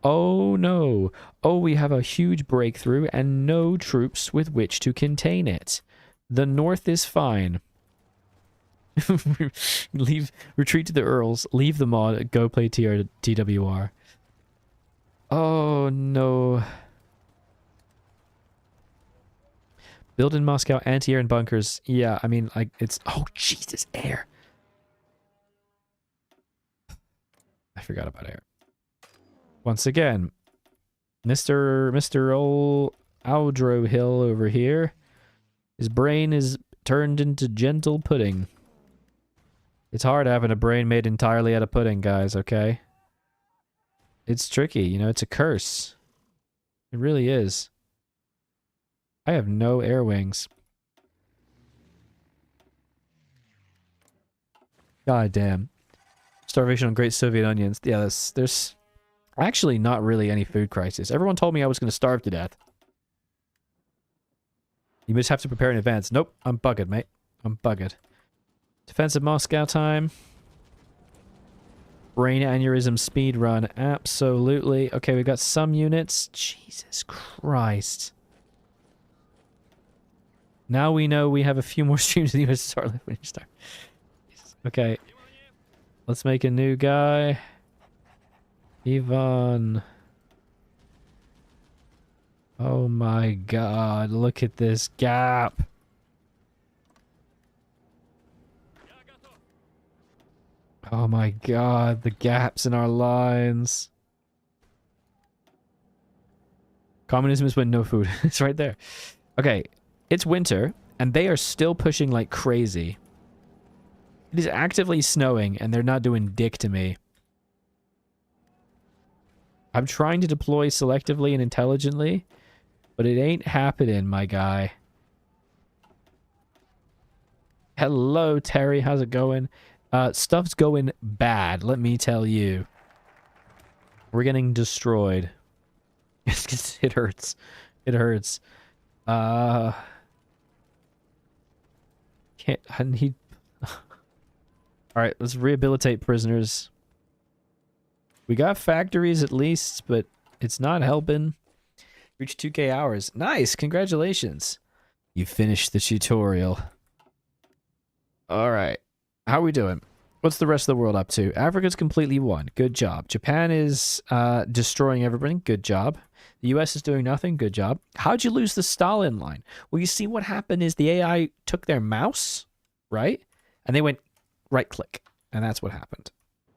Oh, no. Oh, we have a huge breakthrough and no troops with which to contain it. The North is fine. Retreat to the Earls. Leave the mod. Go play TWR. Oh, no. Build in Moscow anti-air and bunkers. Yeah, I mean, like, it's... Oh, Jesus, air. I forgot about air. Once again, Mr. Old Aldro Hill over here. His brain is turned into gentle pudding. It's hard having a brain made entirely out of pudding, guys, okay? It's tricky, you know, it's a curse. It really is. I have no air wings. God damn. Starvation on Great Soviet Onions. Yeah, there's actually not really any food crisis. Everyone told me I was going to starve to death. You just have to prepare in advance. Nope, I'm buggered, mate. I'm buggered. Defensive Moscow time. Brain aneurysm speed run. Absolutely. Okay, we've got some units. Jesus Christ. Now we know we have a few more streams of the USSR left when you start. Okay. Let's make a new guy. Ivan. Oh my god, look at this gap. Oh my god, the gaps in our lines. Communism is when no food. It's right there. Okay, it's winter, and they are still pushing like crazy. It is actively snowing, and they're not doing dick to me. I'm trying to deploy selectively and intelligently, but it ain't happening, my guy. Hello, Terry. How's it going? Stuff's going bad, let me tell you. We're getting destroyed. It hurts. It hurts. I need... Alright, let's rehabilitate prisoners. We got factories at least, but it's not helping. Reach 2K hours. Nice, congratulations. You finished the tutorial. Alright. How are we doing? What's the rest of the world up to? Africa's completely won. Good job. Japan is destroying everything. Good job. The US is doing nothing. Good job. How'd you lose the Stalin line? Well, you see what happened is the AI took their mouse, right? And they went right-click. And that's what happened.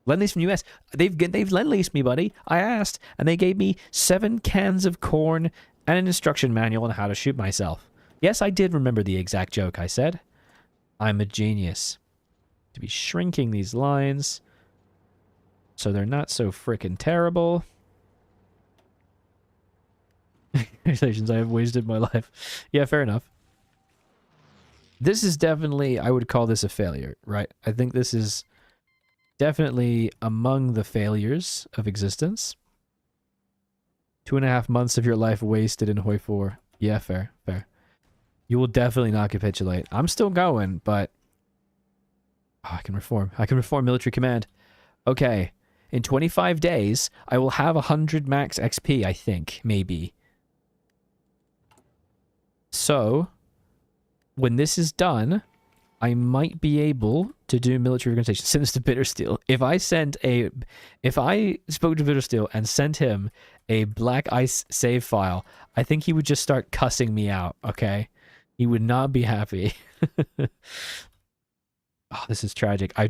Lend-Lease from US. They've Lend-Leased me, buddy. I asked, and they gave me 7 cans of corn and an instruction manual on how to shoot myself. Yes, I did remember the exact joke I said. I'm a genius. To be shrinking these lines so they're not so frickin' terrible. Congratulations, I have wasted my life. Yeah, fair enough. This is definitely, I would call this a failure, right? I think this is definitely among the failures of existence. 2.5 months of your life wasted in Hoi 4. Yeah, fair, fair. You will definitely not capitulate. I'm still going, but... Oh, I can reform. I can reform military command. Okay. In 25 days, I will have 100 max XP, I think. Maybe. So, when this is done, I might be able to do military organization. Send this to Bittersteel. If I spoke to Bittersteel and sent him a Black Ice save file, I think he would just start cussing me out, okay? He would not be happy. Oh, this is tragic. I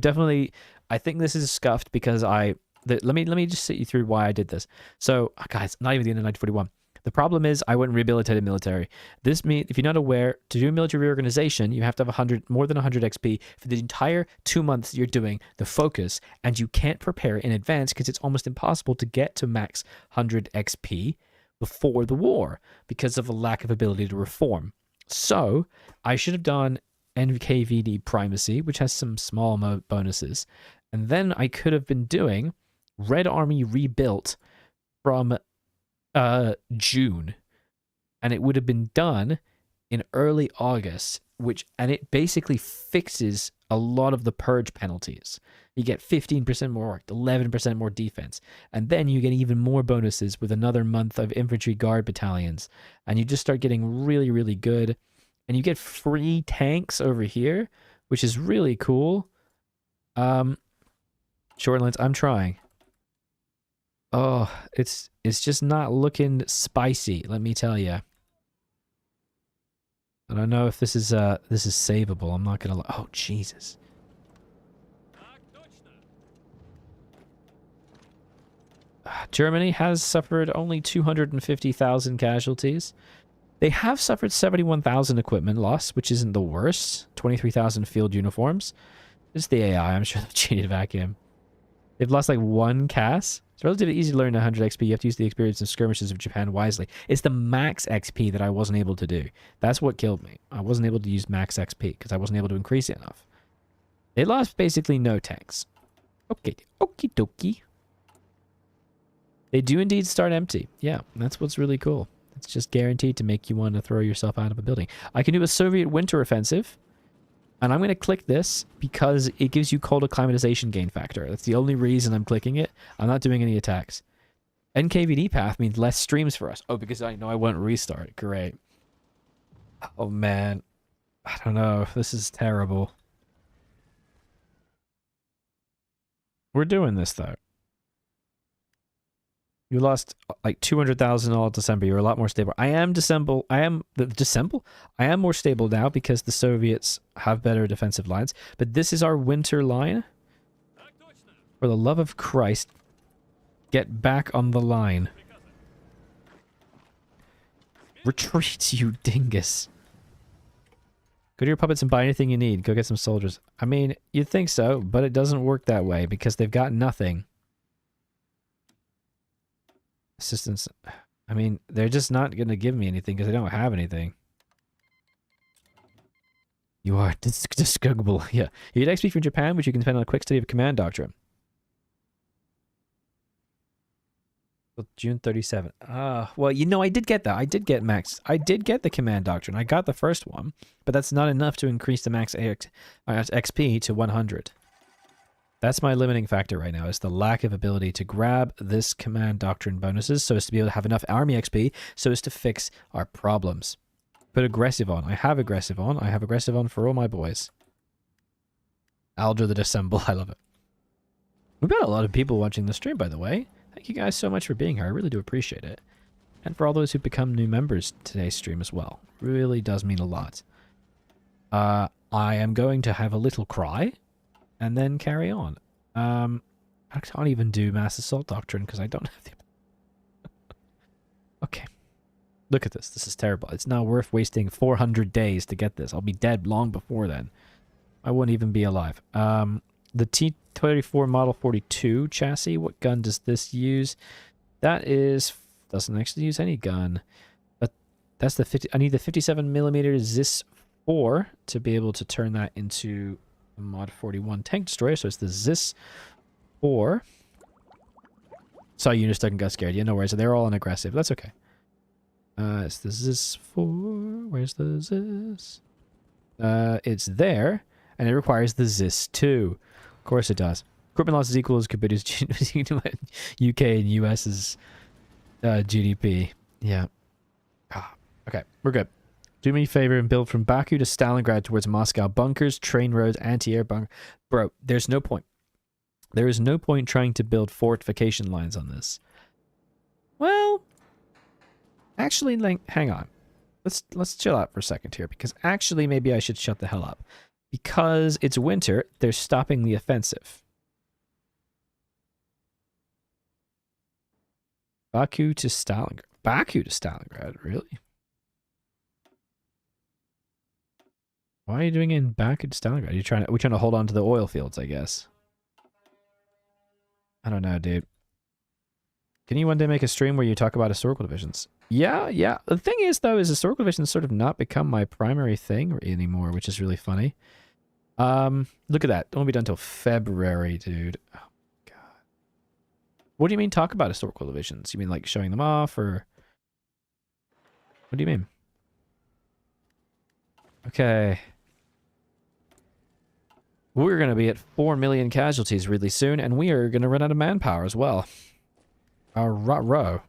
think this is scuffed because let me just sit you through why I did this. So, guys, not even the end of 1941. The problem is I went and rehabilitated military. This means, if you're not aware, to do military reorganization, you have to have more than 100 XP for the entire 2 months you're doing the focus, and you can't prepare in advance because it's almost impossible to get to max 100 XP before the war because of a lack of ability to reform. So, I should have done NKVD primacy, which has some small bonuses, and then I could have been doing Red Army rebuilt from June, and it would have been done in early August, and it basically fixes a lot of the purge penalties. You get 15% more work, 11% more defense, and then you get even more bonuses with another month of infantry guard battalions, and you just start getting really, really good, and you get free tanks over here, which is really cool. Short lines, I'm trying. Oh, it's just not looking spicy, let me tell you. I don't know if this is savable. I'm not gonna. Oh, Jesus. Germany has suffered only 250,000 casualties. They have suffered 71,000 equipment loss, which isn't the worst. 23,000 field uniforms. It's the AI. I'm sure they've cheated vacuum. They've lost like 1 CAS. It's relatively easy to learn 100 XP. You have to use the experience and skirmishes of Japan wisely. It's the max XP that I wasn't able to do. That's what killed me. I wasn't able to use max XP because I wasn't able to increase it enough. They lost basically no tanks. Okay, okie dokie. They do indeed start empty. Yeah, that's what's really cool. It's just guaranteed to make you want to throw yourself out of a building. I can do a Soviet winter offensive. And I'm going to click this because it gives you cold acclimatization gain factor. That's the only reason I'm clicking it. I'm not doing any attacks. NKVD path means less streams for us. Oh, because I know I won't restart. Great. Oh, man. I don't know. This is terrible. We're doing this, though. You lost like 200,000 all December. You're a lot more stable. I am more stable now because the Soviets have better defensive lines. But this is our winter line. For the love of Christ, get back on the line. Retreat, you dingus. Go to your puppets and buy anything you need. Go get some soldiers. I mean, you'd think so, but it doesn't work that way because they've got nothing. Assistance. I mean, they're just not going to give me anything because they don't have anything. You are discoverable. Yeah. You get XP from Japan, which you can spend on a quick study of command doctrine. Well, June 37. Well, you know, I did get that. I did get the command doctrine. I got the first one, but that's not enough to increase the max XP to 100. That's my limiting factor right now, is the lack of ability to grab this command doctrine bonuses so as to be able to have enough army XP so as to fix our problems. Put aggressive on. I have aggressive on. I have aggressive on for all my boys. Aldra the Dissemble. I love it. We've got a lot of people watching the stream, by the way. Thank you guys so much for being here. I really do appreciate it. And for all those who become new members to today's stream as well. Really does mean a lot. I am going to have a little cry and then carry on. I can't even do mass assault doctrine because I don't have the... Okay. Look at this. This is terrible. It's not worth wasting 400 days to get this. I'll be dead long before then. I wouldn't even be alive. The T-34 Model 42 chassis, what gun does this use? That is... doesn't actually use any gun. But that's the 50... I need the 57mm ZIS 4 to be able to turn that into a Mod 41 tank destroyer. So it's the ZIS 4. Saw units stuck and got scared. Yeah, no worries. So they're all unaggressive. That's okay. It's the ZIS 4. Where's the ZIS? It's there, and it requires the ZIS 2. Of course it does. Equipment loss is equal as compared to UK and US's GDP. Yeah. Okay, we're good. Do me a favor and build from Baku to Stalingrad towards Moscow. Bunkers, train roads, anti-air bunker. Bro, there's no point. There is no point trying to build fortification lines on this. Well, actually, like, hang on. Let's chill out for a second here, because actually maybe I should shut the hell up. Because it's winter, they're stopping the offensive. Baku to Stalingrad. Baku to Stalingrad, really? Why are you doing it in Baku to Stalingrad? We're trying to hold on to the oil fields, I guess. I don't know, dude. Can you one day make a stream where you talk about historical divisions? Yeah. The thing is, though, is historical divisions sort of not become my primary thing anymore, which is really funny. Look at that. It won't be done until February, dude. Oh, God. What do you mean talk about historical divisions? You mean like showing them off, or... What do you mean? Okay. We're going to be at 4 million casualties really soon, and we are going to run out of manpower as well. Row.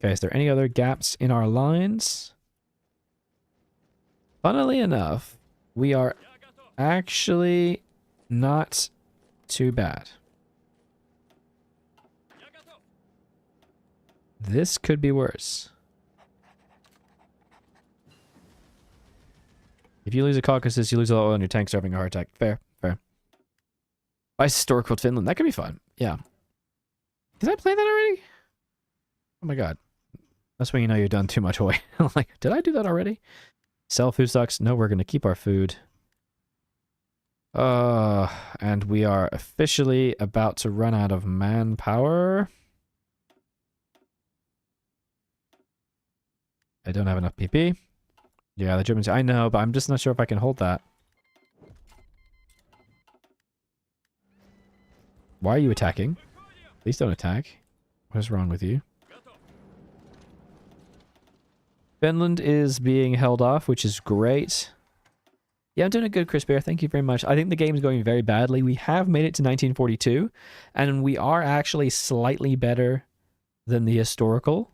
Okay, is there any other gaps in our lines? Funnily enough, we are actually not too bad. This could be worse. If you lose a Caucuses, you lose all oil and your tanks are having a heart attack. Fair. BICE Historical Finland. That could be fun. Yeah. Did I play that already? Oh my god. That's when you know you've done too much Hoy. Like, did I do that already? Sell food stocks. No, we're going to keep our food. And we are officially about to run out of manpower. I don't have enough PP. Yeah, the Germans... I know, but I'm just not sure if I can hold that. Why are you attacking? Please don't attack. What is wrong with you? Finland is being held off, which is great. Yeah, I'm doing a good, Chris Bear. Thank you very much. I think the game is going very badly. We have made it to 1942, and we are actually slightly better than the historical,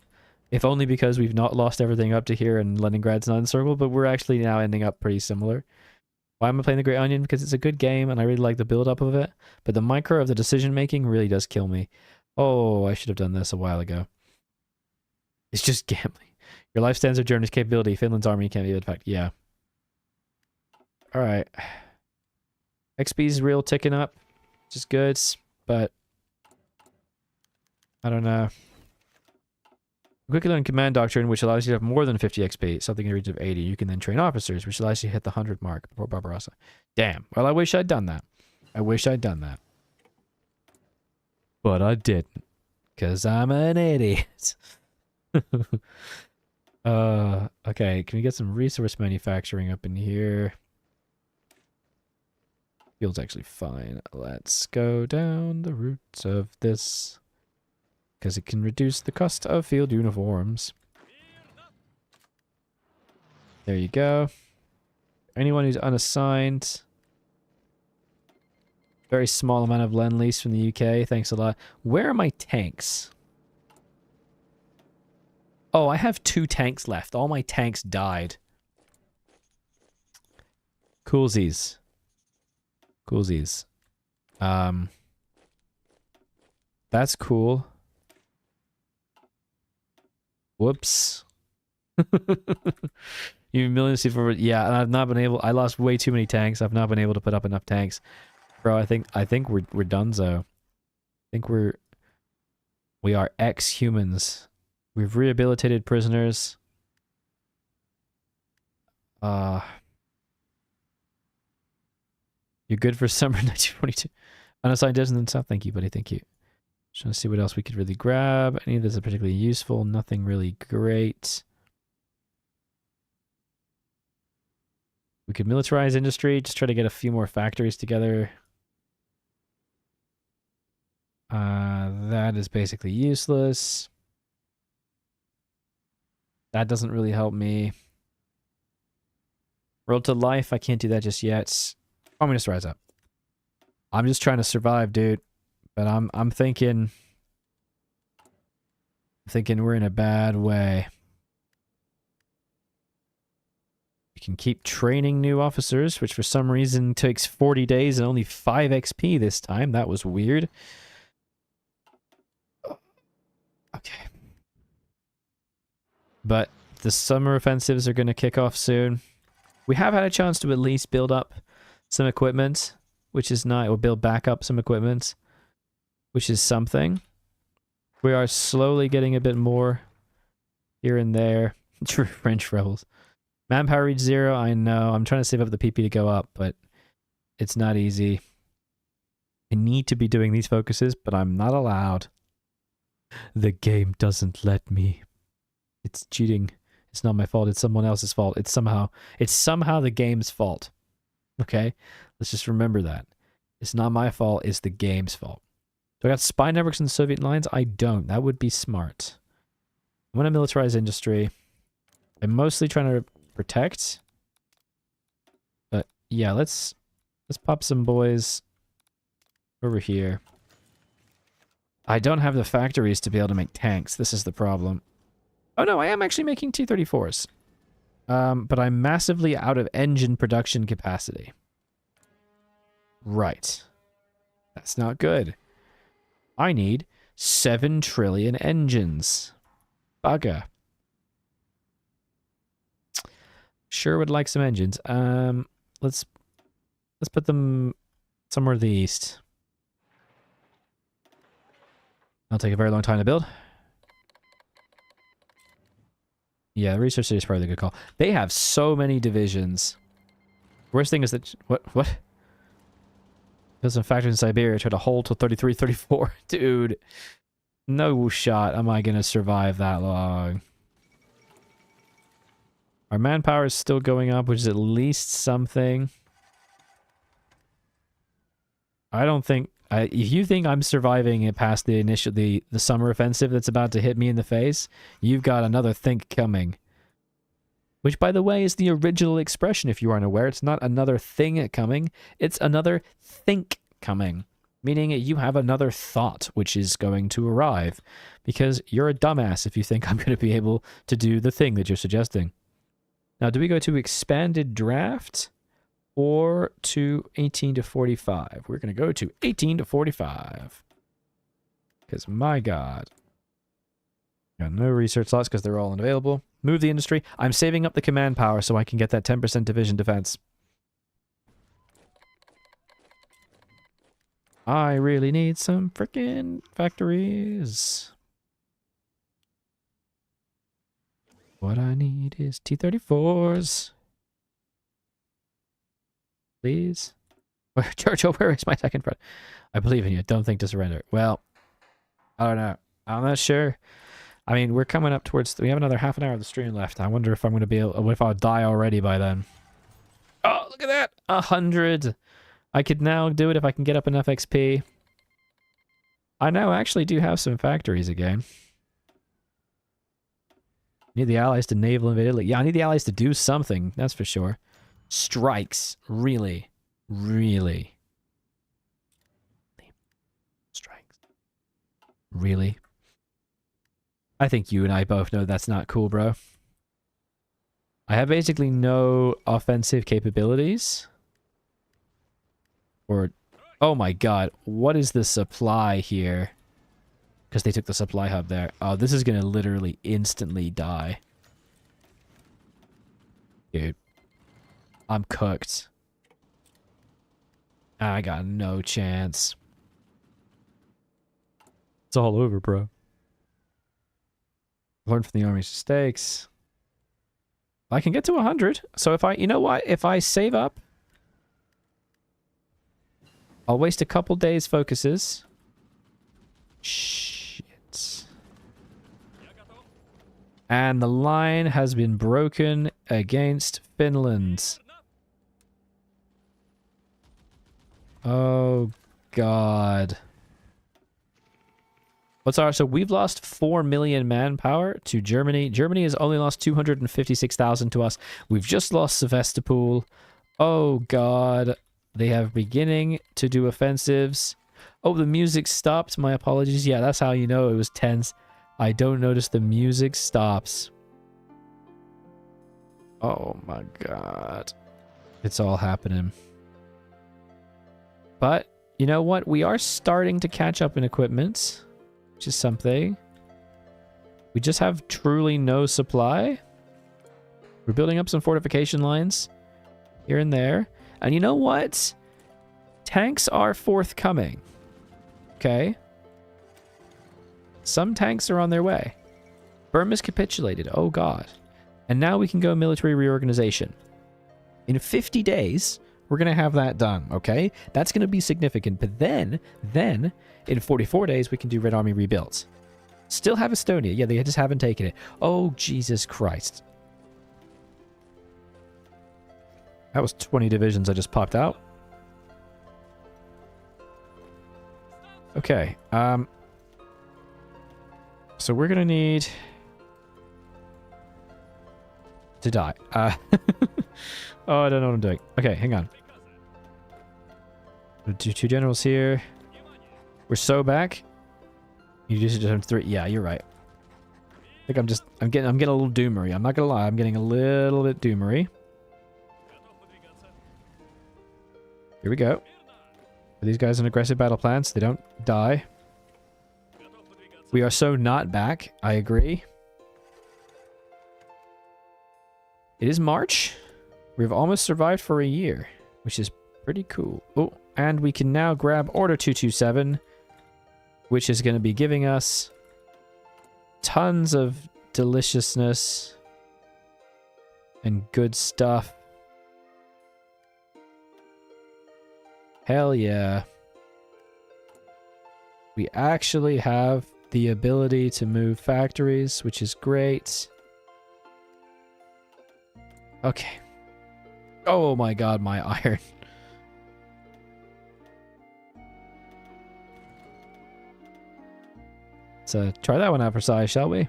if only because we've not lost everything up to here and Leningrad's not encircled, but we're actually now ending up pretty similar. Why am I playing the Great Onion? Because it's a good game, and I really like the build-up of it, but the micro of the decision-making really does kill me. Oh, I should have done this a while ago. It's just gambling. Your life stands of Germany's capability. Finland's army can't be in fact. Yeah. Alright. XP's real ticking up, which is good, but I don't know. Quickly learn command doctrine, which allows you to have more than 50 XP, something in the region of 80. You can then train officers, which allows you to hit the 100 mark before Barbarossa. Damn. Well, I wish I'd done that. But I didn't. Because I'm an idiot. Okay. Can we get some resource manufacturing up in here? Field's actually fine. Let's go down the route of this. Because it can reduce the cost of field uniforms. There you go. Anyone who's unassigned. Very small amount of Lend-Lease from the UK. Thanks a lot. Where are my tanks? Oh, I have 2 tanks left. All my tanks died. Coolsies. That's cool. Whoops. You millions of people. Yeah, and I've not been able. I lost way too many tanks. I've not been able to put up enough tanks, bro. I think we're donezo. I think we are ex-humans. We've rehabilitated prisoners. You're good for summer 1942. Unassigned destined and stuff. Thank you, buddy. Thank you. Just trying to see what else we could really grab. Any of this is particularly useful. Nothing really great. We could militarize industry, just try to get a few more factories together. That is basically useless. That doesn't really help me. Road to life, I can't do that just yet. Communist rise up. I'm just trying to survive, dude. But I'm thinking we're in a bad way. We can keep training new officers, which for some reason takes 40 days and only 5 XP this time. That was weird. Okay. But the summer offensives are going to kick off soon. We have had a chance to at least build up some equipment, which is nice. Or build back up some equipment, which is something. We are slowly getting a bit more here and there. True French rebels. Manpower reached 0, I know. I'm trying to save up the PP to go up, but it's not easy. I need to be doing these focuses, but I'm not allowed. The game doesn't let me. It's cheating. It's not my fault. It's someone else's fault. It's somehow the game's fault. Okay? Let's just remember that. It's not my fault. It's the game's fault. Do I got spy networks in the Soviet lines? I don't. That would be smart. I'm going to militarize industry. I'm mostly trying to protect. But yeah, let's pop some boys over here. I don't have the factories to be able to make tanks. This is the problem. Oh no, I am actually making T-34s. But I'm massively out of engine production capacity. Right. That's not good. I need 7 trillion engines. Bugger. Sure would like some engines. Let's put them somewhere to the east. That'll take a very long time to build. Yeah, the research city is probably a good call. They have so many divisions. Worst thing is that... What? Build some factories in Siberia. Try to hold till 33, 34. Dude. No shot am I going to survive that long. Our manpower is still going up, which is at least something. I don't think... if you think I'm surviving it past the summer offensive that's about to hit me in the face, you've got another think coming. Which, by the way, is the original expression, if you aren't aware. It's not another thing coming. It's another think coming. Meaning you have another thought which is going to arrive. Because you're a dumbass if you think I'm going to be able to do the thing that you're suggesting. Now, do we go to expanded draft or to 18 to 45? We're going to go to 18 to 45. Because, my God. Got no research slots because they're all unavailable. Move the industry. I'm saving up the command power so I can get that 10% division defense. I really need some frickin' factories. What I need is T-34s. Please? Churchill, where is my second front? I believe in you. Don't think to surrender. Well, I don't know. I'm not sure. I mean, we're coming up towards... We have another half an hour of the stream left. I wonder if I'm going to be able... If I'll die already by then. Oh, look at that! 100! I could now do it if I can get up enough XP. I now actually do have some factories again. Need the Allies to naval invade Italy. Yeah, I need the Allies to do something. That's for sure. Strikes. Really. Really. Strikes. Really? I think you and I both know that's not cool, bro. I have basically no offensive capabilities. Or... Oh my god. What is the supply here? Because they took the supply hub there. Oh, this is going to literally instantly die. Dude. I'm cooked. I got no chance. It's all over, bro. Learn from the army's mistakes. I can get to 100. So if I... You know what? If I save up... I'll waste a couple days focuses. Shit. And the line has been broken against Finland. Oh, God. So we've lost 4 million manpower to Germany. Germany has only lost 256,000 to us. We've just lost Sevastopol. Oh, God. They have beginning to do offensives. Oh, the music stopped. My apologies. Yeah, that's how you know it was tense. I don't notice the music stops. Oh, my God. It's all happening. But, you know what? We are starting to catch up in equipment, which is something. We just have truly no supply. We're building up some fortification lines here and there. And you know what? Tanks are forthcoming. Okay? Some tanks are on their way. Burma's capitulated. Oh, God. And now we can go military reorganization. In 50 days, we're going to have that done, okay? That's going to be significant. But then, in 44 days, we can do Red Army rebuilds. Still have Estonia. Yeah, they just haven't taken it. Oh, Jesus Christ. That was 20 divisions I just popped out. Okay. So we're going to need to die. Oh, I don't know what I'm doing. Okay, hang on. Two generals here. We're so back. You just have 3. Yeah, you're right. I think I'm getting a little doomery. I'm not gonna lie, I'm getting a little bit doomery. Here we go. Are these guys an aggressive battle plan so they don't die? We are so not back. I agree. It is March. We've almost survived for a year, which is pretty cool. Oh, and we can now grab Order 227, which is going to be giving us tons of deliciousness and good stuff. Hell yeah. We actually have the ability to move factories, which is great. Okay. Oh my God, my iron. Let's try that one out for size, shall we?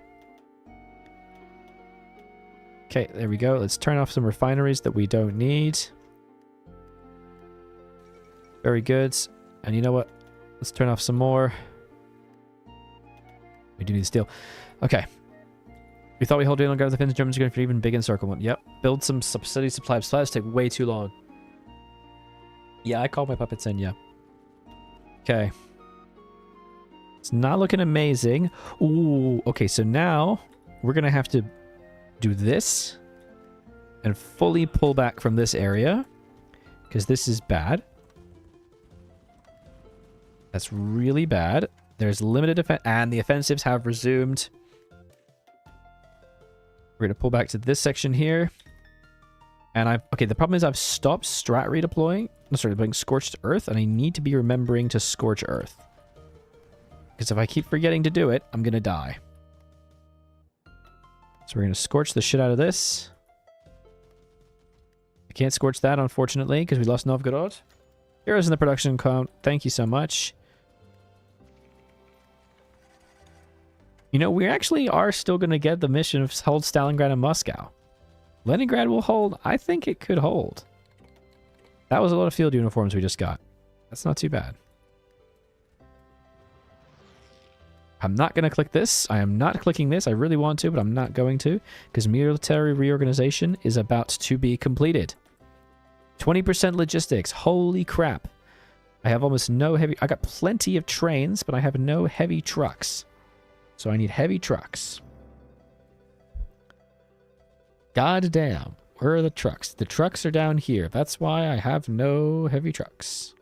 Okay, there we go. Let's turn off some refineries that we don't need. Very good. And you know what? Let's turn off some more. We do need steel. Okay. We thought we hold England, grab the Finns, Germans are going for even big encirclement. Yep. Build some steady supply of supplies. Take way too long. Yeah, I called my puppets in, yeah. Okay. It's not looking amazing. Ooh, okay, so now we're going to have to do this and fully pull back from this area because this is bad. That's really bad. There's limited defense, and the offensives have resumed. We're going to pull back to this section here. And okay, the problem is I've stopped strat redeploying. I'm sorry, putting Scorched Earth, and I need to be remembering to Scorch Earth. Because if I keep forgetting to do it, I'm going to die. So we're going to scorch the shit out of this. I can't scorch that, unfortunately, because we lost Novgorod. Heroes in the production count. Thank you so much. You know, we actually are still going to get the mission of hold Stalingrad and Moscow. Leningrad will hold. I think it could hold. That was a lot of field uniforms we just got. That's not too bad. I'm not going to click this. I am not clicking this. I really want to, but I'm not going to. Because military reorganization is about to be completed. 20% logistics. Holy crap. I have almost no heavy... I got plenty of trains, but I have no heavy trucks. So I need heavy trucks. God damn. Where are the trucks? The trucks are down here. That's why I have no heavy trucks.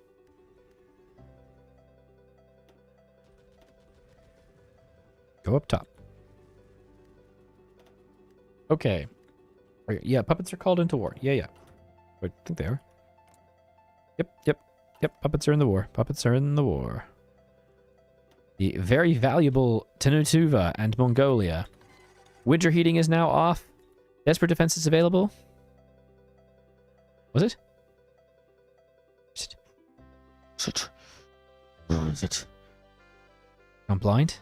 Go up top. Okay. Yeah, puppets are called into war. Yeah. I think they are. Yep. Puppets are in the war. Puppets are in the war. The very valuable Tenutuva and Mongolia. Winter heating is now off. Desperate defense is available. Was it? Shit. Where is it? I'm blind.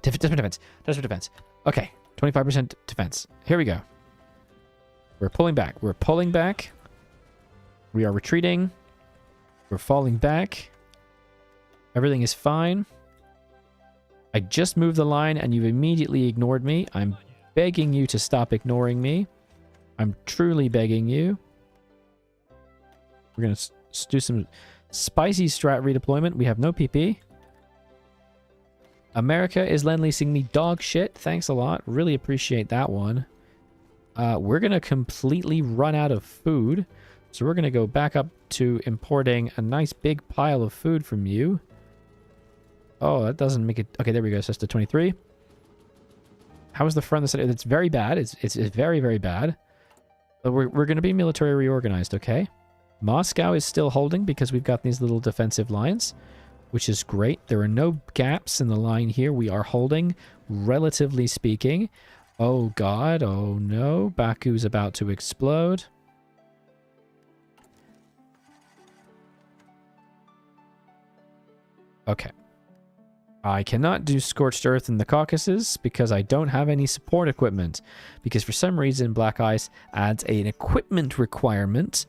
Defense. Defense. Okay. 25% defense. Here we go. We're pulling back. We're pulling back. We are retreating. We're falling back. Everything is fine. I just moved the line and you've immediately ignored me. I'm begging you to stop ignoring me. I'm truly begging you. We're going to do some spicy strat redeployment. We have no PP. America is lend-leasing me dog shit. Thanks a lot. Really appreciate that one. We're going to completely run out of food. So we're going to go back up to importing a nice big pile of food from you. Oh, that doesn't make it... Okay, there we go. So it's the 23. How is the front? It's very bad. It's very, very bad. But we're going to be military reorganized, okay? Moscow is still holding because we've got these little defensive lines, which is great. There are no gaps in the line here. We are holding, relatively speaking. Oh, God. Oh, no. Baku's about to explode. Okay. I cannot do Scorched Earth in the Caucasus because I don't have any support equipment. Because for some reason, Black Ice adds an equipment requirement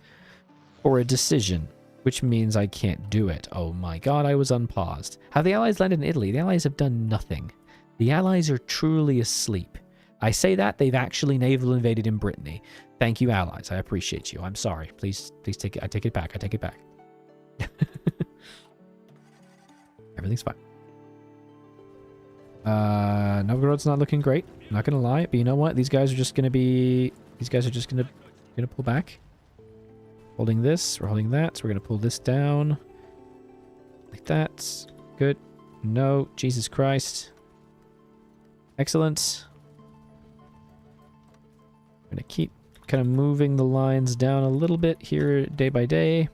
or a decision, which means I can't do it. Oh my God, I was unpaused. Have the Allies landed in Italy? The Allies have done nothing. The Allies are truly asleep. I say that, they've actually naval invaded in Brittany. Thank you, Allies. I appreciate you. I'm sorry. Please take it. I take it back. I take it back. Everything's fine. Novgorod's not looking great. Not gonna lie, but you know what? These guys are just gonna pull back. Holding this, we're holding that, so we're gonna pull this down. Like that. Good. No, Jesus Christ. Excellent. I'm gonna keep kind of moving the lines down a little bit here day by day.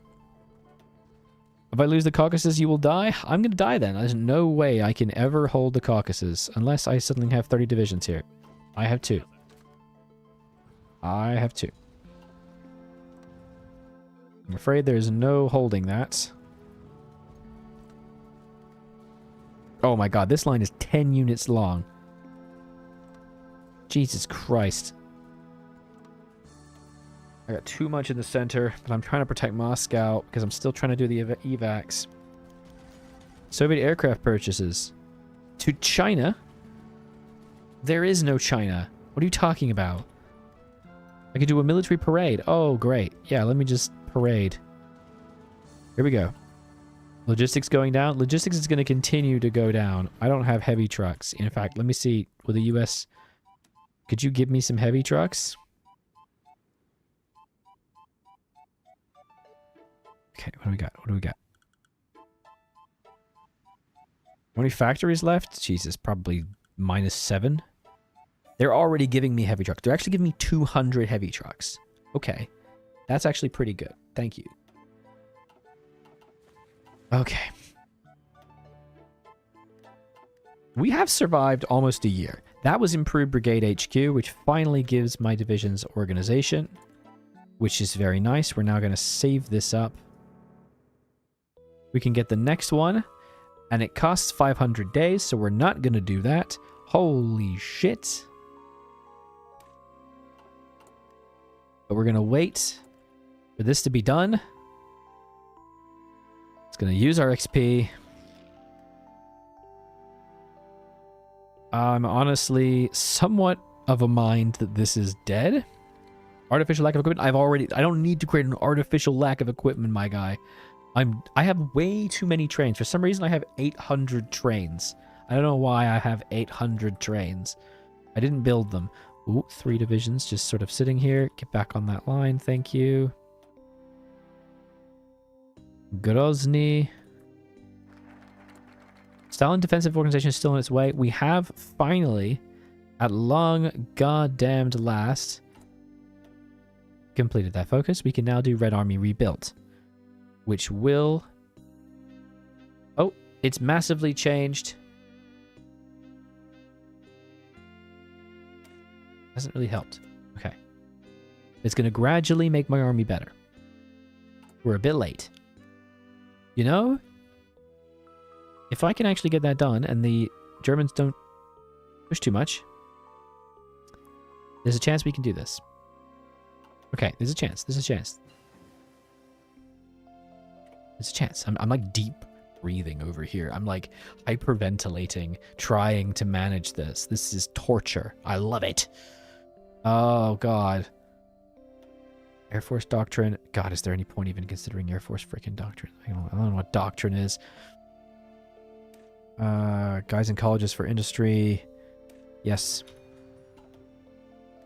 If I lose the Caucasus, you will die? I'm going to die then. There's no way I can ever hold the Caucasus unless I suddenly have 30 divisions here. I have 2. I have 2. I'm afraid there's no holding that. Oh my God, this line is 10 units long. Jesus Christ. I got too much in the center, but I'm trying to protect Moscow because I'm still trying to do the evacs. Soviet aircraft purchases. To China? There is no China. What are you talking about? I could do a military parade. Oh, great. Yeah, let me just parade. Here we go. Logistics going down. Logistics is going to continue to go down. I don't have heavy trucks. In fact, let me see. Will the U.S. Could you give me some heavy trucks? Okay, what do we got? What do we got? How many factories left? Jesus, probably -7. They're already giving me heavy trucks. They're actually giving me 200 heavy trucks. Okay. That's actually pretty good. Thank you. Okay. We have survived almost a year. That was improved Brigade HQ, which finally gives my divisions organization, which is very nice. We're now going to save this up. We can get the next one, and it costs 500 days, so we're not going to do that. Holy shit. But we're going to wait for this to be done. It's going to use our XP. I'm honestly somewhat of a mind that this is dead. Artificial lack of equipment. I don't need to create an artificial lack of equipment, my guy. I have way too many trains. For some reason, I have 800 trains. I don't know why I have 800 trains. I didn't build them. Ooh, 3 divisions just sort of sitting here. Get back on that line. Thank you. Grozny. Stalin defensive organization is still on its way. We have finally, at long goddamned last, completed that focus. We can now do Red Army rebuilt. Which will... Oh, it's massively changed. Hasn't really helped. Okay. It's going to gradually make my army better. We're a bit late. You know, if I can actually get that done and the Germans don't push too much, there's a chance we can do this. Okay, there's a chance. There's a chance. There's a chance. I'm like deep breathing over here. I'm like hyperventilating, trying to manage this. This is torture. I love it. Oh, God. Air Force Doctrine. God, is there any point even considering Air Force freaking Doctrine? I don't know what Doctrine is. Guys in colleges for industry. Yes.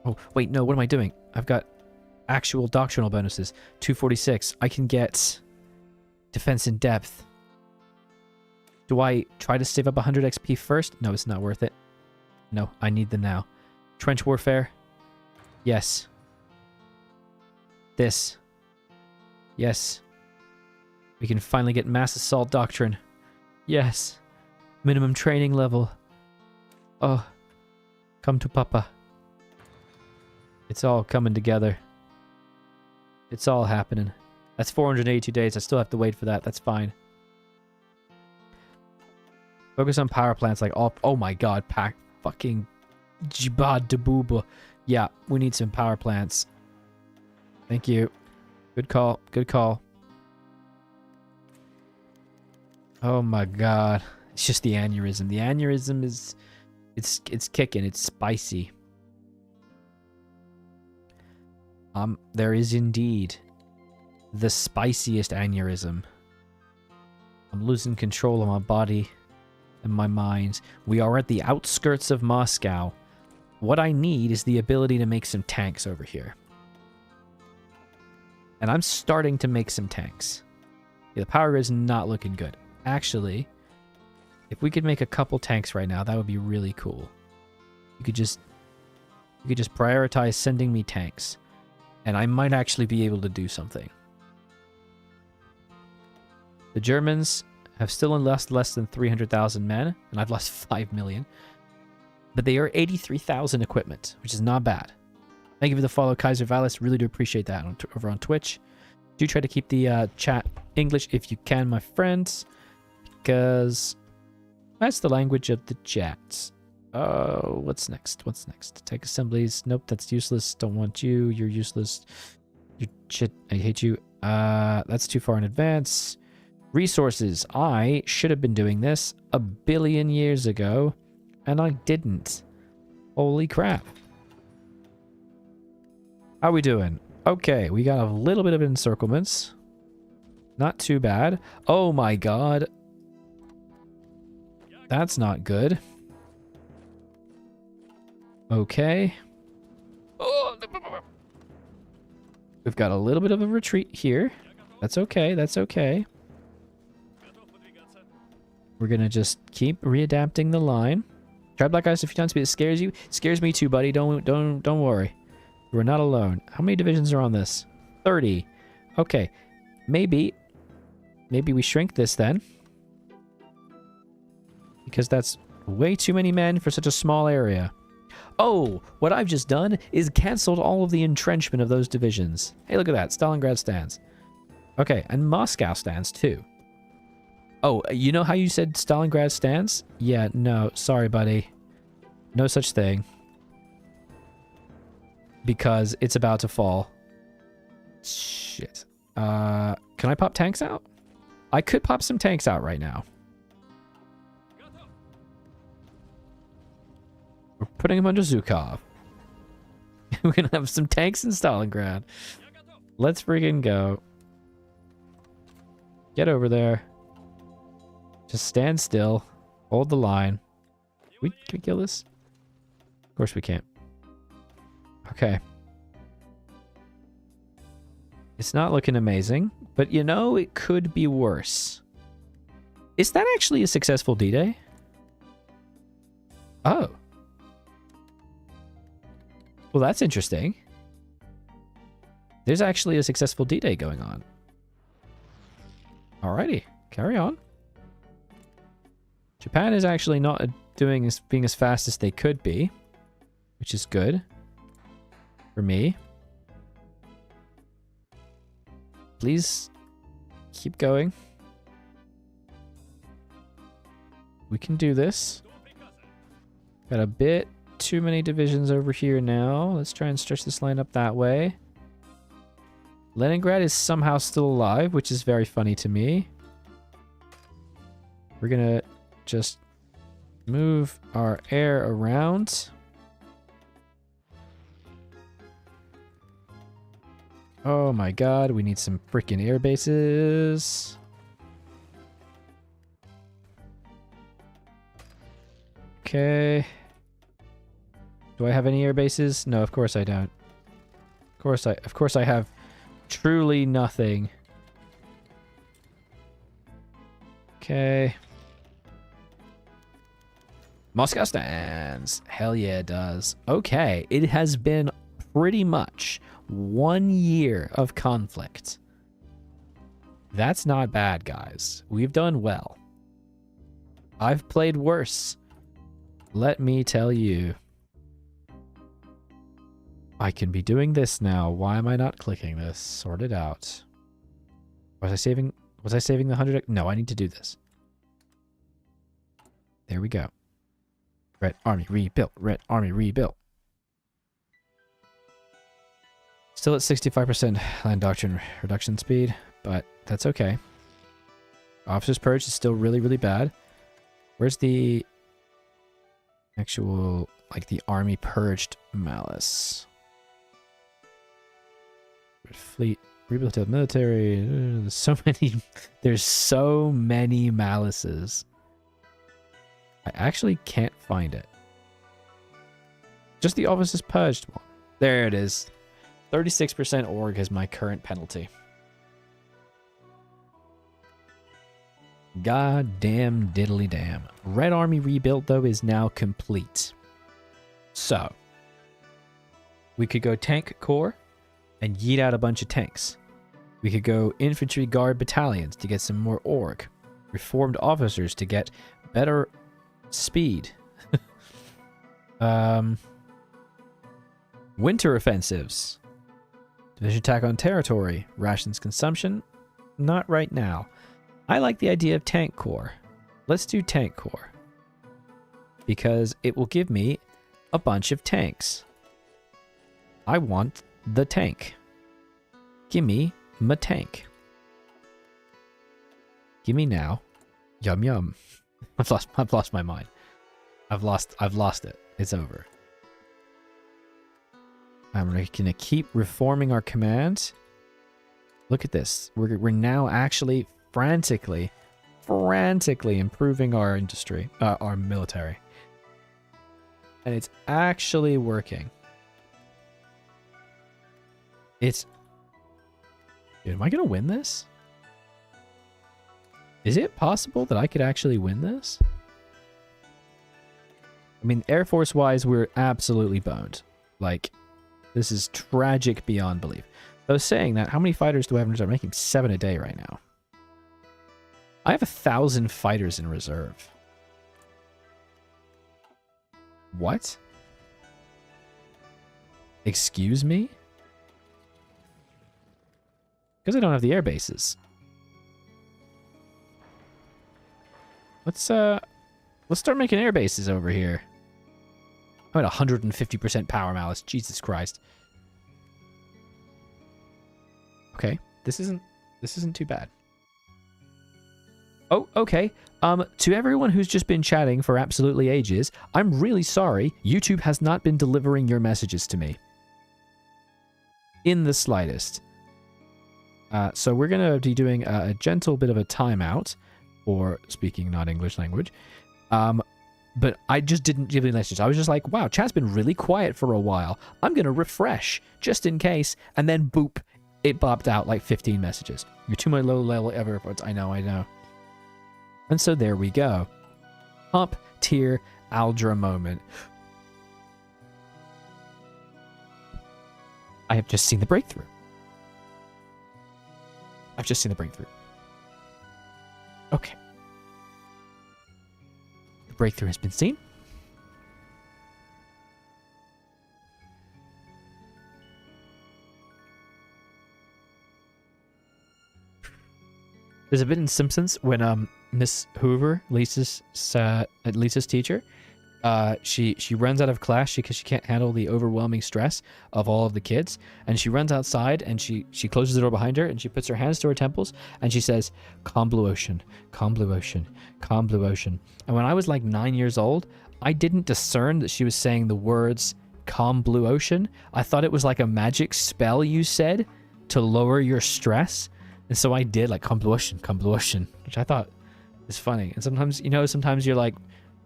Oh, wait, no, what am I doing? I've got actual doctrinal bonuses. 246. I can get defense in depth. Do I try to save up 100 XP first? No, it's not worth it. No, I need them now. Trench warfare. Yes. This. Yes. We can finally get mass assault doctrine. Yes. Minimum training level. Oh. Come to Papa. It's all coming together. It's all happening. That's 482 days. I still have to wait for that. That's fine. Focus on power plants like all... Oh my god. Pack fucking... Jibad Dabuba. Yeah, we need some power plants. Thank you. Good call. Good call. Oh my god. It's just the aneurysm. The aneurysm is... It's kicking. It's spicy. There is indeed the spiciest aneurysm. I'm losing control of my body and my mind. We are at the outskirts of Moscow. What I need is the ability to make some tanks over here. And I'm starting to make some tanks. Yeah, the power is not looking good. Actually, if we could make a couple tanks right now, that would be really cool. You could just prioritize sending me tanks. And I might actually be able to do something. The Germans have still lost less than 300,000 men, and I've lost 5 million. But they are 83,000 equipment, which is not bad. Thank you for the follow, Kaiser Valis. Really do appreciate that over on Twitch. Do try to keep the chat English if you can, my friends, because that's the language of the chat. Oh, what's next? What's next? Tech assemblies. Nope, that's useless. Don't want you. You're useless. You shit. I hate you. That's too far in advance. Resources. I should have been doing this a billion years ago, and I didn't. Holy crap. How we doing? Okay, we got a little bit of encirclements. Not too bad. Oh my god. That's not good. Okay. We've got a little bit of a retreat here. That's okay. That's okay. We're gonna just keep readapting the line. Try Black Ice a few times, but it scares you. It scares me too, buddy. Don't worry. We're not alone. How many divisions are on this? 30. Okay. Maybe we shrink this then. Because that's way too many men for such a small area. Oh, what I've just done is canceled all of the entrenchment of those divisions. Hey, look at that. Stalingrad stands. Okay, and Moscow stands too. Oh, you know how you said Stalingrad stands? Yeah, no, sorry, buddy. No such thing. Because it's about to fall. Shit. Can I pop tanks out? I could pop some tanks out right now. We're putting them under Zhukov. We're gonna have some tanks in Stalingrad. Let's freaking go. Get over there. Just stand still. Hold the line. Can we kill this? Of course we can't. Okay. It's not looking amazing, but you know, it could be worse. Is that actually a successful D-Day? Oh. Well, that's interesting. There's actually a successful D-Day going on. Alrighty, carry on. Japan is actually not being as fast as they could be, which is good for me. Please keep going. We can do this. Got a bit too many divisions over here now. Let's try and stretch this line up that way. Leningrad is somehow still alive, which is very funny to me. We're gonna just move our air around. Oh my god, we need some freaking air bases. Okay. Do I have any air bases? No, of course I don't. Of course I have truly nothing. Okay. Moscow stands. Hell yeah, it does. Okay, it has been pretty much 1 year of conflict. That's not bad, guys. We've done well. I've played worse. Let me tell you. I can be doing this now. Why am I not clicking this? Sort it out. Was I saving the 100? No, I need to do this. There we go. Red Army rebuilt. Red Army rebuilt. Still at 65% land doctrine reduction speed, but that's okay. Officers Purge is still really, really bad. Where's the actual, like, the army purged malice? Red Fleet, rebuilt of military. There's so many malices. I actually can't find it. Just the officers purged one. There it is. 36% org is my current penalty. God damn diddly damn. Red Army rebuild, though, is now complete. So, we could go tank corps and yeet out a bunch of tanks. We could go infantry guard battalions to get some more org. Reformed officers to get better speed. Winter offensives. Division attack on territory. Rations consumption. Not right now. I like the idea of tank corps. Let's do tank corps. Because it will give me a bunch of tanks. I want the tank. Gimme my tank. Gimme now. Yum yum. I've lost my mind. I've lost it. It's over. I'm gonna keep reforming our command. Look at this. We're now actually frantically improving our industry, our military. And it's actually working. Dude, am I gonna win this? Is it possible that I could actually win this? I mean, Air Force-wise, we're absolutely boned. Like, this is tragic beyond belief. Though saying that, how many fighters do I have in reserve? I'm making 7 a day right now. I have 1,000 fighters in reserve. What? Excuse me? Because I don't have the air bases. Let's start making air bases over here. I'm at 150% power malice. Jesus Christ. Okay, this isn't too bad. Oh, okay. To everyone who's just been chatting for absolutely ages, I'm really sorry. YouTube has not been delivering your messages to me. In the slightest. So we're going to be doing a gentle bit of a timeout for speaking non-English language. But I just didn't give any messages. I was just like, wow, chat's been really quiet for a while. I'm going to refresh just in case. And then boop, it bopped out like 15 messages. You're too much low level ever. I know. And so there we go. Top tier Aldra moment. I have just seen the breakthrough. Okay. The breakthrough has been seen. There's a bit in Simpsons when Miss Hoover, Lisa's teacher, she runs out of class because she can't handle the overwhelming stress of all of the kids, and she runs outside and she closes the door behind her and she puts her hands to her temples and she says, "Calm blue ocean, calm blue ocean, calm blue ocean." And when I was like 9 years old, I didn't discern that she was saying the words "calm blue ocean." I thought it was like a magic spell you said to lower your stress, and so I did, like, "calm blue ocean," which I thought is funny. And sometimes, you know, sometimes you're like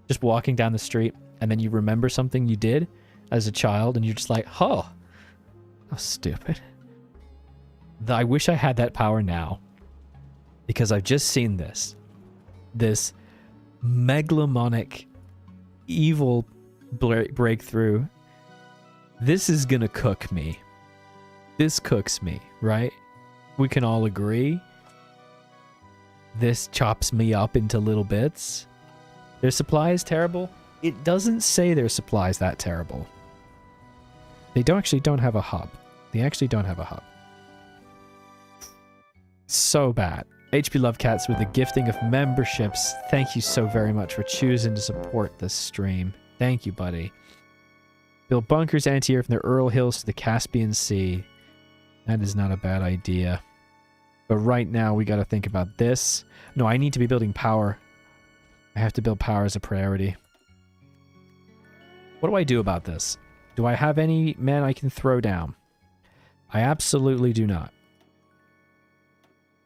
just walking down the street and then you remember something you did as a child and you're just like, "Oh, how stupid." I wish I had that power now, because I've just seen this megalomaniac evil breakthrough. This is gonna cook me. This cooks me, right? We can all agree. This chops me up into little bits. Their supply is terrible. It doesn't say their supply is that terrible. They don't have a hub. They actually don't have a hub. So bad. HP Lovecats with the gifting of memberships. Thank you so very much for choosing to support this stream. Thank you, buddy. Build bunkers anti-air from the Ural Hills to the Caspian Sea. That is not a bad idea. But right now, we got to think about this. No, I need to be building power. I have to build power as a priority. What do I do about this? Do I have any men I can throw down? I absolutely do not.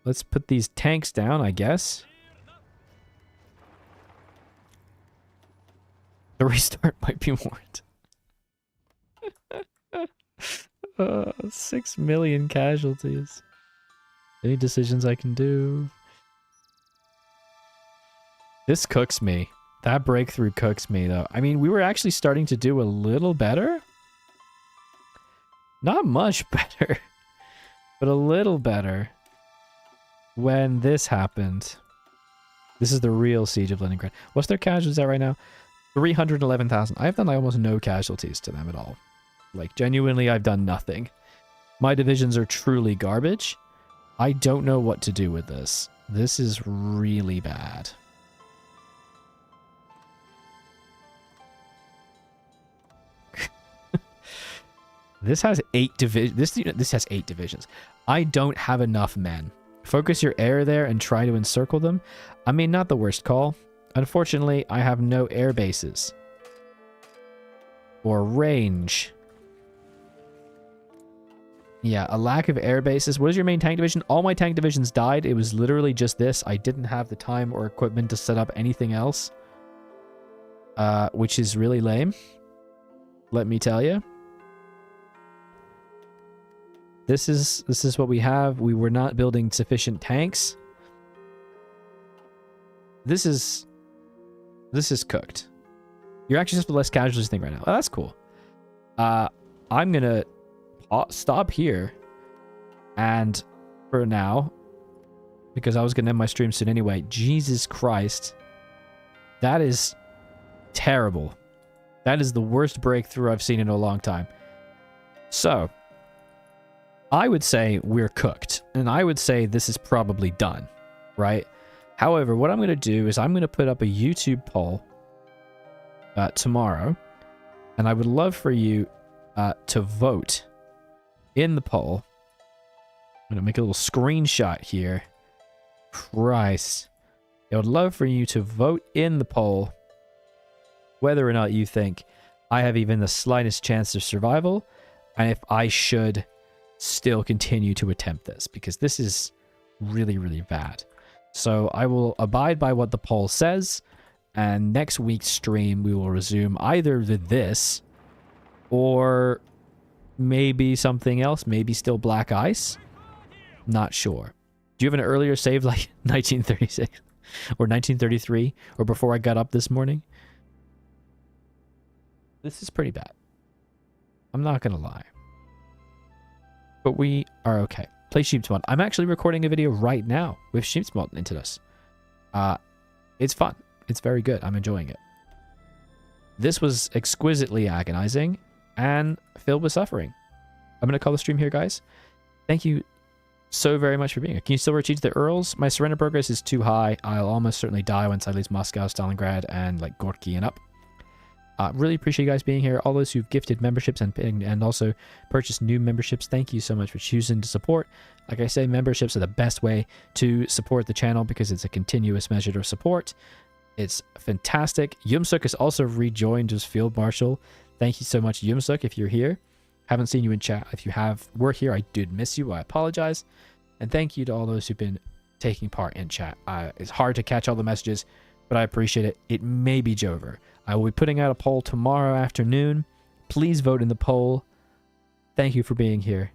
Let's put these tanks down, I guess. The restart might be warranted. 6 million casualties. Any decisions I can do? This cooks me. That breakthrough cooks me, though. I mean, we were actually starting to do a little better. Not much better, but a little better when this happened. This is the real siege of Leningrad. What's their casualties at right now? 311,000. I've done almost no casualties to them at all. Like, genuinely, I've done nothing. My divisions are truly garbage. I don't know what to do with this. This is really bad. This has 8 divisions. This has 8 divisions. I don't have enough men. Focus your air there and try to encircle them. I mean, not the worst call. Unfortunately, I have no air bases. Or range. Yeah, a lack of air bases. What is your main tank division? All my tank divisions died. It was literally just this. I didn't have the time or equipment to set up anything else. Which is really lame. Let me tell you. This is what we have. We were not building sufficient tanks. This is cooked. You're actually just with less casualties thing right now. Oh, that's cool. I'm gonna stop here, and for now, because I was gonna end my stream soon anyway. Jesus Christ, that is terrible. That is the worst breakthrough I've seen in a long time. So I would say we're cooked, and I would say this is probably done, right? However, what I'm going to do is I'm going to put up a YouTube poll tomorrow, and I would love for you to vote in the poll. I'm going to make a little screenshot here. Christ. I would love for you to vote in the poll whether or not you think I have even the slightest chance of survival, and if I should still continue to attempt this, because this is really, really bad. So I will abide by what the poll says, and next week's stream we will resume either this or maybe something else, maybe still Black Ice. Not sure. Do you have an earlier save like 1936 or 1933 or before I got up this morning? This is pretty bad. I'm not gonna lie. But we are okay. Play Sheep's Mod. I'm actually recording a video right now with Sheep's Mod into this. It's fun. It's very good. I'm enjoying it. This was exquisitely agonizing and filled with suffering. I'm going to call the stream here, guys. Thank you so very much for being here. Can you still retreat to the Earls? My surrender progress is too high. I'll almost certainly die once I lose Moscow, Stalingrad, and like Gorky and up. Really appreciate you guys being here. All those who've gifted memberships and also purchased new memberships, thank you so much for choosing to support. Like I say, memberships are the best way to support the channel because it's a continuous measure of support. It's fantastic. Yumsuk has also rejoined as Field Marshal. Thank you so much, Yumsuk, if you're here. Haven't seen you in chat. If you were here, I did miss you. I apologize. And thank you to all those who've been taking part in chat. It's hard to catch all the messages, but I appreciate it. It may be Jover. I will be putting out a poll tomorrow afternoon. Please vote in the poll. Thank you for being here.